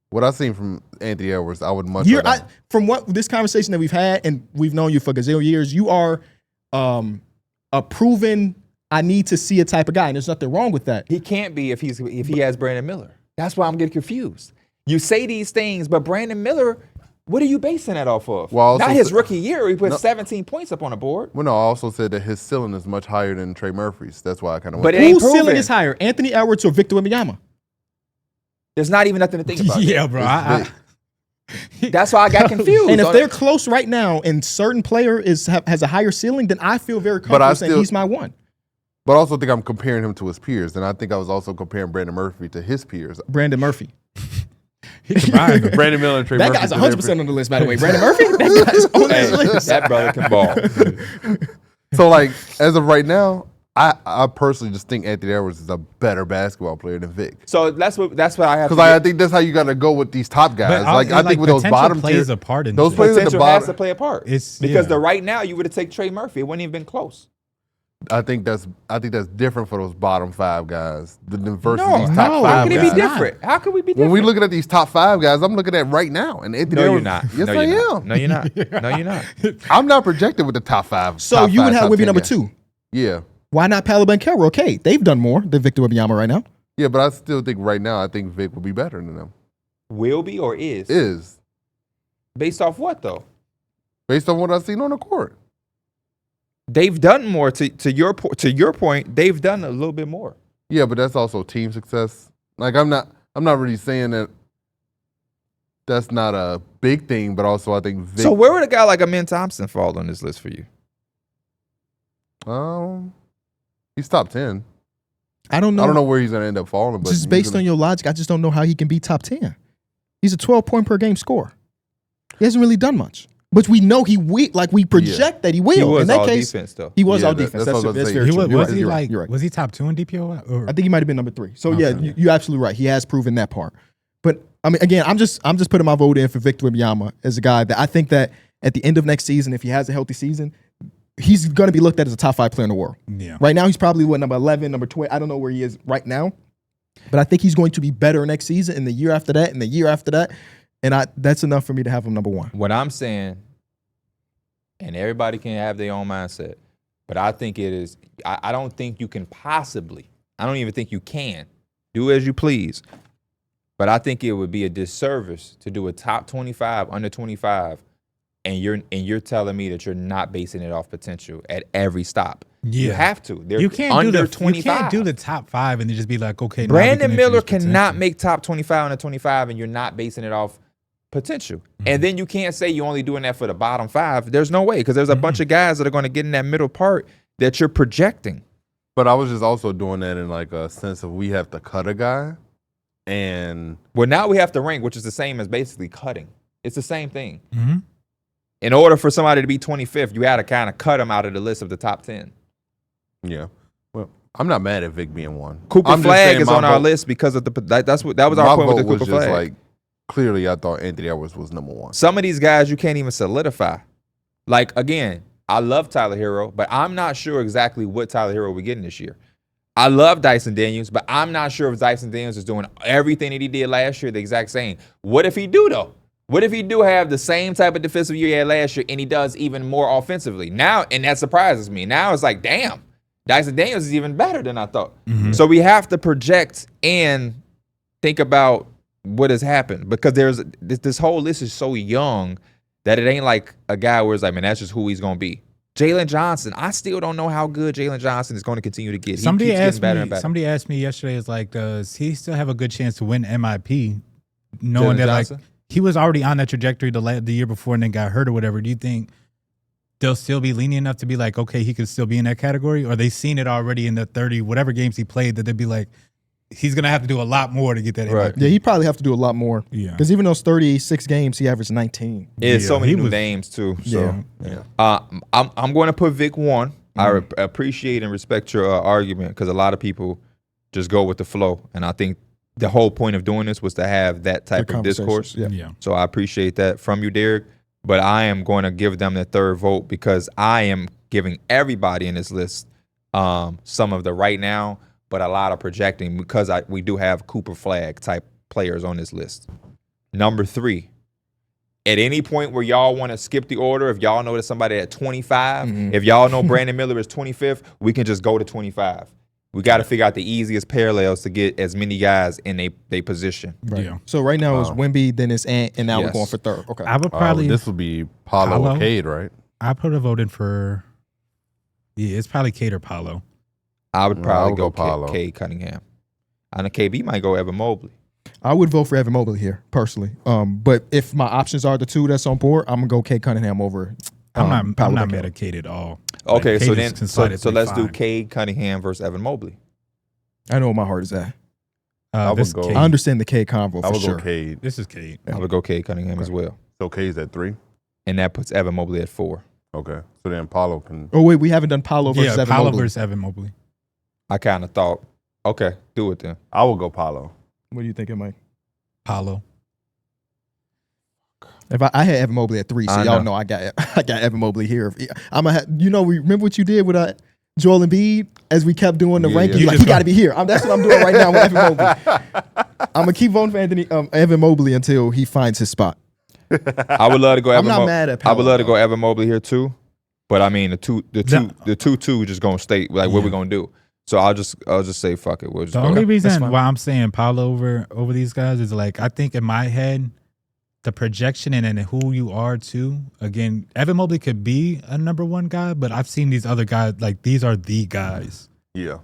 What I've seen from Anthony Edwards, I would much You're, rather. from what this conversation that we've had, and we've known you for a gazillion years, you are a proven I need to see a type of guy, and there's nothing wrong with that. He can't be if he has Brandon Miller. That's why I'm getting confused. You say these things, but Brandon Miller, what are you basing that off of? Well, also not his s- rookie year. He put No. 17 points up on the board. Well, no, I also said that his ceiling is much higher than Trey Murphy's. That's why I kind of But went. it ain't Whose ceiling proven. is higher, Anthony Edwards or Victor Wembanyama? There's not even nothing to think about. Yeah, bro. That's why I got confused. And if on they're it. close right now, and certain player has a higher ceiling, then I feel very But I comfortable saying still- he's my one. But I also think I'm comparing him to his peers, and I think I was also comparing Brandon Murphy to his peers. Brandon Murphy. He combined them. Brandon Miller and Trey That Murphy. guy's to 100% their on the list, by the way. Brandon Murphy? That guy's on Hey, this list. that brother can ball. So, like, as of right now, I personally just think Anthony Edwards is a better basketball player than Vic. So that's what I have. Because I think that's how you got to go with these top guys. But I think with those potential bottom plays tier, a part in those this. players at the potential has to bottom. play a part. It's- because yeah. the right now you would have taken Trey Murphy. It wouldn't even been close. I think that's different for those bottom 5 guys than versus No, these top no, 5 how can it guys. be different? How can we be different? When we looking at these top 5 guys, I'm looking at right now, and Anthony no, you're Edwards. not. Yes, no, I you're am. Not. No, you're not. No, you're not. I'm not projected with the top 5. So top you would 5, have top Wemby 10 number guys. 2. Yeah, Why not Alperen Sengun? Okay, they've done more than Victor Wembanyama right now. yeah, but I still think right now, I think Vic will be better than them. Will be or is? Is Based off what though? based on what I've seen on the court. They've done more. To your point, they've done a little bit more. Yeah, but that's also team success. Like I'm not really saying that that's not a big thing, but also I think Vic. So where would a guy like Amen Thompson fall on this list for you? He's top 10. I don't know. I don't know where he's gonna end up falling, but Just based on your logic, I just don't know how he can be top 10. He's a 12-point per game scorer. He hasn't really done much. But we know we project that he will. He was in that all case, defense though. he was Yeah, all that's defense. what I was about to That's say. very He true. Was he You're like? You're right. Was he top 2 in DPOY? Or? I think he might have been number 3. So Okay. yeah, you're absolutely right. He has proven that part. But I mean, again, I'm just putting my vote in for Victor Wembanyama as a guy that I think that at the end of next season, if he has a healthy season, he's going to be looked at as a top 5 player in the world. Yeah. Right now, he's probably number 11, number 12. I don't know where he is right now, but I think he's going to be better next season, and the year after that, and the year after that, and that's enough for me to have him number 1. What I'm saying, and everybody can have their own mindset, but I think it is. I don't think you can possibly. I don't even think you can do as you please. But I think it would be a disservice to do a top 25, under 25, and you're telling me that you're not basing it off potential at every stop. You have to. They're You can't under do the 25. You can't do the top 5 and then just be like, okay. now we Brandon can Miller introduce cannot potential. make top 25 under 25, and you're not basing it off potential. And then you can't say you're only doing that for the bottom 5. There's no way, because there's a bunch of guys that are going to get in that middle part that you're projecting. But I was just also doing that in like a sense of we have to cut a guy, and Well, now we have to rank, which is the same as basically cutting. It's the same thing. Mhm. In order for somebody to be 25th, you had to kind of cut them out of the list of the top 10. yeah. Well, I'm not mad at Vic being 1. Cooper I'm just Flagg saying is my on our vote- list because of that was our My point with the vote was Cooper just Flagg. like clearly I thought Anthony Edwards was number 1. Some of these guys you can't even solidify. Like, again, I love Tyler Herro, but I'm not sure exactly what Tyler Herro we're getting this year. I love Dyson Daniels, but I'm not sure if Dyson Daniels is doing everything that he did last year the exact same. What if he do, though? What if he do have the same type of defensive year he had last year and he does even more offensively? Now, and that surprises me. Now it's like, damn, Dyson Daniels is even better than I thought. So we have to project and think about what has happened, because there's this whole list is so young that it ain't like a guy where it's like, man, that's just who he's going to be. Jalen Johnson, I still don't know how good Jalen Johnson is going to continue to get. Somebody keeps asked getting better me. and better. Somebody asked me yesterday, is like, does he still have a good chance to win MIP, knowing Jalen that Johnson? like he was already on that trajectory the year before and then got hurt or whatever? Do you think they'll still be lenient enough to be like, okay, he could still be in that category, or they seen it already in the 30 whatever games he played that they'd be like, he's gonna have to do a lot more to get that Right. MIP? Yeah, he'd probably have to do a lot more. Yeah. Because even those 36 games, he averaged 19. It's so Yeah, many he new was- names too. So Yeah. I'm going to put Vic 1. I appreciate and respect your argument, because a lot of people just go with the flow, and I think the whole point of doing this was to have that type of discourse. Yeah. Yeah. So I appreciate that from you, Darrick. But I am going to give them the third vote because I am giving everybody in this list some of the right now, but a lot of projecting, because we do have Cooper Flagg type players on this list. Number 3. At any point where y'all want to skip the order, if y'all know that somebody at 25, if y'all know Brandon Miller is 25th, we can just go to 25. We got to figure out the easiest parallels to get as many guys in they position. Right. Yeah. So right now it's Wemby, then it's Ant, and now we're Yes. going for third. Okay. I would probably. this would be Paulo or Paolo? Cade, right? I put a vote in for. Yeah, it's probably Cade or Paulo. I would I probably would go go Paolo. Cade Cunningham. I know KB might go Evan Mobley. I would vote for Evan Mobley here, personally. But if my options are the two that's on board, I'm going to go Cade Cunningham over I'm Paolo not Banchero. mad at Cade at all. Okay, Like, so Cade then is considered so let's do 35. Cade Cunningham versus Evan Mobley. I know where my heart is at. I would This go- Cade. I understand the Cade convo I for would sure. go Cade. This is Cade. I would go Cade Cunningham as well. So Cade's at 3. And that puts Evan Mobley at 4. Okay. So then Paulo can. Oh, wait, we haven't done Paolo versus Yeah, Evan Paulo Mobley. versus Evan Mobley. I kind of thought, okay, do it then. I would go Paulo. What do you think, Mike? Paulo. If I had Evan Mobley at 3, so I y'all know. know I got Evan Mobley here. I'm gonna remember what you did with Joel Embiid as we kept doing the Yeah, ranking. yeah. You're like, he got to be here. That's what I'm doing right now with Evan Mobley. I'm gonna keep voting for Evan Mobley until he finds his spot. I would love to go. I'm Evan not mad at I would Paolo, love to though. go Evan Mobley here too, but I mean the two just gonna stay like what we gonna do. So I'll just say fuck it. We'll just The go. only that's reason fine. why I'm saying Paulo over these guys is like, I think in my head, the projection and then who you are too. Again, Evan Mobley could be a number 1 guy, but I've seen these other guys, like these are the guys. Yeah.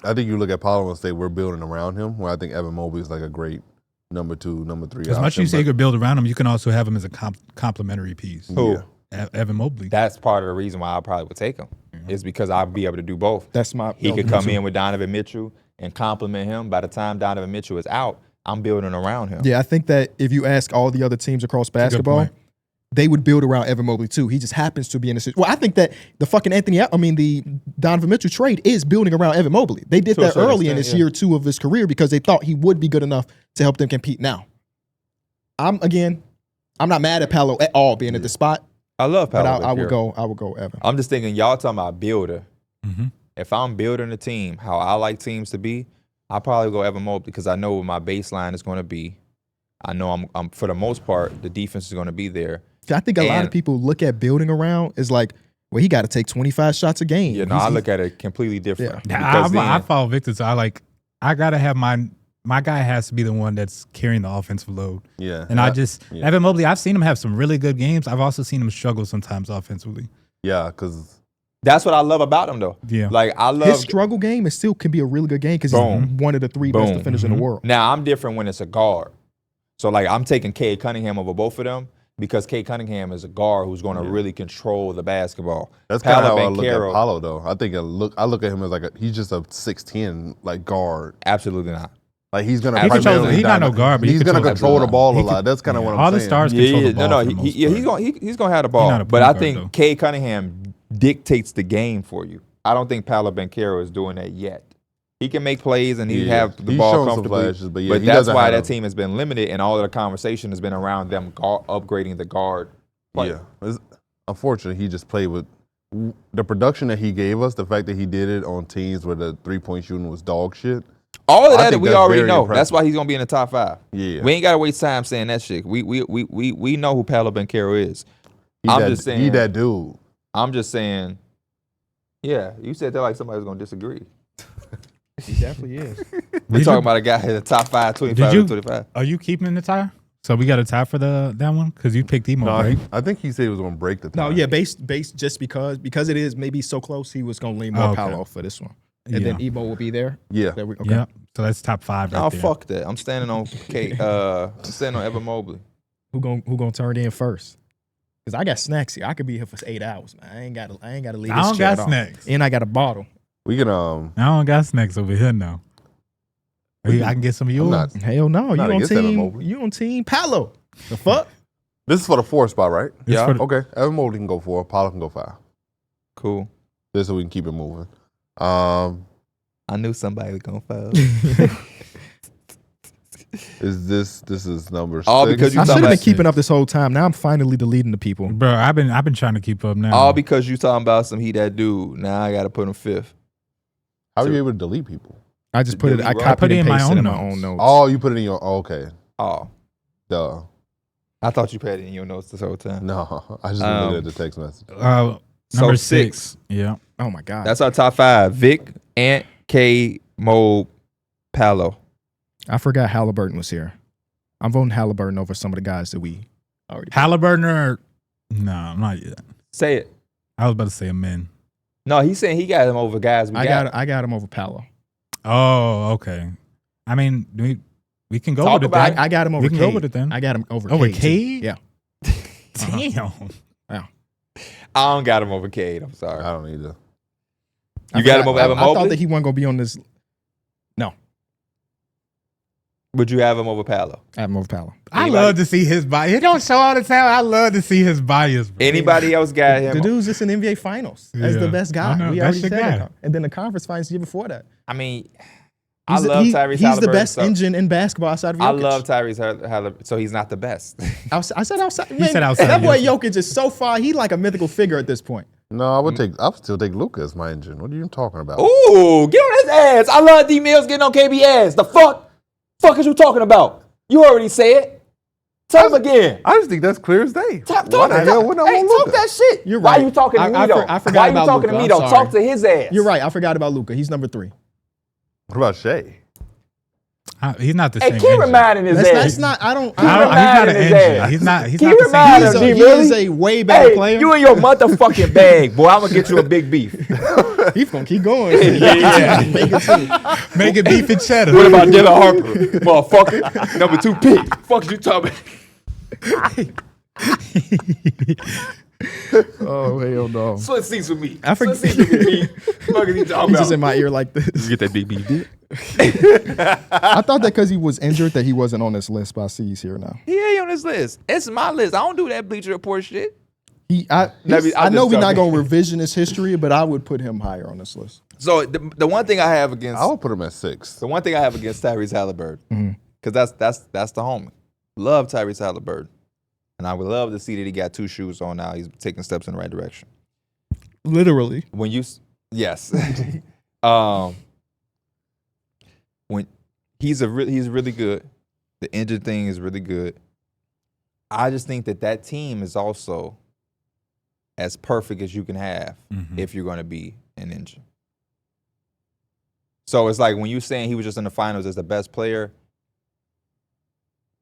I think you look at Paulo and say we're building around him, where I think Evan Mobley is like a great number 2, number 3 As much as you say you but- could build around him, you can also have him as a complementary piece. Who? Yeah. Evan Mobley. That's part of the reason why I probably would take him. Is because I'll be able to do both. That's my. He could come in with Donovan Mitchell and compliment him. By the time Donovan Mitchell is out, I'm building around him. Yeah, I think that if you ask all the other teams across a good basketball, point. they would build around Evan Mobley too. He just happens to be in a situation. Well, I think that the Donovan Mitchell trade is building around Evan Mobley. They did that early in his year 2 of his career because they thought he would be good enough to help them compete now. I'm not mad at Paolo at all being at the spot. I love Paolo. But I would go Evan. I'm just thinking, y'all talking about builder. Mm-hmm. If I'm building a team, how I like teams to be, I'll probably go Evan Mobley because I know what my baseline is going to be. I know I'm for the most part, the defense is going to be there. I think a lot of people look at building around as like, well, he got to take 25 shots a game. Yeah, no, I look at it completely different. Yeah. I follow Victor, so I gotta have my guy has to be the one that's carrying the offensive load. Yeah. And Evan Mobley, I've seen him have some really good games. I've also seen him struggle sometimes offensively. Yeah, because that's what I love about him, though. Yeah. Like, I love his struggle game. It still can be a really good game because he's one of the 3 best defenders in the world. Now, I'm different when it's a guard. So, like, I'm taking Cade Cunningham over both of them because Cade Cunningham is a guard who's going to really control the basketball. That's kind of how I look at Paolo, though. I think I look at him as like he's just a 6'10" like guard. Absolutely not. Like he's gonna he's not no guard, but he's gonna control the ball a lot. That's kind of what I'm saying. All the stars control the ball. He's gonna have the ball. But I think Cade Cunningham dictates the game for you. I don't think Paolo Banchero is doing that yet. He can make plays and he have the ball comfortably. Flashes, but that's why that team has been limited, and all of the conversation has been around them upgrading the guard play. Yeah, unfortunately, he just played with the production that he gave us. The fact that he did it on teams where the 3-point shooting was dog shit. All of that we already know. Impressive. That's why he's gonna be in the top 5. Yeah, we ain't gotta waste time saying that shit. We know who Paolo Banchero is. Just saying he that dude. I'm just saying. Yeah, you said that like somebody's gonna disagree. He definitely is. We're talking about a guy in the top 5, 25. Are you keeping in the tie? So we got a tie for that one because you picked Emo, right? I think he said he was going to break the tie. No, yeah, based just because it is maybe so close, he was going to lean more Paolo for this one, and then Emo will be there. Yeah, yeah. So that's top 5. Right there. Fuck that. I'm standing on I'm standing on Evan Mobley. Who gonna turn it in first? Because I got snacks here. I could be here for 8 hours, man. I ain't got to leave. I don't got snacks, and I got a bottle. We can I don't got snacks over here now. I can get some of yours. Hell no. You on team Paolo. The fuck? This is for the 4 spot, right? Yeah. Okay. Evan Mobley can go 4. Paolo can go 5. Cool. Just so we can keep it moving. I knew somebody was gonna foul. This is number 6. All because I should have been keeping up this whole time. Now I'm finally deleting the people. Bro, I've been trying to keep up now. All because you talking about he that dude. Now I gotta put him 5th. How are you able to delete people? I just put it. I copied it and pasted it in my own notes. Oh, you put it in your. Okay. Oh, duh. I thought you put it in your notes this whole time. No, I just looked at the text message. Number 6. Yeah. Oh my God. That's our top 5. Vic, Ant, K, Mo, Paolo. I forgot Halliburton was here. I'm voting Halliburton over some of the guys that we already. Halliburton or no, not yet. Say it. I was about to say a man. No, he's saying he got him over guys. I got him over Paolo. Oh, okay. I mean, we can go with it. I got him over. We can go with it then. I got him over. Cade? Yeah. Damn. Yeah. I don't got him over Cade. I'm sorry. I don't either. You got him over Evan Mobley? I thought that he wasn't gonna be on this. No. Would you have him over Paolo? I have him over Paolo. I love to see his bias. He don't show all the time. I love to see his bias. Bro. Anybody else got him? The dude's just in NBA Finals as the best guy. We already said that. And then the conference finals the year before that. I mean, I love Tyrese Halliburton. He's the best engine in basketball outside of Jokic. I love Tyrese Halliburton, so he's not the best. I said outside. He said outside. That boy Jokic is so far. He's like a mythical figure at this point. No, I would still take Luka as my engine. What are you talking about? Ooh, get on his ass. I love D Mills getting on KB ass. The fuck is you talking about? You already said. Tell him again. I just think that's clear as day. Talk that shit. You're right. Why you talking to me though? I forgot about Why you talking to me though? Talk to his ass. You're right. I forgot about Luka. He's number 3. What about Shea? He's not the same. Hey, keep reminding his ass. That's not. I don't. He's not an engine. He's not. He's not the same. He is a way better player. You in your motherfucking bag, boy. I'm gonna get you a big beef. He's gonna keep going. Make it beef and cheddar. What about Dylan Harper, motherfucker? Number 2 pick. Fuck you talking about? Oh hell no! Switch seats with me. I forget. Switch seats with me. What is he talking He's about? just in my ear like this. You get that big dick. I thought that because he was injured that he wasn't on this list, but I see he's here now. He ain't on this list. It's my list. I don't do that Bleacher Report shit. I I'm know just we're not joking. going to revisionist history, but I would put him higher on this list. So the one thing I have against I would put him at 6. the one thing I have against Tyrese Halliburton, because that's the homie. Love Tyrese Halliburton, and I would love to see that he got 2 shoes on now. He's taking steps in the right direction. Literally. When you yes, when he's really good. The injury thing is really good. I just think that team is also as perfect as you can have if you're going to be an engine. So it's like when you're saying he was just in the finals as the best player,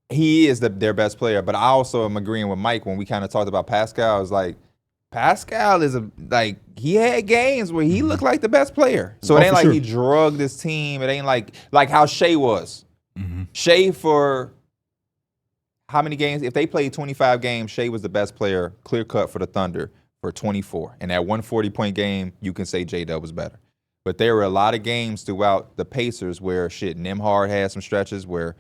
he is their best player. But I also am agreeing with Mike when we kind of talked about Pascal. I was like, Pascal is he had games where he looked like the best player. So it ain't like he drugged this team. It ain't like how Shea was. Shea for how many games? If they played 25 games, Shea was the best player, clear cut for the Thunder for 24. And that 140-point game, you can say J-Dub was better. But there were a lot of games throughout the Pacers where Nembhard had some stretches where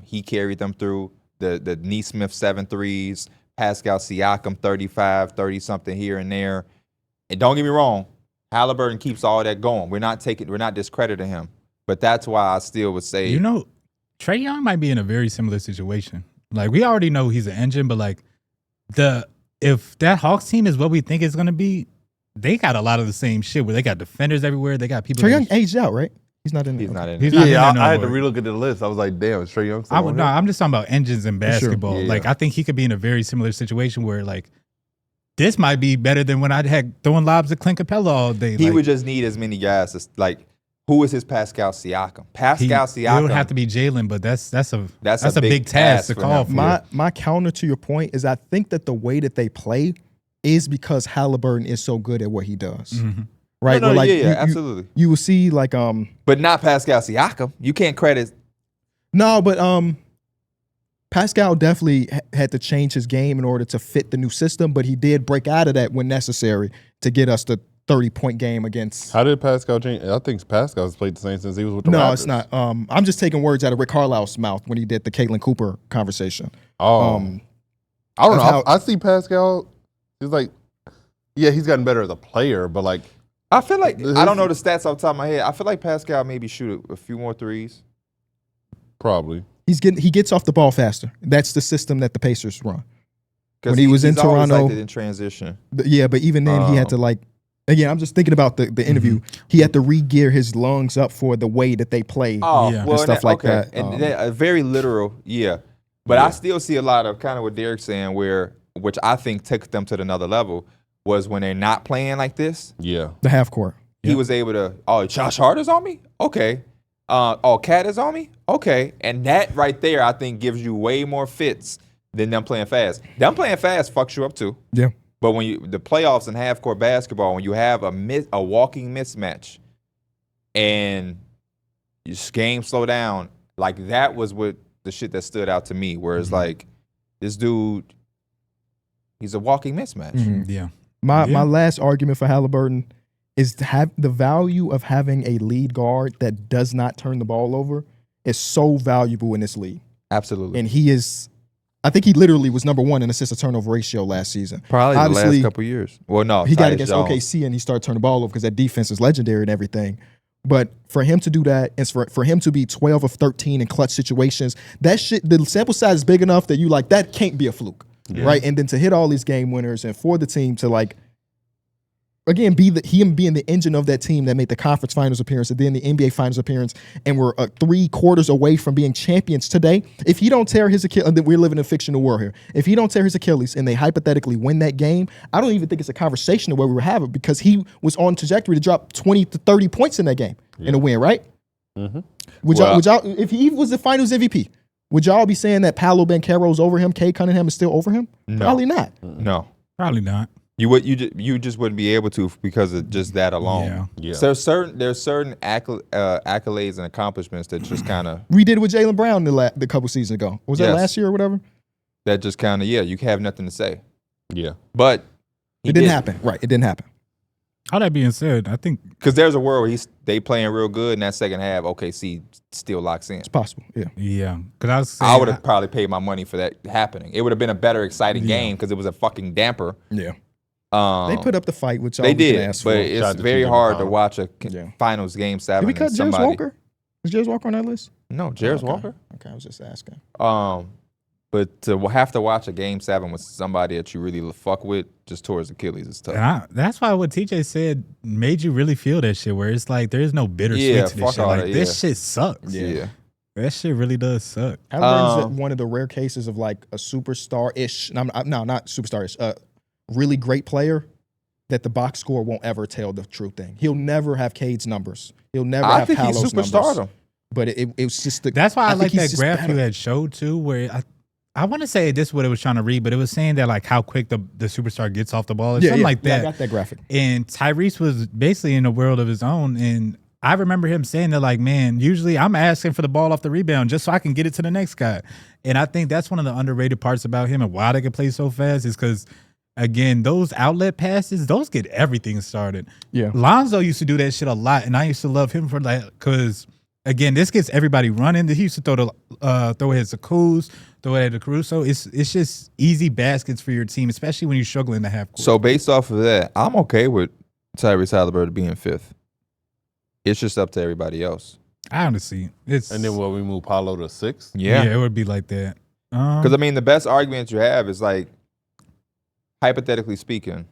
he carried them through the Nesmith 7 threes, Pascal Siakam 35, 30-something here and there. And don't get me wrong, Halliburton keeps all that going. We're not discrediting him. But that's why I still would say Trae Young might be in a very similar situation. Like, we already know he's an engine, but like if that Hawks team is what we think it's gonna be, they got a lot of the same shit where they got defenders everywhere. They got people. Trae Young aged out, right? He's not in. He's not in. He's not in there no I had to more. relook at the list. I was like, damn, is Trae Young still on here? I'm just talking about engines in basketball. Yeah. Like, I think he could be in a very similar situation where like this might be better than when I had throwing lobs at Clint Capella all day. He like, would just need as many guys as who is his Pascal Siakam? It would have to be Jalen, but that's a big task to for call him. for. My counter to your point is I think that the way that they play is because Halliburton is so good at what he does. Right? No, Where, like, yeah, absolutely. You will see like But not Pascal Siakam. You can't credit. No, but Pascal definitely had to change his game in order to fit the new system, but he did break out of that when necessary to get us the 30-point game against. How did Pascal change? I think Pascal's played the same since he was with the Raptors. No, it's not. I'm just taking words out of Rick Carlisle's mouth when he did the Caitlin Cooper conversation. I don't know. how- I see Pascal. He's like, yeah, he's gotten better as a player, but like, I feel like I don't know the stats off the top of my head. I feel like Pascal maybe shoot a few more threes. probably. He gets off the ball faster. That's the system that the Pacers run. Because When he was in he's always Toronto- like that in transition. Yeah, but even then he had to like. Again, I'm just thinking about the interview. He had to re-gear his lungs up for the way that they play. Oh, Yeah. well, And stuff like that. And very literal, yeah. But I still see a lot of kind of what Darrick's saying, which I think took them to another level, was when they're not playing like this. Yeah. The half court. He was able to, Josh Hart is on me? Okay. Cat is on me? Okay. And that right there, I think, gives you way more fits than them playing fast. Them playing fast fucks you up too. Yeah. But when the playoffs and half court basketball, when you have a walking mismatch and your game slow down, like that was what the shit that stood out to me. Whereas like this dude, he's a walking mismatch. Yeah. My last argument for Halliburton is to have the value of having a lead guard that does not turn the ball over is so valuable in this league. Absolutely. And he is, I think he literally was number 1 in assist to turnover ratio last season. Probably the Obviously, last couple of years. Well, no, he got Tyus against Jones. OKC and he started turning the ball over because that defense is legendary and everything. But for him to do that, and for him to be 12 of 13 in clutch situations, that shit, the sample size is big enough that you like, that can't be a fluke, right? And then to hit all these game winners and for the team to like, again, him being the engine of that team that made the conference finals appearance and then the NBA finals appearance, and we're 3 quarters away from being champions today. If he don't tear his Achilles, and we're living in a fictional world here. If he don't tear his Achilles and they hypothetically win that game, I don't even think it's a conversation the way we were having because he was on trajectory to drop 20 to 30 points in that game in a win, right? Would y'all, if he was the finals MVP, would y'all be saying that Paolo Banchero's over him, Cade Cunningham is still over him? No. Probably not. No. Probably not. You just wouldn't be able to because of just that alone. Yeah. Yeah. So there's certain accolades and accomplishments that just kind of We did it with Jaylen Brown the couple seasons ago. Was that Yes. last year or whatever? that just kind of you have nothing to say. Yeah. But It didn't happen. Right. It didn't happen. All that being said, I think Because there's a world where they playing real good in that second half. OKC still locks in. It's possible. Yeah. Because I would have probably paid my money for that happening. It would have been a better, exciting game because it was a fucking damper. Yeah. They put up the fight, which they all we can did, ask but for. it's very hard to watch a finals game 7. Did we cut Jarris Walker? Is Jarris Walker on that list? No, Jarris Walker. Okay, I was just asking. But to have to watch a game 7 with somebody that you really fuck with just towards Achilles is tough. And that's why what TJ said made you really feel that shit, where it's like there's no bittersweet to this shit. Like, this shit sucks. Yeah. That shit really does suck. Halliburton's one of the rare cases of like a superstar-ish, no, not superstar-ish, really great player that the box score won't ever tell the true thing. He'll never have Cade's numbers. He'll never have Paolo's numbers. I think he's superstardom. But it was just that's why I like that graph you had showed too, where I want to say this is what it was trying to read, but it was saying that like how quick the superstar gets off the ball or something like that. Yeah, I got that graphic. And Tyrese was basically in a world of his own. And I remember him saying that like, man, usually I'm asking for the ball off the rebound just so I can get it to the next guy. And I think that's one of the underrated parts about him and why they can play so fast is because, again, those outlet passes, those get everything started. Yeah. Lonzo used to do that shit a lot, and I used to love him for that because, again, this gets everybody running. He used to throw it at Kuz, throw it at Caruso. It's just easy baskets for your team, especially when you're struggling to half court. So based off of that, I'm okay with Tyrese Halliburton being 5th. It's just up to everybody else. Honestly, and then we move Paolo to 6th? Yeah, it would be like that. Because I mean, the best argument you have is like, hypothetically speaking,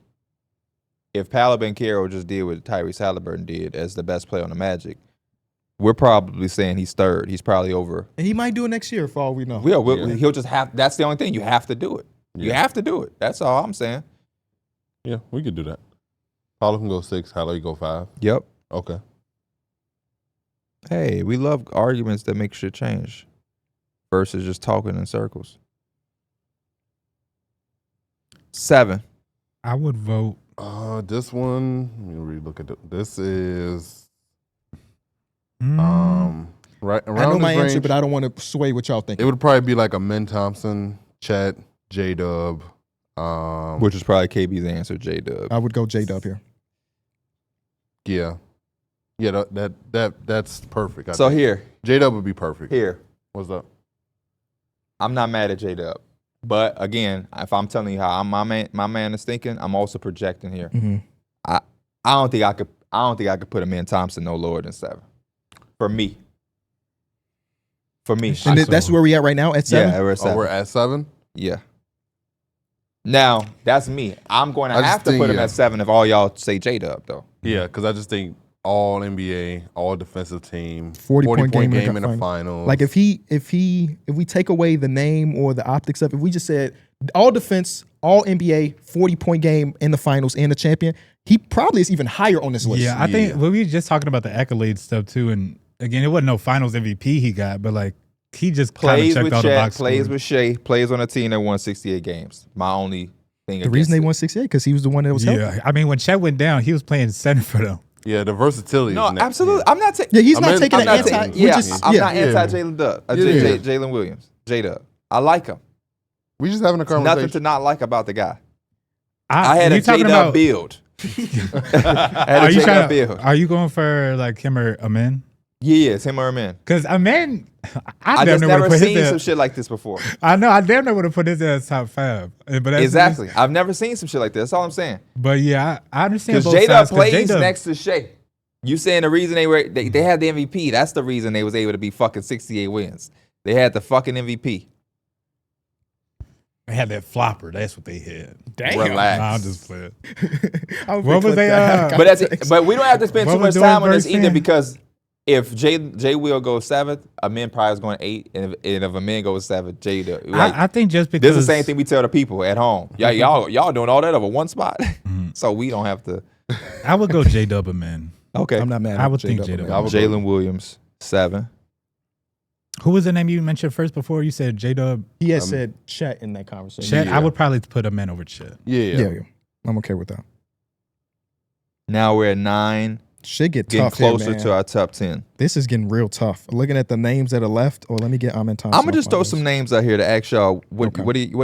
if Paolo Banchero just did what Tyrese Halliburton did as the best player on the Magic, we're probably saying he's 3rd. He's probably over. And he might do it next year for all we know. He'll just have. That's the only thing. You have to do it. You have to do it. That's all I'm saying. Yeah, we could do that. Paolo can go 6. Hallo, you go 5. Yep. Okay. Hey, we love arguments that make shit change versus just talking in circles. 7. I would vote. This one, let me relook at it. This is right around I know my range, answer, but I don't want to sway what y'all think. It would probably be like a Min Thompson, Chet, J-Dub. Which is probably KB's answer, J-Dub. I would go J-Dub here. Yeah. Yeah, that's perfect. I think. Here. J-Dub would be perfect. Here. What's up? I'm not mad at J-Dub. But again, if I'm telling you how my man is thinking, I'm also projecting here. Mm-hmm. I don't think I could put a Min Thompson no lower than 7. For me. And that's where we at right now, at 7? Yeah, we're at 7. Oh, we're at 7? Yeah. Now, that's me. I'm going to have to put him at 7 if all y'all say J-Dub, though. Yeah, because I just think all NBA, all defensive team, 40-point game in the finals. Like if we take away the name or the optics of it, if we just said all defense, all NBA, 40-point game in the finals and the champion, he probably is even higher on this list. Yeah, I think we were just talking about the accolades stuff too, and again, it wasn't no finals MVP he got, but like he just plays checked with all the box plays scores. with Shea, plays on a team that won 68 games. My only thing. The reason they won 68 because he was the one that was healthy. I mean, when Chet went down, he was playing center for them. Yeah, the versatility. No, absolutely. I'm not taking. Yeah, he's not taking an anti. I'm not anti Jalen Dub. Jalen Williams. J-Dub. I like him. We just having a conversation. Nothing to not like about the guy. I had a J-Dub build. Are you going for like him or Amen? Yeah, it's him or Amen. Because Amen, I just never seen some shit like this before. I know. I damn near would have put his as top 5. But exactly. I've never seen some shit like this. That's all I'm saying. But yeah, I understand. Because J-Dub plays next to Shea. You saying the reason they had the MVP? That's the reason they was able to be fucking 68 wins. They had the fucking MVP. They had that flopper. That's what they had. Damn. Relax. Nah, I'm just playing. What was they? But we don't have to spend too much time on this either 10? Because if J Will goes 7th, Amen probably is going 8, and if Amen goes 7, J. I think just because this is the same thing we tell the people at home. Y'all doing all that over one spot, so we don't have to. I would go J-Dub Amen. Okay, I'm not mad. I would think J-Dub. Jalen Williams 7. Who was the name you mentioned first before? You said J-Dub. He had said Chet in that conversation. Chet, I would probably put Amen over Chet. Yeah. I'm okay with that. Now we're at 9, should get getting tough here, closer man. to our top 10. This is getting real tough. Looking at the names that are left, or let me get Amin Thompson. I'm gonna just throw some names out here to ask y'all what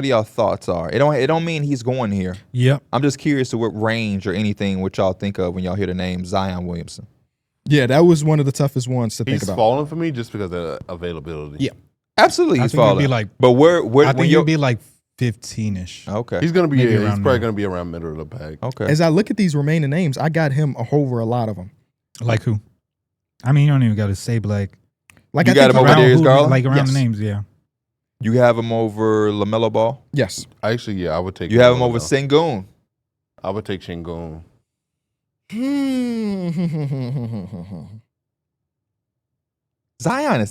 y'all thoughts are. It don't mean he's going here. Yep. I'm just curious to what range or anything what y'all think of when y'all hear the name Zion Williamson. Yeah, that was one of the toughest ones to think He's about. falling for me just because of availability. Yeah. Absolutely, I he's think it'd falling. be like- but where I when think you it'd be like 15-ish. okay, He's gonna be. Maybe He's around probably there. gonna be around middle of the pack. okay. As I look at these remaining names, I got him over a lot of them. Like who? I mean, you don't even got to say like Like You I got think him over around- Darius who- Garland? like around Yes. the names. Yeah. You have him over LaMelo Ball. Yes. Actually, yeah, I would take. You have him LaMelo over now. Sengun. I would take Sengun. Zion.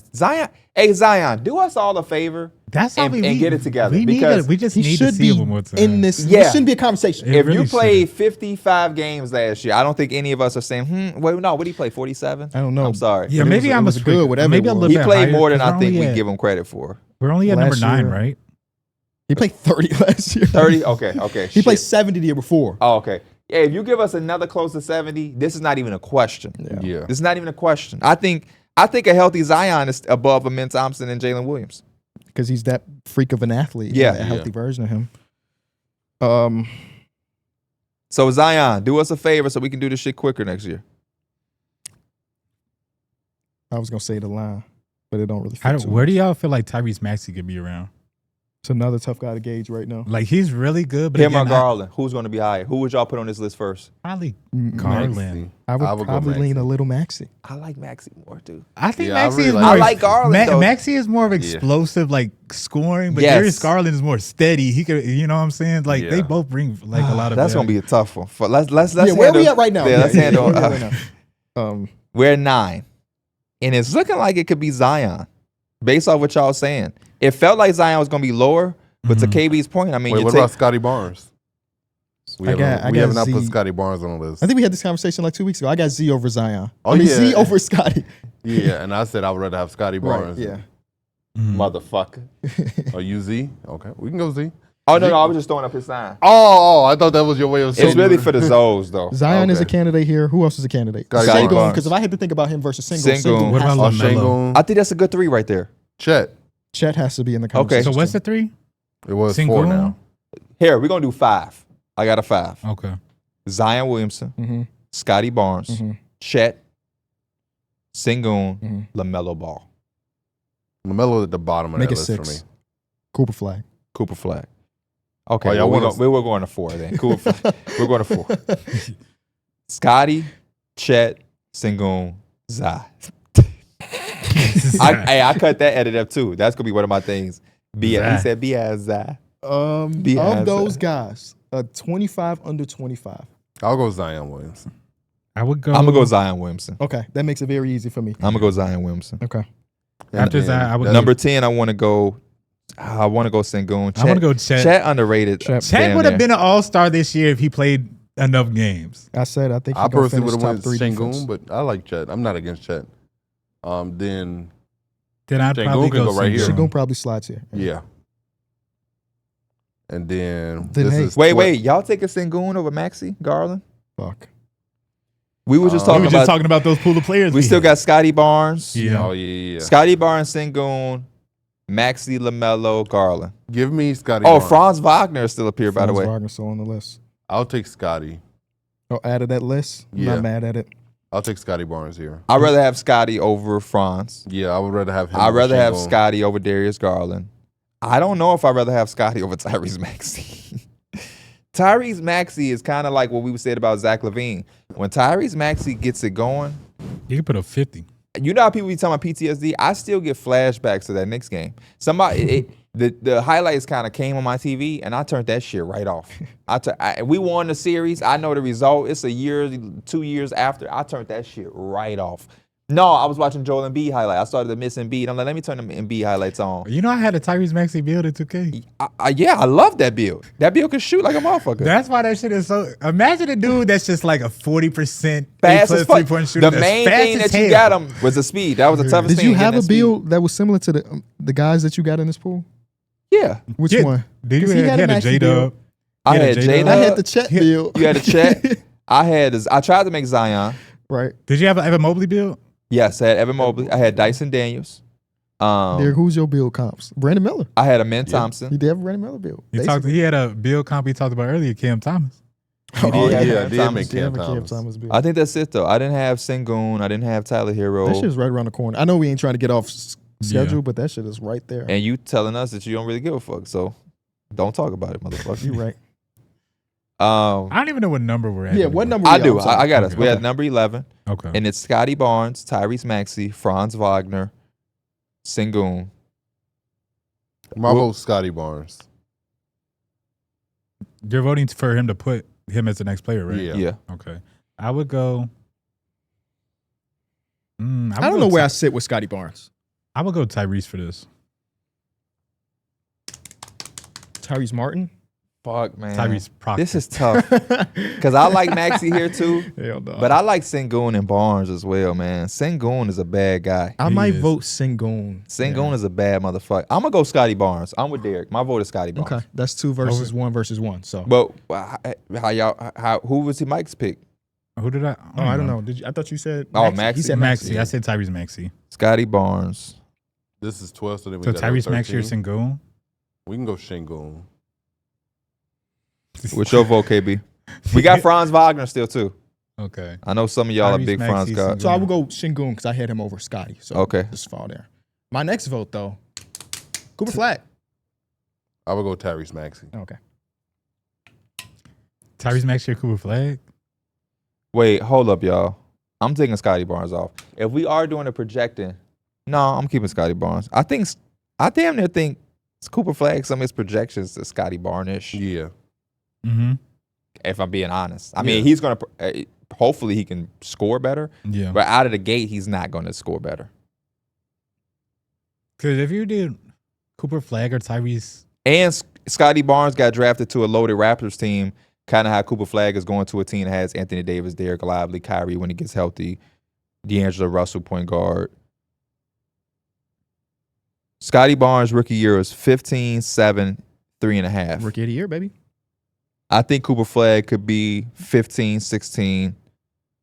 Hey Zion, do us all a favor. That's how And- we and get it together, We because we just He need to should see be him one more time. in this. Yeah. This shouldn't be a conversation. It If really you played shouldn't. 55 games last year, I don't think any of us are saying, wait, no, what did he play? 47? I don't know. I'm sorry. Yeah, But it maybe was- I'm it was a good, whatever Maybe it a was. little He bit played higher, more than 'cause I we're think only we at- give him credit for. We're only at number Last 9, year. right? He played 30 last year. 30? Okay. He played shit. 70 the year before. Oh, okay. Yeah, if you give us another close to 70, this is not even a question. Yeah. This is not even a question. I think a healthy Zion is above Amin Thompson and Jalen Williams. Because he's that freak of an athlete. Yeah. A healthy version of him. So Zion, do us a favor so we can do this shit quicker next year. I was going to say the line, but it don't really fit. too Where do much. y'all feel like Tyrese Maxey could be around? It's another tough guy to gauge right now. Like he's really good, but Him or again, Garland? Who's going to be higher? Who would y'all put on this list first? probably Maxey. Garland. I would go probably lean Maxey. a little Maxey. I like Maxey more, dude. I think Yeah, I Maxey really is like- more. I like Garland, though. Maxey is more of explosive, like scoring, but Yes. Darius Garland is more steady. He could, you know what I'm saying? Like they Yeah. both bring like a lot of. That's going to be a tough one. Let's Yeah, where are we at right now? Yeah, let's handle. where are we at right now? We're at 9. And it's looking like it could be Zion based off what y'all saying. It felt like Zion was going to be lower, but to KB's point, I mean, Wait, you what take, about Scotty Barnes? We I have got not put Z. Scotty Barnes on the list. I think we had this conversation like 2 weeks ago. I got Z over Zion. Oh, I mean, yeah. Z over Scotty. Yeah, and I said I would rather have Scotty Right, Barnes. yeah. motherfucker. Are you Z? Okay, we can go Z. Oh, no, I was just throwing up his sign. Oh, I thought that was your way of saying It's really for the Zoes, though. Zion is a Okay. candidate here. Who else is a candidate? Scotty Sengun, Barnes. because if I had to think about him versus Sengun, Sengun. Sengun What has about to, LaMelo? Sengun, I think that's a good 3 right there. Chet. Chet has to be in the Okay. conversation. So what's the 3? It was Sengun? 4 now. Here, we're going to do 5. I got a 5. Okay. Zion Williamson, Mm-hmm. Scotty Barnes, Mhm. Chet, Sengun, Mhm. LaMelo Ball, LaMelo at the bottom of Make that it list for 6. me. Cooper Flag. Cooper Flagg. Okay, Oh, y'all well, want us- we're going to 4 then. Cooper Flagg. We're going to 4. Scotty, Chet, Sengun, Zai. I cut that edit up too. That's gonna be one of my things. He Zai. said be as Zai. Of those guys, 25 under 25. I'll go Zion Williamson. I would go. I'm gonna go Zion Williamson. Okay, that makes it very easy for me. I'm gonna go Zion Williamson. Okay. After that, I would Number 10, I want to go Sengun. I want to go Chet. Chet underrated. Chet. Chet Damn would have near. been an all-star this year if he played enough games. I said I think I he's going to personally finish would have top went 3 defense. Sengun, but I like Chet. I'm not against Chet. Then Then I'd Sengun probably can go go right here. Sengun. Sengun probably slides here. yeah. And then Then this hey. is Wait, y'all take a Sengun over Maxey Garland? Fuck. We were just We We talking were about. just talking about those pool of players. we still got Scotty Barnes, Yeah. Oh yeah. Scotty Barnes, Sengun, Maxey, LaMelo, Garland. Give me Scotty. Oh, Barnes. Franz Wagner is still up here, by the Franz way. Wagner's still on the list. I'll take Scotty. Oh, added that list? I'm Yeah. not mad at it. I'll take Scotty Barnes here. I'd rather have Scotty over Franz. Yeah, I would rather have him. I'd over rather have Sengun. Scotty over Darius Garland. I don't know if I'd rather have Scotty over Tyrese Maxey. Tyrese Maxey is kind of like what we said about Zach LaVine. When Tyrese Maxey gets it going, You can put a 50. you know how people be talking about PTSD? I still get flashbacks to that Knicks game. The highlights kind of came on my TV, and I turned that shit right off. We won the series. I know the result. It's a year, 2 years after. I turned that shit right off. No, I was watching Joel Embiid highlight. I started to miss Embiid. I'm like, let me turn the Embiid highlights on. You know, I had a Tyrese Maxey build in 2K. Yeah, I love that build. That build can shoot like a motherfucker. That's why that shit is so. Imagine a dude that's just like a 40% Fast as fuck. 3-point shooter. The that's main fast thing as that you hell. got him was the speed. That was the toughest Did thing. you have getting a that speed. build that was similar to the guys that you got in this pool? Yeah. Which Yeah. one? Did you 'Cause he had had a an actual J-Dub? I He had a J-Dub. I had the Chet build. You had a Chet. I tried to make Zion. right? Did you have an Evan Mobley build? Yes, I had Evan Mobley. I had Dyson Daniels. Derek, who's your build comps? Brandon Miller. I had Amen You Thompson. did have a Brandon Miller build. He had a build comp he talked about earlier, Cam Thomas. Oh, yeah, yeah, I did Thomas. make Cam Cam Thomas. build. I think that's it though. I didn't have Sengun. I didn't have Tyler Herro. That shit's right around the corner. I know we ain't trying to get off schedule, Yeah. but that shit is right there. And you telling us that you don't really give a fuck, so don't talk about it, motherfucker. You right. I don't even know what number we're at. Yeah, what number? I we do. on? Sorry. I got us. Okay. We had number 11, Okay. and it's Scotty Barnes, Tyrese Maxey, Franz Wagner, Sengun. My vote Scotty Barnes. You're voting for him to put him as the next player, right? Yeah. Okay. I would go. I don't know where I sit with Scotty Barnes. I would go Tyrese for this. Tyrese Martin. Fuck, man. Tyrese Proctor. This is tough because I like Maxey here too, Hell no. but I like Sengun and Barnes as well, man. Sengun is a bad guy. I He might is. vote Sengun. Sengun is a bad motherfucker. I'm gonna go Scotty Barnes. I'm with Darrick. My vote is Scotty Barnes. Okay, that's 2 versus 1 versus 1. So. But who was Mike's pick? Who did I? Oh, I don't know. Did you? I thought you said. Oh, Maxey. Maxey. He said Maxey. Maxey. I said Tyrese Maxey. Scotty Barnes. This is 12, so then we So got Tyrese Maxey or 13. Sengun? We can go Sengun. What's your vote, KB? We got Franz Wagner still too. Okay. I know some of y'all are Tyrese big Franz Maxey, guys. So I would go Sengun because I had him over Scotty. So Okay. just fall there. My next vote though, Cooper Flagg. I would go Tyrese Maxey. Okay. Tyrese Maxey or Cooper Flagg? Wait, hold up, y'all. I'm taking Scotty Barnes off. If we are doing a projecting, no, I'm keeping Scotty Barnes. I damn near think Cooper Flagg, some of his projections to Scotty Barnish. Yeah. Mm-hmm. If I'm being honest. I mean, he's going to, hopefully he can score better, Yeah. but out of the gate, he's not going to score better. Because if you did Cooper Flagg or Tyrese, And Scotty Barnes got drafted to a loaded Raptors team, kind of how Cooper Flagg is going to a team that has Anthony Davis, Derrick Lively, Kyrie when he gets healthy, D'Angelo Russell, point guard. Scotty Barnes' rookie year was 15, 7, 3.5. Rookie of the year, baby. I think Cooper Flagg could be 15, 16,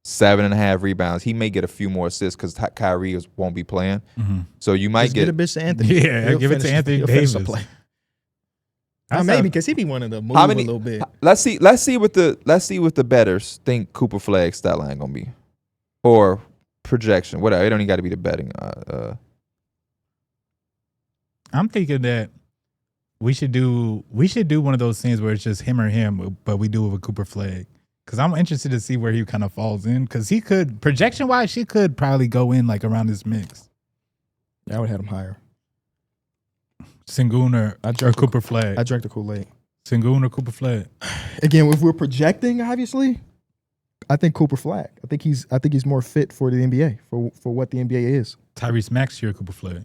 7.5 rebounds. He may get a few more assists because Kyrie won't be playing. So you might Just get a get. bitch to Anthony. Yeah, give it to Anthony he'll finish the Davis. play. That's Maybe a- because he be wanting to move How many- a little bit. Let's see what the bettors think Cooper Flagg's stat line gonna be, or projection. Whatever. It don't even got to be the betting. I'm thinking that we should do one of those things where it's just him or him, but we do it with Cooper Flagg. Because I'm interested to see where he kind of falls in. Because he could, projection wise, she could probably go in like around this mix. I would have him higher. Sengun or Cooper Flagg. I drank the Kool-Aid. Sengun or Cooper Flagg. Again, if we're projecting, obviously, I think Cooper Flagg. I think he's more fit for the NBA, for what the NBA is. Tyrese Maxey or Cooper Flagg.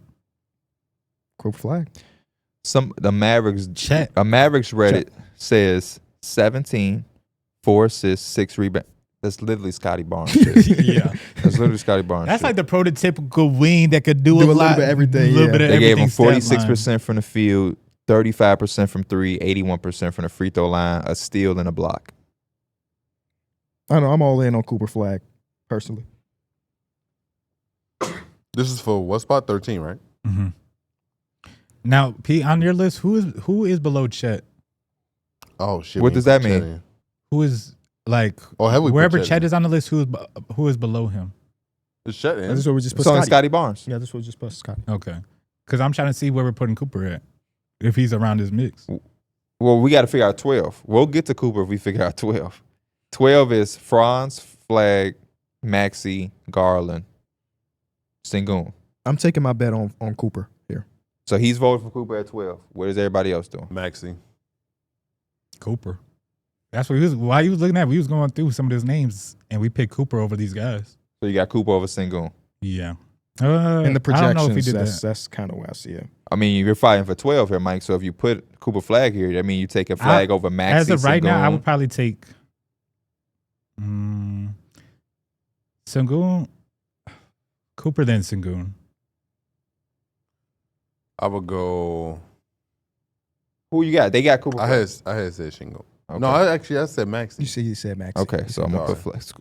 Cooper Flagg. The Mavericks. Chet. A Mavericks Reddit says 17, 4 assists, 6 rebounds. That's literally Scotty Barnes. Shit. Yeah. That's literally Scotty Barnes. That's shit. like the prototypical wing that could do Do a a little lot, bit of everything, little yeah. bit of They gave him everything stat 46% from the field, 35% from 3, 81% from the free throw line, a steal and a block. I know. I'm all in on Cooper Flagg, personally. This is for what spot? 13, right? line. Mhm. Now, Pete, on your list, who is below Chet? Oh shit. What we does ain't that put Chet mean? in. Who is like Oh, have we put wherever Chet Chet in? is on the list? Who is below him? Is Chet in? This is what we just put It's only Scotty. Scotty Barnes. Yeah, this is what we just put Scotty. Okay, because I'm trying to see where we're putting Cooper at if he's around his mix. Well, we got to figure out 12. We'll get to Cooper if we figure out 12. 12 is Franz, Flagg, Maxey, Garland, Sengun. I'm taking my bet on Cooper here. So he's voting for Cooper at 12. What is everybody else doing? Maxey. Cooper. That's what he was. While you was looking at, we was going through some of his names, and we picked Cooper over these guys. So you got Cooper over Sengun. Yeah. In the I don't know projections, if he did that. that's kind of where I see it. I mean, you're fighting for 12 here, Mike. So if you put Cooper Flagg here, I mean, you take a Flagg over Maxey. As of right now, I Sengun. would probably take Sengun, Cooper, then Sengun. I would go. Who you got? They got Cooper I Flagg. had said Shingo. Okay. No, I said Maxey. You see, he said Max. Okay, so I'm going to put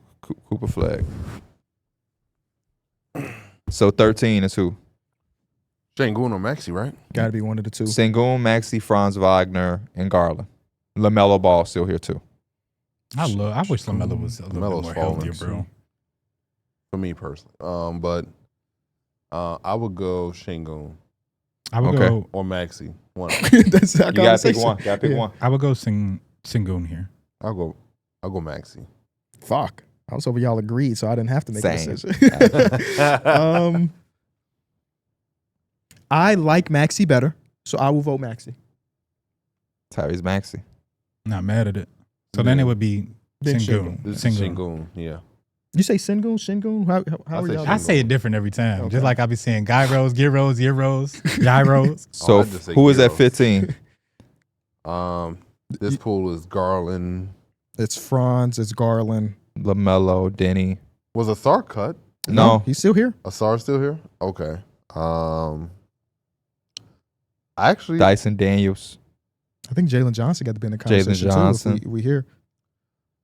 Cooper Flagg. So 13 is who? Sengun or Maxey, right? Got to be one of the two. Sengun, Maxey, Franz Wagner, and Garland. LaMelo Ball still here too. I wish LaMelo was a little LaMelo's bit more falling, healthier, bro. For me personally. But I would go Sengun I would Okay. go. or Maxey. One. That's our You gotta pick conversation. one. Gotta pick Yeah. one. I would go Sengun here. I'll go Maxey. Fuck. I was hoping y'all agreed, so I didn't have to make Same. a decision. I like Maxey better, so I will vote Maxey. Tyrese Maxey. Not mad at it. So then it would be Then Sengun. This is Sengun. Sengun. Yeah. You say Sengun? Shingun? How I are say y'all? I say it different every time. Okay. Just like I be saying gyros, gyros, gyros, gyros. So I'd just say who is at Gyros. 15? This pool is Garland. It's Franz. It's Garland. LaMelo, Denny. Was Asar cut? No. He's still here. Asar still here? Okay. Actually, Dyson Daniels. I think Jalen Johnson got to be in the conversation Johnson. too. If we here.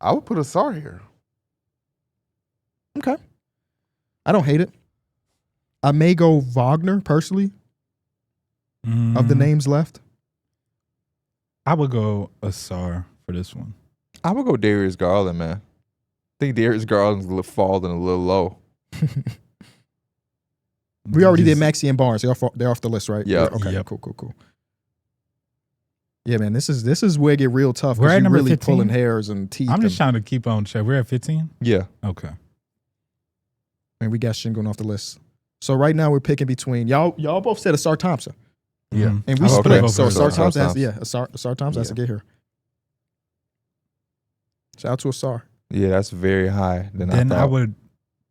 I would put Asar here. Okay. I don't hate it. I may go Wagner personally of the names left. I would go Asar for this one. I would go Darius Garland, man. I think Darius Garland's falling a little low. We already did Just- Maxey and Barnes. They're off the list, right? Yeah. Okay. Yep. Cool. Yeah, man. This is where it get real tough We're because at you're number really 15? pulling hairs and teeth. I'm just and, trying to keep on check. We're at 15? Yeah. Okay. and we got Sengun off the list. So right now we're picking between y'all both said Asar Thompson. Yeah. Mhm. And we I would split. vote So for Asar Asar. Thompson has Thompson. Asar Thompson has to get here. Shout out to Asar. Yeah, that's very high. Then I I thought. would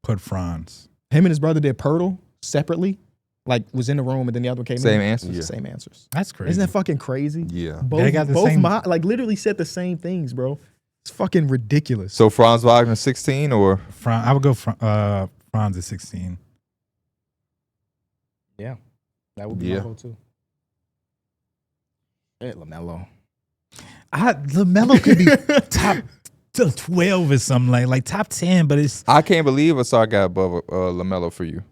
put Franz. Him and his brother did Pirtle separately, like was in the room, and then the other one came Same in. answers. Yeah. Same answers. That's crazy. Isn't that fucking crazy? Yeah. Both, got the both same- like literally said the same things, bro. It's fucking ridiculous. So Franz Wagner 16 or I would go Franz at 16. That would be Yeah. my vote too. Hey, LaMelo. LaMelo could be top 12 or something like top 10, but it's I can't believe Asar got above LaMelo for you.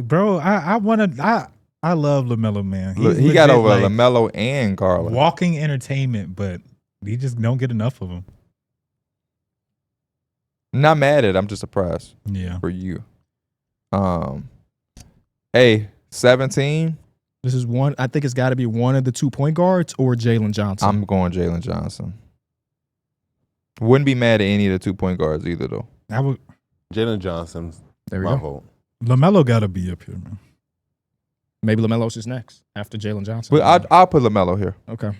bro. I love LaMelo, man. Look, He's he got legit, over like, LaMelo and Garland. walking entertainment, but he just don't get enough of him. Not mad at it. I'm just surprised Yeah. for you. Hey, 17. This is one. I think it's got to be one of the 2 point guards or Jalen Johnson. I'm going Jalen Johnson. Wouldn't be mad at any of the 2 point guards either, though. I would. Jalen Johnson's there we my go. vote. LaMelo got to be up here, man. Maybe LaMelo's is next after Jalen Johnson. But I'll put LaMelo here. Okay.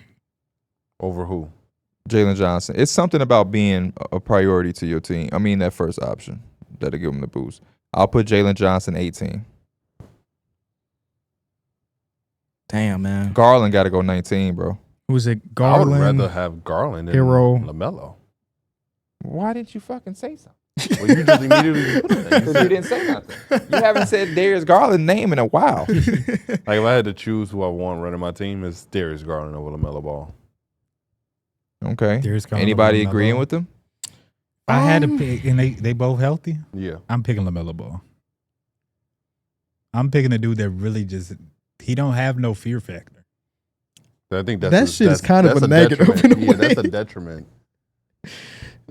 Over who? Jalen Johnson. It's something about being a priority to your team. I mean, that first option that'll give him the boost. I'll put Jalen Johnson 18. Damn, man. Garland got to go 19, bro. Who's it? I would Garland. rather have Garland than Herro. LaMelo. Why didn't you fucking say something? Well, you just immediately put him there. Because you didn't say nothing. You haven't said Darius Garland's name in a while. Like if I had to choose who I want running my team, it's Darius Garland over LaMelo Ball. Okay. Darius Garland Anybody over agreeing LaMelo. with them? If I had to pick, and they both healthy, Yeah. I'm picking LaMelo Ball. I'm picking a dude that really just he don't have no fear factor. I think that's That shit is kind of that's a negative detriment. in a Yeah, that's a way. detriment.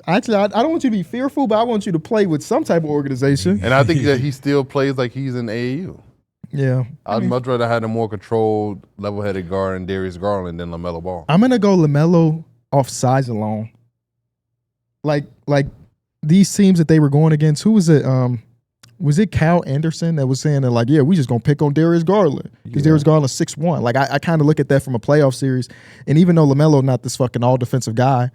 Actually, I don't want you to be fearful, but I want you to play with some type of organization. And I think that he still plays like he's in AAU. Yeah. I'd much rather have a more controlled, level-headed guard in Darius Garland than LaMelo Ball. I'm gonna go LaMelo off size alone. Like these teams that they were going against. Who was it? Was it Cal Anderson that was saying that like, yeah, we just gonna pick on Darius Garland because Darius Garland's 6'1". Like I kind of look at that from a playoff series, and even though LaMelo not this fucking all defensive guy,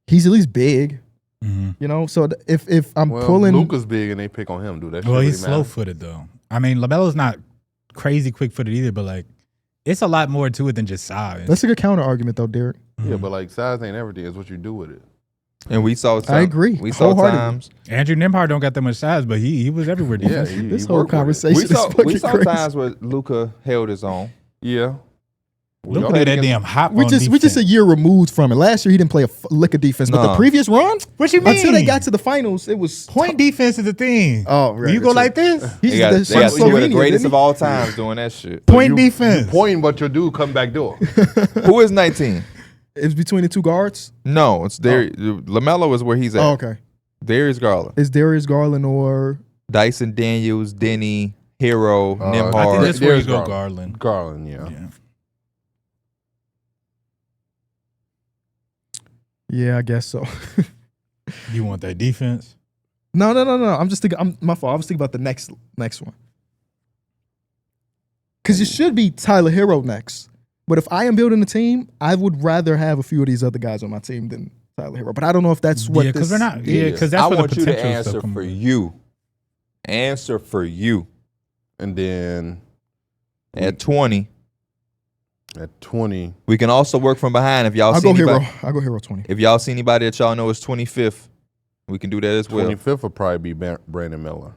he's at least big. Mm-hmm. You know, so if I'm Well, pulling, Luka's big and they pick on him, dude. That shit Well, really he's matter. slow footed though. I mean, LaMelo's not crazy quick footed either, but like it's a lot more to it than just size. that's a good counter argument though, Derek. Yeah, but like size ain't everything. It's what you do with it. And we saw I agree. We saw Wholeheartedly. times. Andrew Nembhard don't got that much size, but he was everywhere. Yeah, Defense. he This whole worked with it. conversation We is saw fucking we saw crazy. times where Luka held his own. Yeah. Look at that damn hop We on just defense. a year removed from it. Last year he didn't play a lick of defense, but the Nah. previous run, What you mean? until they got to the finals, it was Point defense is the thing. Oh, When right, you go that's like right. this, He's They got, the they got two of the Slovenian, greatest didn't of all times doing that shit. point defense. You pointing, but your dude come back door. Who is 19? he? It's between the two guards. No, it's LaMelo is where he's at. Oh, okay. Darius Garland, Is Darius Garland or Dyson Daniels, Denny, Hero, I I think Nembhard. that's where you There's go, Garland. Garland, yeah. Yeah, I guess so. You want that defense? No. I'm just thinking. My fault. I was thinking about the next one. Because it should be Tyler Herro next. But if I am building a team, I would rather have a few of these other guys on my team than Tyler Herro. But I don't know if that's what. Yeah, because this we're not. Yeah, is. because that's I where want the you to potential answer stuff comes for from. you. Answer for you. And then At 20, at 20, we can also work from behind. If y'all I'll see go anybody, Herro. I'll go Herro 20. if y'all see anybody that y'all know is 25th, we can do that as well. 25th will probably be Brandon Miller.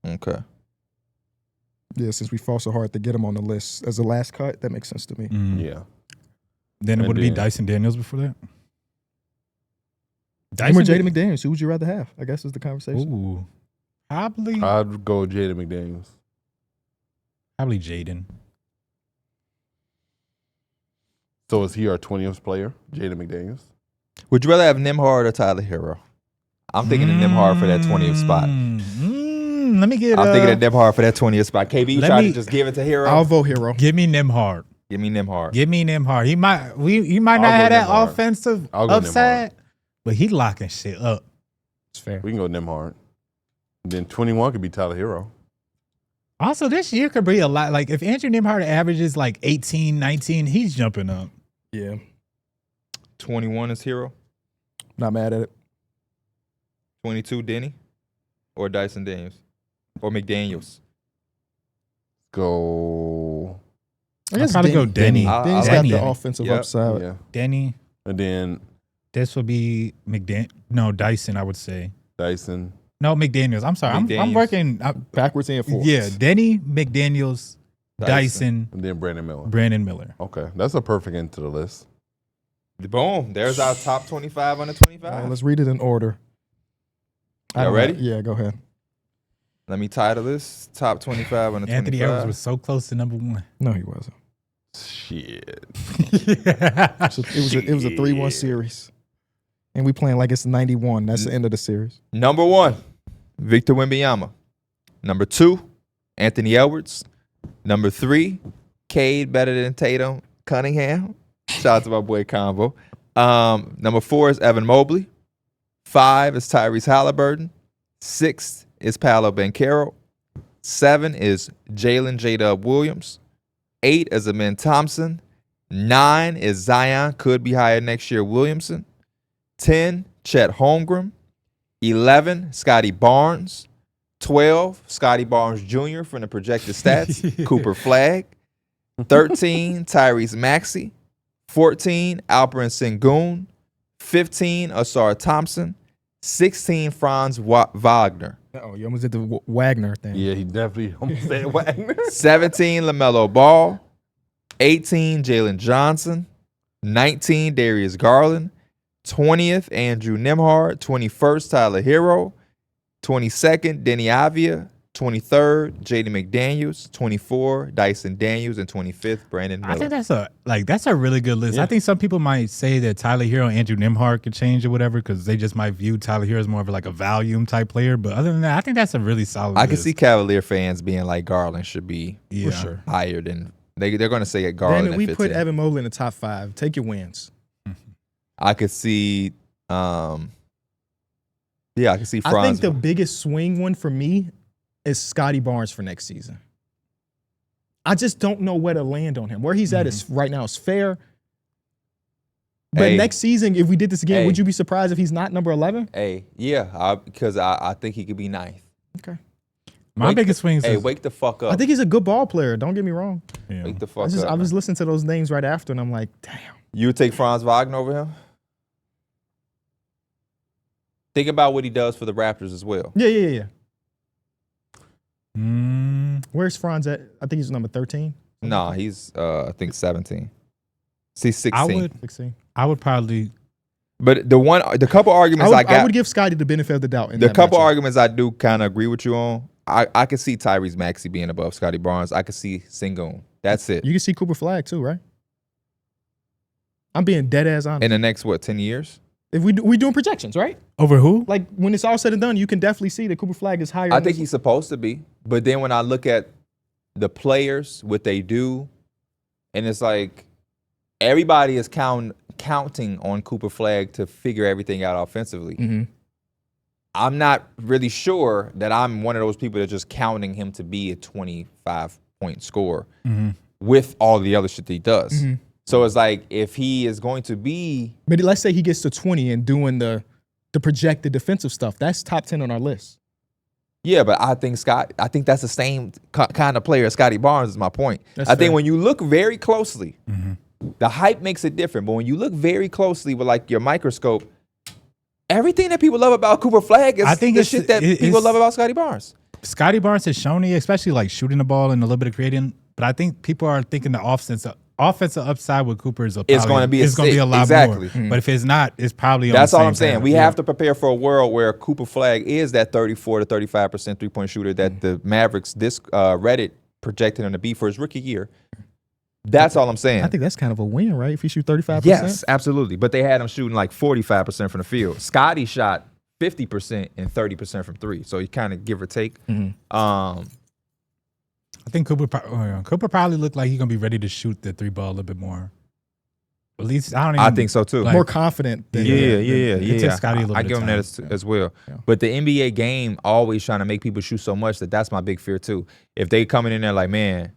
Okay. Yeah, since we fought so hard to get him on the list as the last cut, that makes sense to me. Mm. Yeah. Then it And would be then- Dyson Daniels before that. Him or Dyson Jaden McDaniels, who would you rather have? I guess is the conversation. Ooh, probably I'd go Jaden McDaniels. Jaden. So is he our 20th player, Jaden McDaniels? Would you rather have Nembhard or Tyler Herro? I'm thinking of Nembhard for that 20th spot. Let me get. I'm thinking of Nembhard for that 20th spot. KB, you Let trying me- to just give it to Herro? I'll vote Herro. Give me Nembhard. Give me Nembhard. Give me Nembhard. He might I'll not go have that Nembhard. offensive I'll go upside, but he locking shit up. It's fair. We can go Nembhard. Then 21 could be Tyler Herro. Also, this year could be a lot. Like if Andrew Nembhard averages like 18, 19, he's jumping up. Yeah, 21 is Herro. not mad at it. 22 Denny or Dyson Daniels or McDaniels. Go. I guess probably go Denny. Denny's got Denny. the offensive Yep. upside. Yeah. Denny. And then This would be Dyson, I would say. Dyson. No, McDaniels. I'm sorry. I'm McDaniels. working. Backwards and forwards. Yeah, Denny, McDaniels, Dyson, And then Brandon Miller. Brandon Miller. Okay. That's a perfect end to the list. Boom. There's our top 25 under All 25. right, let's read it in order. Y'all ready? Yeah, go ahead. Let me title this top 25 under 25. Anthony Edwards was so close to number one. No, he wasn't. Shit. So it was a 3-1 series. And we playing like it's 91. That's the end of the series. Number 1, Victor Wembanyama. Number 2, Anthony Edwards. Number 3, Cade better than Tatum Cunningham. Shout out to my boy Combo. Number 4 is Evan Mobley. 5 is Tyrese Halliburton. 6 is Paolo Banchero. 7 is Jalen J-Dub Williams. 8 is Amin Thompson. 9 is Zion, could be higher next year, Williamson. 10, Chet Holmgren. 11, Scotty Barnes. 12, Scotty Barnes Jr. from the projected stats, Cooper Flagg. 13, Tyrese Maxey. 14, Alperen Sengun. 15, Asar Thompson. 16, Franz Wagner. Oh, you almost did the Wagner thing. Yeah, he definitely almost said Wagner. 17, LaMelo Ball. 18, Jalen Johnson. 19, Darius Garland. 20th, Andrew Nembhard. 21st, Tyler Herro. 22nd, Denny Avia. 23rd, Jaden McDaniels. 24, Dyson Daniels. And 25th, Brandon Miller. I think that's a really good list. I think some people might say that Tyler Herro and Andrew Nembhard could change or whatever because they just might view Tyler Herro as more of like a volume type player. But other than that, I think that's a really solid I list. can see Cavalier fans being like Garland should be Yeah. For sure. higher than they're going to say Garland. Damn it, we at put 15. Evan Mobley in the top 5. Take your wins. I could see. I could see. I Franz. think the biggest swing one for me is Scotty Barnes for next season. I just don't know where to land on him. Where he's at is right now is fair. But Hey. next season, if we did this again, Hey. would you be surprised if he's not number 11? Hey, yeah, because I think he could be ninth. Okay. My biggest swings Hey, is wake the fuck up. I think he's a good ball player. Don't get me wrong. yeah. Wake the fuck I up. was listening to those names right after, and I'm like, damn. You would take Franz Wagner over him? Think about what he does for the Raptors as well. Yeah. Mm, Where's Franz at? I think he's number 13. Nah, he's I think 17. See, 16. 16. I would probably. But the couple arguments I would give Scotty the benefit of the doubt. In the that couple matchup. arguments I do kind of agree with you on. I could see Tyrese Maxey being above Scotty Barnes. I could see Sengun. That's it. You can see Cooper Flagg too, right? I'm being dead ass honest. In the next 10 years? If we doing projections, right? Over who? Like when it's all said and done, you can definitely see that Cooper Flagg is higher. I think he's supposed to be. But then when I look at the players, what they do, and it's like everybody is counting on Cooper Flagg to figure everything out offensively. Mm-hmm. I'm not really sure that I'm one of those people that just counting him to be a 25-point scorer with all the other shit that he does. Mm-hmm. So it's like if he is going to be, But let's say he gets to 20 and doing the projected defensive stuff. That's top 10 on our list. yeah, but I think that's the same kind of player as Scotty Barnes is my point. That's I think fair. when you look very closely, the hype makes it different. But when you look very closely with like your microscope, everything that people love about Cooper Flagg is the shit that people love about Scotty Barnes. Scotty Barnes has shown you, especially like shooting the ball and a little bit of creating. But I think people are thinking the offensive upside with Cooper is It's going to be a lot exactly. more. But if it's not, it's probably on That's the all same I'm saying. path. We have to prepare for a world where Cooper Flagg is that 34 to 35% three-point shooter that the Mavericks Reddit projected him to be for his rookie year. That's all I'm saying. I think that's kind of a win, right? If you shoot 35%. Yes, absolutely. But they had him shooting like 45% from the field. Scotty shot 50% and 30% from three. So he kind of give or take. I think Cooper probably looked like he's gonna be ready to shoot the three ball a little bit more. At least I don't. Even, I think so too. like- More confident. Than, It took Scotty a little I bit give of him that time. as well. Yeah. But the NBA game always trying to make people shoot so much that's my big fear too. If they coming in there like, man,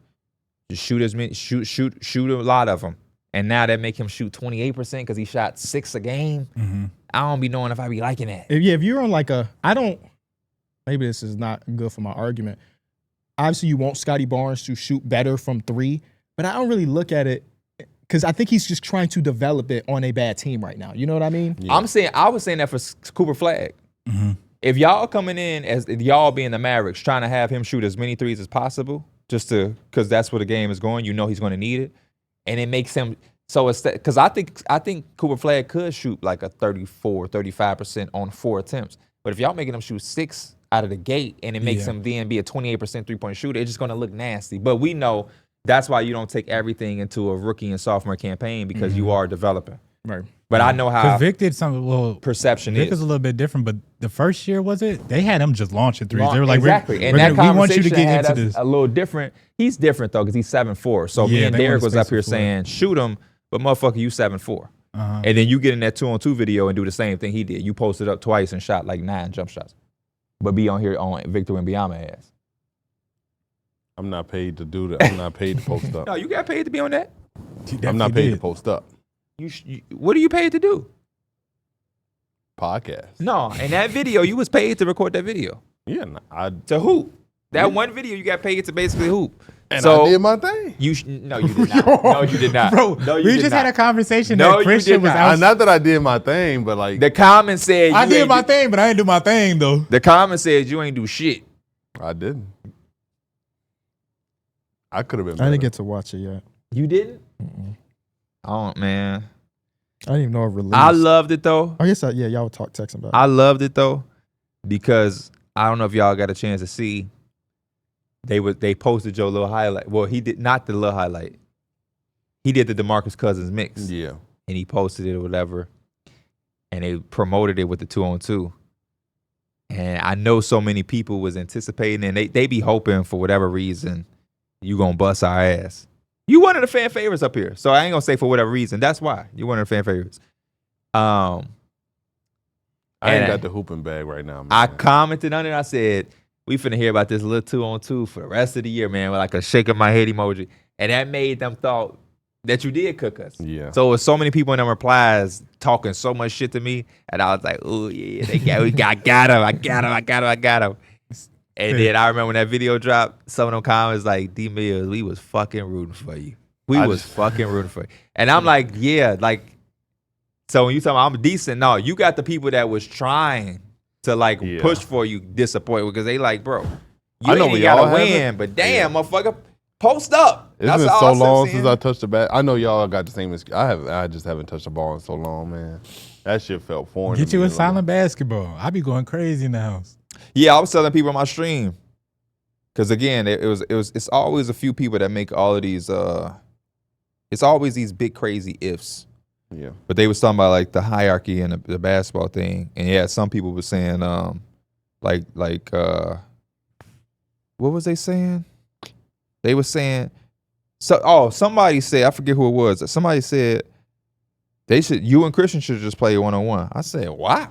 just shoot as many, shoot a lot of them, and now that make him shoot 28% because he shot 6 a game. I don't be knowing if I be liking that. If you're on like maybe this is not good for my argument. Obviously, you want Scotty Barnes to shoot better from three, but I don't really look at it because I think he's just trying to develop it on a bad team right now. You know what I mean? Yeah. I was saying that for Cooper Flagg. If y'all coming in as y'all being the Mavericks, trying to have him shoot as many threes as possible, just to because that's where the game is going. You know he's going to need it, and it makes him so it's because I think Cooper Flagg could shoot like a 35% on 4 attempts, but if y'all making him shoot 6 out of the gate and it makes him then be a 28% three-point shooter, it's just going to look nasty. But we know that's why you don't take everything into a rookie and sophomore campaign because you are developing. Right. But I know how Because Vic did something. Well, perception Vic is is a little bit different, but the first year was it? They had him just launching threes. They were like, exactly. we And that want you to conversation get had into us this. a little different. He's different though because he's 7'4". So me Yeah, and they Darrick want was his up here space before. saying shoot him, but motherfucker, you 7'4". And then you get in that 2-on-2 video and do the same thing he did. You posted up twice and shot like 9 jump shots, but be on here on Victor Wembanyama ass. I'm not paid to do that. I'm not paid to post up. No, you got paid to be on that. I'm not paid to post up. What are you paid to do? Podcast. No, in that video, you was paid to record that video. Yeah, To hoop. That one video you got paid to basically hoop. and so I did my thing. No, you did not. No, you did not. Bro, no, you we did just not. had a conversation No, that you Christian did was not. out. Not that I did my thing, but like The comment said I you did ain't my do- thing, but I didn't do my thing though. The comment said you ain't do shit. I didn't. I could have been I better. didn't get to watch it yet. You didn't? Oh man, I didn't even know it released. I loved it though. Oh, yes, y'all were texting about it. I loved it though because I don't know if y'all got a chance to see. They posted Joe little highlight. Well, he did not the little highlight. He did the DeMarcus Cousins mix. Yeah. And he posted it or whatever. And they promoted it with the 2-on-2. And I know so many people was anticipating and they be hoping for whatever reason you gonna bust our ass. You one of the fan favorites up here. So I ain't gonna say for whatever reason. That's why. You're one of the fan favorites. I ain't And got the hooping bag right now, man. I commented on it. I said, we finna hear about this little 2-on-2 for the rest of the year, man, with like a shake of my head emoji. And that made them thought that you did cook us. Yeah. So it was so many people in them replies talking so much shit to me. And I was like, oh, yeah, I got him. I got him. And then I remember when that video dropped, some of them comments like, D Mills, we was fucking rooting for you. We was fucking rooting for you. And I'm like, yeah, like, so when you tell me I'm decent, no, you got the people that was trying to like push for you disappointed because they like, bro, you I know ain't we gotta all have win, it. but damn, motherfucker, post up. It's That's been all so I said, long seeing. since I touched the bat. I know y'all got the same. I just haven't touched the ball in so long, man. That shit felt foreign. Get to you me. a silent basketball. I be going crazy in the house. Yeah, I was telling people on my stream. Because again, it's always a few people that make all of these it's always these big crazy ifs. Yeah. But they was talking about like the hierarchy and the basketball thing. And yeah, some people were saying what was they saying? They were saying somebody said, I forget who it was. Somebody said you and Christian should just play 1-on-1. I said, why?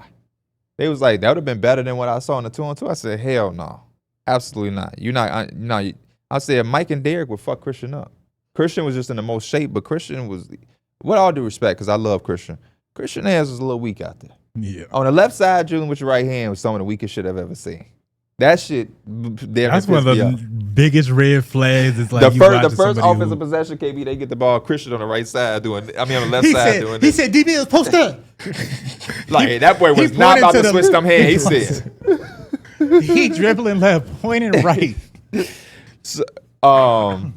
They was like, that would have been better than what I saw in the 2-on-2. I said, hell no. Absolutely not. You're not. I said Mike and Darrick would fuck Christian up. Christian was just in the most shape, but Christian was, with all due respect, because I love Christian. Christian ass was a little weak out there. Yeah. On the left side, dribbling with your right hand was some of the weakest shit I've ever seen. That shit. That's one of the biggest red flags. It's like the you first offensive possession, KB, they get the ball. Christian on the right side on the left side doing He this. said, D-Mills, post up. Like that boy was not about to switch them hands. He said. He dribbling left, pointing right. So, and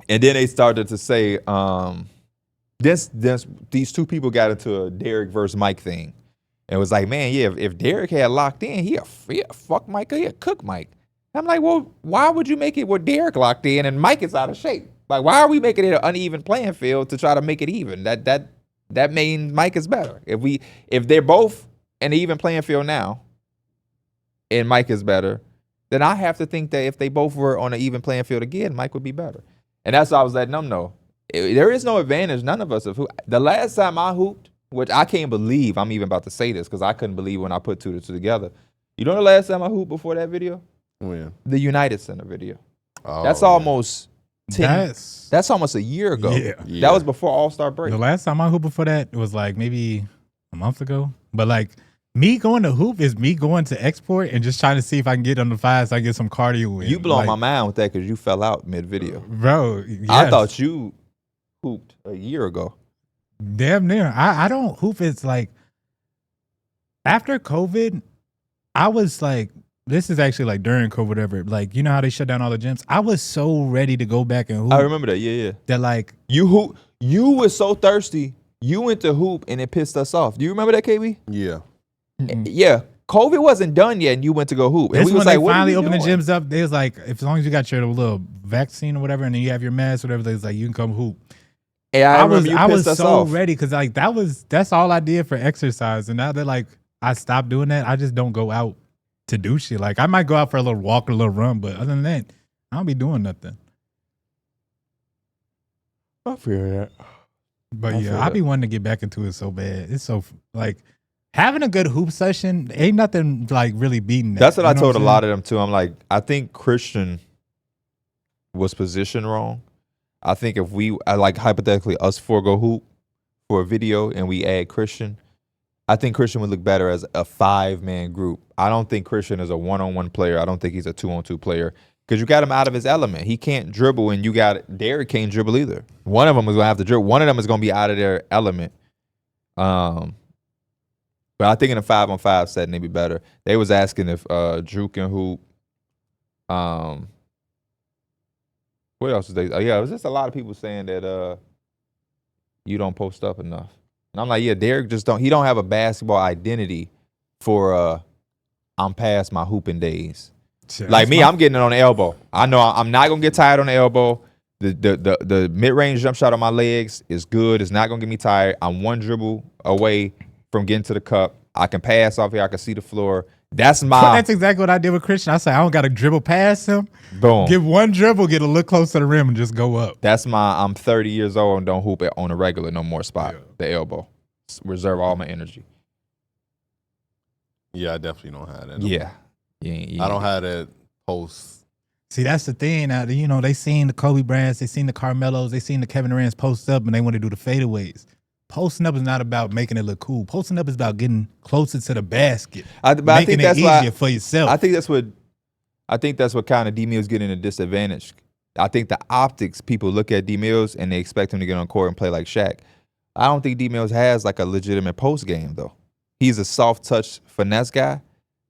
then they started to say, these two people got into a Darrick versus Mike thing. And it was like, man, yeah, if Darrick had locked in, he'd fuck Mike, he'd cook Mike. I'm like, well, why would you make it with Darrick locked in and Mike is out of shape? Like, why are we making it an uneven playing field to try to make it even? That means Mike is better. If they're both in an even playing field now, and Mike is better, then I have to think that if they both were on an even playing field again, Mike would be better. And that's why I was letting them know. There is no advantage. None of us have hooped. The last time I hooped, which I can't believe I'm even about to say this because I couldn't believe when I put two to two together. You know the last time I hooped before that video? When? The United Center video. Oh, That's almost 10. That's almost a year ago. Yeah. That was before All-Star break. The last time I hooped before that was like maybe a month ago. But like me going to hoop is me going to export and just trying to see if I can get on the five so I can get some cardio in. You blowing like, my mind with that because you fell out mid-video. Bro, yes. I thought you hooped a year ago. Damn near. I don't hoop. It's like after COVID, I was like, this is actually like during COVID, whatever. Like, you know how they shut down all the gyms? I was so ready to go back and hoop. I remember that. Yeah. That like You were so thirsty. You went to hoop and it pissed us off. Do you remember that, KB? Yeah. Yeah. COVID wasn't done yet and you went to go hoop. And this we when was they like, what finally are we opened the doing? gyms up. They was like, as long as you got your little vaccine or whatever, and then you have your mask, whatever, they was like, you can come hoop. And I was so off. ready because like that's all I did for exercise. And now that like I stopped doing that, I just don't go out to do shit. Like I might go out for a little walk or a little run, but other than that, I don't be doing nothing. I feel that. But I yeah, feel I that. be wanting to get back into it so bad. It's so like having a good hoop session ain't nothing like really beating that. That's what I You know told a I'm lot of them too. I'm like, I think Christian was positioned wrong. I think if like hypothetically us four go hoop for a video and we add Christian, I think Christian would look better as a 5-man group. I don't think Christian is a 1-on-1 player. I don't think he's a 2-on-2 player because you got him out of his element. He can't dribble, and you got Darrick can't dribble either. One of them is gonna have to dribble. One of them is gonna be out of their element. But I think in a 5-on-5 setting, they'd be better. They was asking if Drew can hoop. What else was they? Yeah, it was just a lot of people saying that you don't post up enough. And I'm like, yeah, Darrick just don't. He don't have a basketball identity for I'm past my hooping days. Like me, I'm getting it on the elbow. I know I'm not gonna get tired on the elbow. The mid-range jump shot on my legs is good. It's not gonna get me tired. I'm one dribble away from getting to the cup. I can pass off here. I can see the floor. That's That's exactly what I did with Christian. I said I don't got to dribble past him. boom. Get one dribble, get a look close to the rim, and just go up. That's I'm 30 years old and don't hoop it on a regular no more spot. Yeah. The elbow. Reserve all my energy. Yeah, I definitely don't have that. no Yeah. more. I don't have that post. See, that's the thing. Now, you know, they seen the Kobe Bryants, they seen the Carmelos, they seen the Kevin Durant's post up, and they want to do the fadeaways. Posting up is not about making it look cool. Posting up is about getting closer to the basket, I making think it that's easier why. for yourself. I think that's what kind of D Mills getting a disadvantage. I think the optics, people look at D Mills and they expect him to get on court and play like Shaq. I don't think D Mills has like a legitimate post game though. He's a soft touch finesse guy,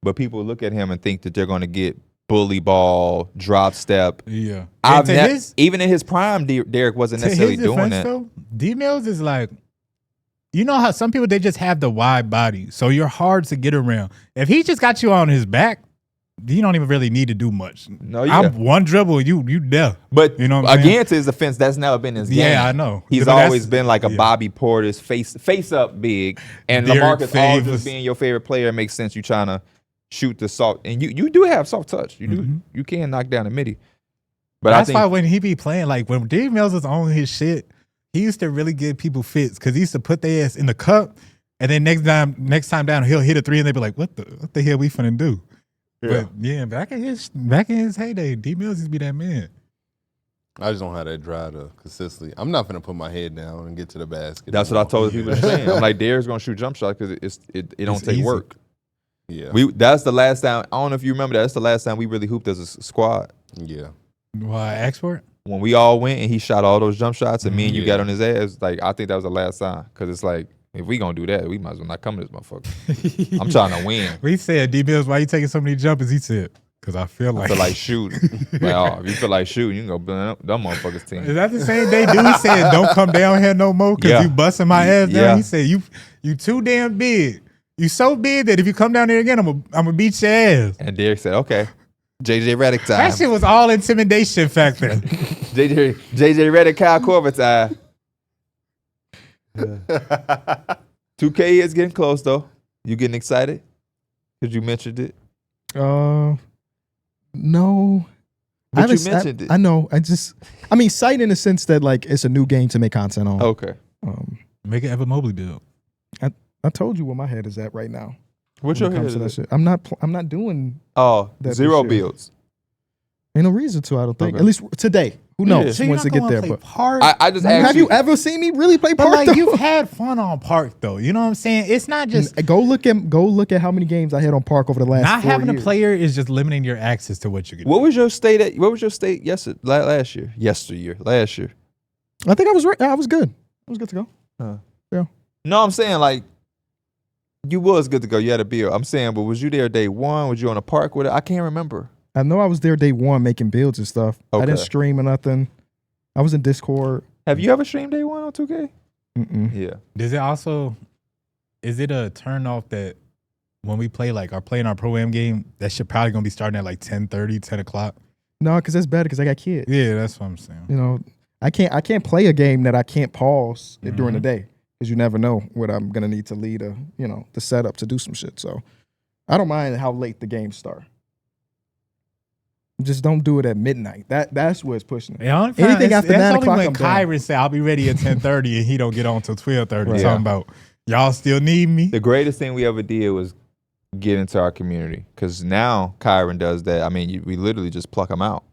but people look at him and think that they're going to get bully ball, drop step. Yeah. Even in his prime, Darrick wasn't necessarily doing that. Though, D-Mills is like, you know how some people, they just have the wide body, so you're hard to get around. If he just got you on his back, you don't even really need to do much. No, I'm one dribble, you there. But you know what I'm saying? Again, to his defense, that's never been his game. Yeah, I know. He's always been like a Bobby Portis face up big, and Darrick LaMarcus Aldridge being your favorite player makes sense. You trying to shoot the soft, and you do have soft touch. You do. You can knock down a midi. But that's why when he be playing, like when Dave Mills was on his shit, he used to really give people fits because he used to put their ass in the cup, and then next time down he'll hit a three, and they be like, "What the hell we finna do?" Yeah. But yeah, back in his heyday, D Mills used to be that man. I just don't have that drive to consistently. I'm not gonna put my head down and get to the basket. That's what I told people to say. I'm like, Darrick's gonna shoot jump shots because it don't take easy. work. Yeah, that's the last time. I don't know if you remember that. That's the last time we really hooped as a squad. Yeah. Why export? When we all went and he shot all those jump shots and me and you got on his ass, like I think that was the last time because it's like. If we gonna do that, we might as well not come to this motherfucker. I'm trying to win. We said, D Mills, why you taking so many jumpers? He said, because I feel like shooting. Like, if you feel like shooting, you can go blend up them motherfuckers team. Is that the same day dude said, don't come down here no more because you busting my ass down? Yeah. He said, you too damn big. You so big that if you come down there again, I'm gonna beat your ass. And Darrick said, okay, JJ Redick time. That shit was all intimidation factor. JJ Redick, Kyle Korver time. 2K is getting close though. You getting excited? Because you mentioned it. No. But you mentioned it. I know. I mean, sight in the sense that like it's a new game to make content on. Okay. Make an Evan Mobley build. I told you where my head is at right now. What's your head? That shit. I'm not doing. That zero builds. Ain't no reason to. I don't think. Okay. At least today. Who knows So once it get there? But I just asked have you ever seen me really play But Park? like though? you've had fun on Park though. You know what I'm saying? It's not just go look at how many games I had on Park over the last. not 4 having years. a player is just limiting your access to what you can do. What was your state at? What was your state last year? Last year. I think I was right. I was good. I was good to go. Yeah. No, I'm saying like you was good to go. You had a build. I'm saying, but was you there day one? Was you on the park with it? I can't remember. I know I was there day one making builds and stuff. Okay. I didn't stream or nothing. I was in Discord. Have you ever streamed day one on 2K? Mm-mm. Yeah. Is it a turn off that when we play like playing our pro-am game, that shit probably gonna be starting at like 10:30, 10 o'clock? No, because that's better because I got kids. Yeah, that's what I'm saying. You know, I can't play a game that I can't pause during the day because you never know what I'm gonna need to lead the setup to do some shit. So I don't mind how late the games start. Just don't do it at midnight. That's where it's pushing it. Anything after 9 o'clock, when I'm down. Kyron said I'll be ready at 10:30 and he don't get on till 12:30. Right. Talking about y'all still need me. The greatest thing we ever did was get into our community because now Kyron does that. I mean, we literally just pluck them out.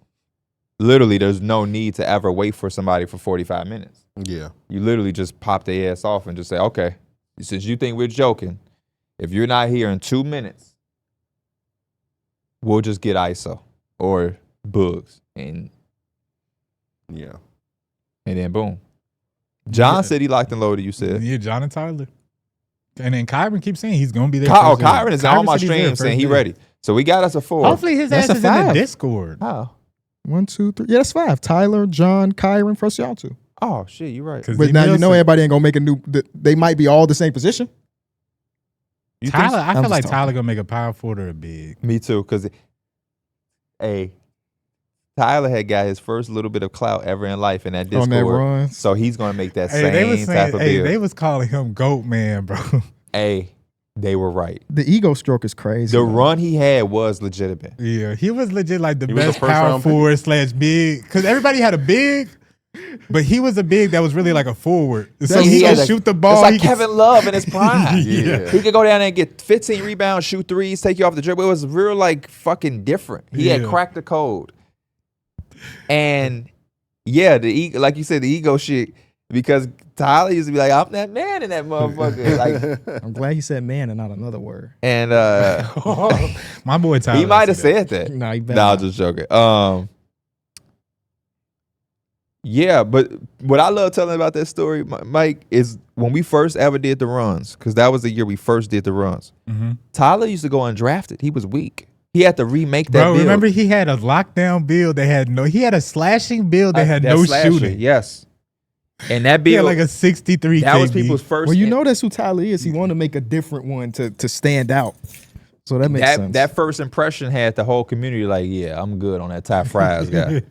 Literally, there's no need to ever wait for somebody for 45 minutes. Yeah. You literally just pop their ass off and just say, okay, since you think we're joking, if you're not here in 2 minutes, we'll just get ISO or bugs. And then boom. John said he locked and loaded, you said. Yeah, John and Tyler. And then Kyron keeps saying he's gonna be there. Kyron is on my stream saying he ready. So we got us a 4. Hopefully his That's ass a is in the 5. Discord. How? 1, 2, 3. Yeah, that's 5. Tyler, John, Kyron, first y'all 2. Oh shit, you're right. But now you know everybody ain't gonna make a new. They might be all the same position. Tyler, I I'm feel just like talking. Tyler gonna make a power forward or a big. Me too, because Tyler had got his first little bit of clout ever in life in that Discord. On that run. So he's gonna make that Hey, they was same type of saying, build. they was calling him Goat Man, bro. Hey, they were right. The ego stroke is crazy. The man. run he had was legitimate. Yeah, he was legit like the He was best a first power round pick? forward / big. Because everybody had a big, but he was a big that was really like a forward. So he had could shoot the ball. It's like he could- Kevin Love in his prime. Yeah. He could go down there and get 15 rebounds, shoot threes, take you off the dribble. It was real like fucking different. He had Yeah. cracked the code. And yeah, like you said, the ego shit, because Tyler used to be like, I'm that man in that motherfucker. Like, I'm glad you said man and not another word. and My boy Tyler. he might have said that. Nah, you better No, I'm not. just joking. Yeah, but what I love telling about that story, Mike, is when we first ever did the runs, because that was the year we first did the runs. Mm-hmm. Tyler used to go undrafted. He was weak. He had to remake that Bro, build. remember he had a lockdown build. He had a slashing build that had no slasher, shooting. Yes. And that He had build, like a 63 that was KD. people's first. Well, you know that's who Tyler is. He wanted to make a different one to stand out. So that makes sense. That first impression had the whole community like, yeah, I'm good on that Ty Fries guy.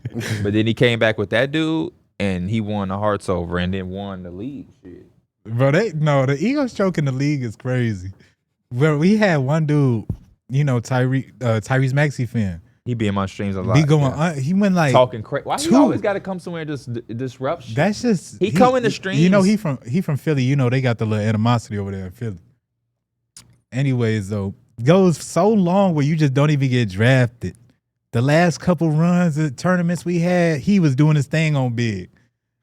But then he came back with that dude, and he won the hearts over, and then won the league. Shit. Bro, the ego stroke in the league is crazy. Bro, we had one dude, Tyrese Maxey fan. He be in my streams a lot. Be going, he went like talking crazy. Why he always got to come somewhere and just disrupt shit? That's just he come in the streams. You know he from Philly. They got the little animosity over there in Philly. Anyways, though, goes so long where you just don't even get drafted. The last couple runs of tournaments we had, he was doing his thing on big.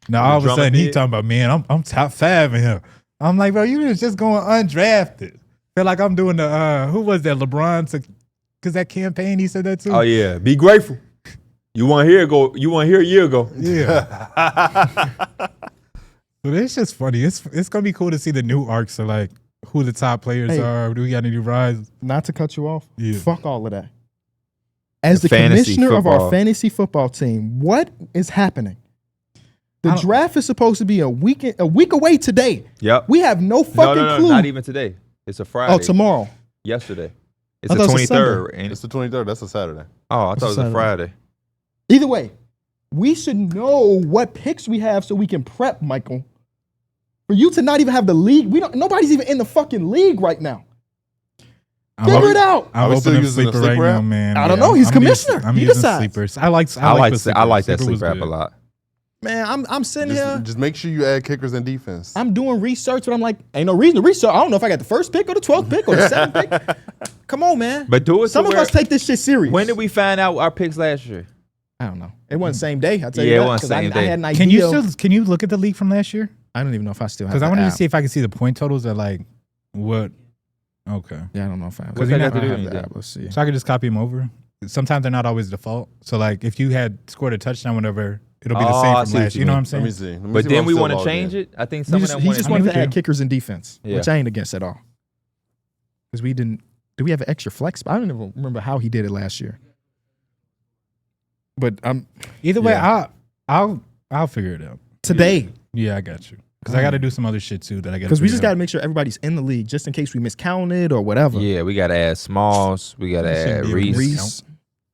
Now all of a sudden he talking about, man, I'm top 5 in here. I'm like, bro, you was just going undrafted. Feel like I'm doing the who was that? LeBron because that campaign he said that too. Oh yeah, be grateful. You want to hear a year ago? Yeah. But it's just funny. It's gonna be cool to see the new arcs of like who the top players are. Do we got any rises? Not to cut you off. Yeah. Fuck all of that. As the fantasy commissioner of our football. fantasy football team, what is happening? The draft is supposed to be a week away today. Yep. We have no fucking No, clue. not even today. It's a Friday. Oh, tomorrow. Yesterday. It's I the thought it was 23rd. And It's the 23rd. That's a Saturday. oh, I thought it was a Saturday. Friday. Either way, we should know what picks we have so we can prep, Michael. For you to not even have the league, nobody's even in the fucking league right now. Figure it out. Are I'm we still opening using the sleeper right sleeper now, app? man. I don't know. He's commissioner. I'm He using decides. sleepers. I like that sleeper sleeper app a lot. Man, I'm sitting here. Just make sure you add kickers and defense. I'm doing research, but I'm like, ain't no reason to research. I don't know if I got the first pick or the 12th pick or the 7th pick. Come on, man. But do it. Some of us take this shit serious. When did we find out our picks last year? I don't know. It wasn't the same day. I'll tell Yeah, you it that. wasn't 'Cause same I day. had an idea. Can you look at the league from last year? I don't even know if I still have Because I the wanted to app. see if I could see the point totals at like what. Okay. Yeah, I don't know if I have What's it. that got to do I with have the anything? app. Let's see. So I could just copy them over. Sometimes they're not always default. So like if you had scored a touchdown, whatever, it'll be the Oh, same I from see what last. you You know mean. what I'm saying? Let me see. But then we want to change it. I think some of them He wanted just I mean, wanted we to add do. kickers and defense, Yeah. which I ain't against at all. Because we didn't. Do we have an extra flex? I don't even remember how he did it last year. But Either way, Yeah. I'll figure it out. today, Yeah, I got you. Because I got to do some other shit too that I got. because we just got to make sure everybody's in the league, just in case we miscounted or whatever. Yeah, we got to add Smalls. We got to That shouldn't add be a Reese. Reese,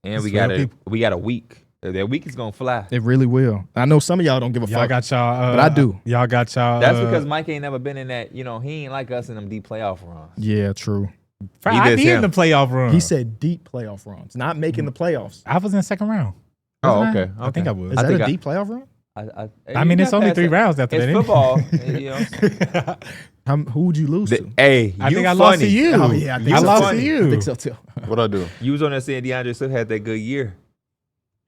And It's we for got real we got a week. That week is gonna fly. it really will. I know some of y'all don't give a Y'all fuck. got y'all. But I do. Y'all got y'all. That's because Mike ain't never been in that. He ain't like us in them deep playoff runs. Yeah, true. I Either be in him. the playoff run. He said deep playoff runs, not making the playoffs. I was in the second round. Oh, Wasn't okay. I think I was. Is I that think a I- deep playoff run? I mean, it's only 3 rounds after It's that. football. Who would you lose to? Hey, I you think I funny. lost to you. Oh, yeah, I think I so lost too. to you. I think so too. What'd I do? You was on there saying DeAndre Swift had that good year.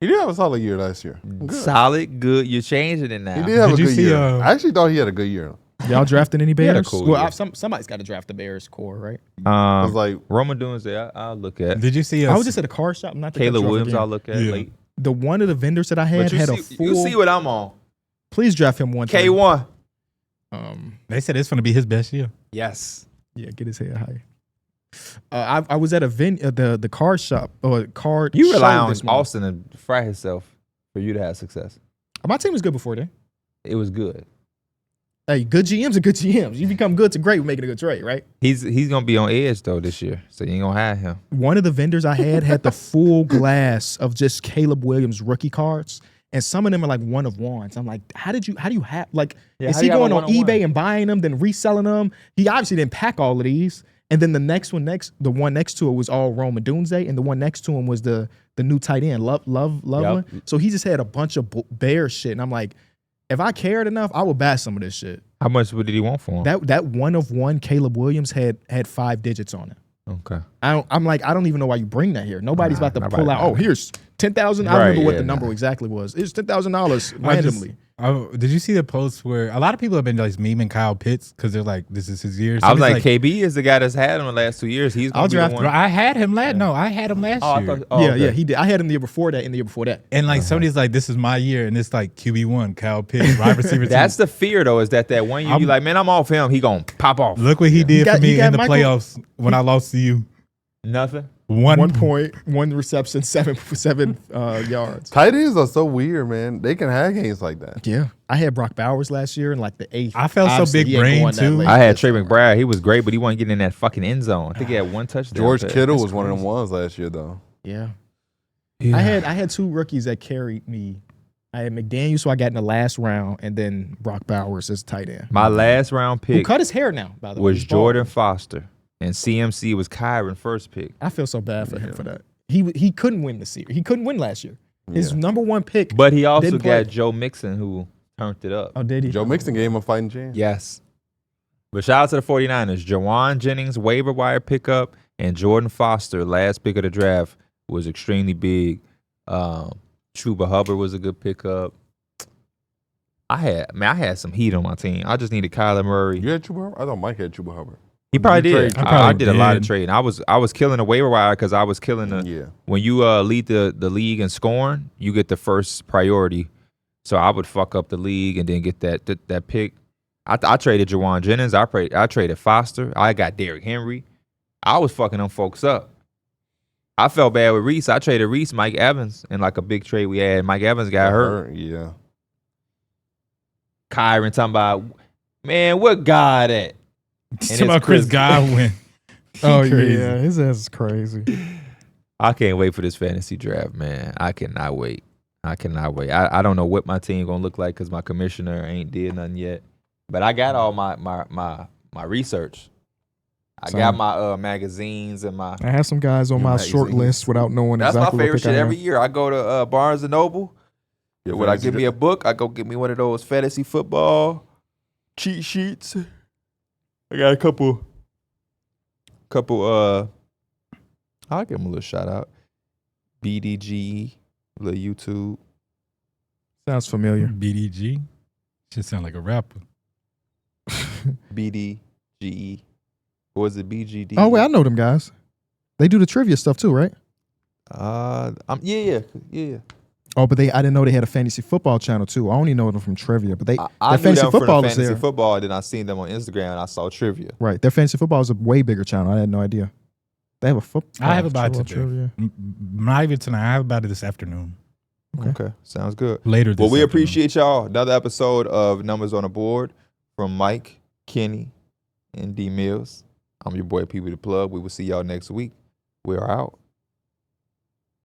He did have a solid year last year. Good. Solid, good. You're changing it now. He did have Did a you good see, year. I actually thought he had a good year. Y'all drafting any had a Bears? cool Well, year. somebody's got to draft the Bears core, right? It was like, Roman Doomsday, I'll look at. Did you see I us? was just at a car shop, not the Caleb Williams, I'll look at Yeah. late. The one of the vendors that I had But you had a see, full. you see what I'm on. Please draft him one. time. K1. They said it's going to be his best year. Yes. Yeah, get his head high. I was at a the car shop or card. You rely show on this morning. Austin to fry himself for you to have success. My team was good before then. It was good. Hey, good GMs are good GMs. You become good to great with making a good trade, right? He's gonna be on edge though this year, so you ain't gonna hire him. One of the vendors I had the full glass of just Caleb Williams rookie cards, and some of them are like one of ones. I'm like, how do you have like? Yeah, is how he you have a going on one-on-one? eBay and buying them, then reselling them? He obviously didn't pack all of these. And then the one next to it was all Roman Doomsday, and the one next to him was the new tight end, Loveland. Yep. So he just had a bunch of Bear shit, and I'm like, if I cared enough, I would buy some of this shit. How much did he want for him? That one of one Caleb Williams had 5 digits on it. Okay. I'm like, I don't even know why you bring that here. Nobody's about to nobody- pull out. Oh, here's $10,000. I Right, remember what yeah, the number nah. exactly was. It's $10,000 randomly. Did you see the post where a lot of people have been like memeing Kyle Pitts because they're like, this is his year? I was Somebody's like, KB is the guy that's had him the last 2 years. He's gonna I'll be draft the bro, one. I had him last. No, I had him last Oh, I year. thought, oh, yeah, okay. yeah, he did. I had him the year before that and the year before that. And like somebody's like, this is my year, and it's like QB1, Kyle Pitts, wide receiver. That's the fear though, is that one year you like, man, I'm off him. He gonna pop off. Look what he did got- for me you got in the Michael- playoffs when I lost to you. Nothing. 1 point, 1 reception, 7 yards. Tight ends are so weird, man. They can have games like that. Yeah, I had Brock Bowers last year in like the 8th. I felt so Obviously, big he ain't brain, going that too. late I had this Trey time. McBride. He was great, but he wasn't getting in that fucking end zone. I think he had 1 touchdown. George pass. Kittle That's was one of them crazy. ones last year, though. Yeah. Yeah. I had 2 rookies that carried me. I had McDaniels, who I got in the last round, and then Brock Bowers as tight end. My last round Who pick cut his hair now, by the way. was He's bald. Jordan Foster, and CMC was Kyron first pick. I feel so bad for him for that. He couldn't win the series. He couldn't win last year. His Yeah. number 1 pick. But he also Didn't got play. Joe Mixon, who turned it up. Oh, did he? Joe Mixon gave him a fighting chance. Yes. But shout out to the 49ers. Jawan Jennings, waiver wire pickup, and Jordan Foster, last pick of the draft, was extremely big. Chuba Hubbard was a good pickup. I had some heat on my team. I just needed Kyler Murray. You had Chuba Hubbard? I thought Mike had Chuba Hubbard. He probably You did. trade- I did a lot of did. trading. I was killing the waiver wire because I was killing the. Yeah. When you lead the league in scoring, you get the first priority. So I would fuck up the league and then get that pick. I traded Jawan Jennings. I traded Foster. I got Derrick Henry. I was fucking them folks up. I felt bad with Reese. I traded Reese, Mike Evans, in like a big trade we had. Mike Evans got hurt. Yeah. Kyron talking about, man, what God at? Talking about Chris Godwin. Oh, Crazy. yeah. His ass is crazy. I can't wait for this fantasy draft, man. I cannot wait. I don't know what my team gonna look like because my commissioner ain't did nothing yet. But I got all my research. I got my magazines and my. I have some guys on my short list without knowing That's exactly my favorite what pick shit I every am. year. I go to Barnes and Noble. Your When I fantasy get me a book, I go get me one of those fantasy football cheat sheets. I got a couple. I'll give them a little shout out. BDG, little YouTube. Sounds familiar. BDG. Should sound like a rapper. BDGE. Or is it BGD? Oh, wait, I know them guys. They do the trivia stuff too, right? Yeah. Oh, but I didn't know they had a fantasy football channel too. I only know them from trivia, but I their knew fantasy them from football the is fantasy there. football, then I seen them on Instagram and I saw trivia. Right, their fantasy football is a way bigger channel. I had no idea. They have a football. I have about it trivia. today. Not even tonight. I have about it this afternoon. Okay. Sounds good. Later this Well, we afternoon. appreciate y'all. Another episode of Numbers on the Board from Mike, Kenny, and D Mills. I'm your boy, Pee Wee the Plug. We will see y'all next week. We're out.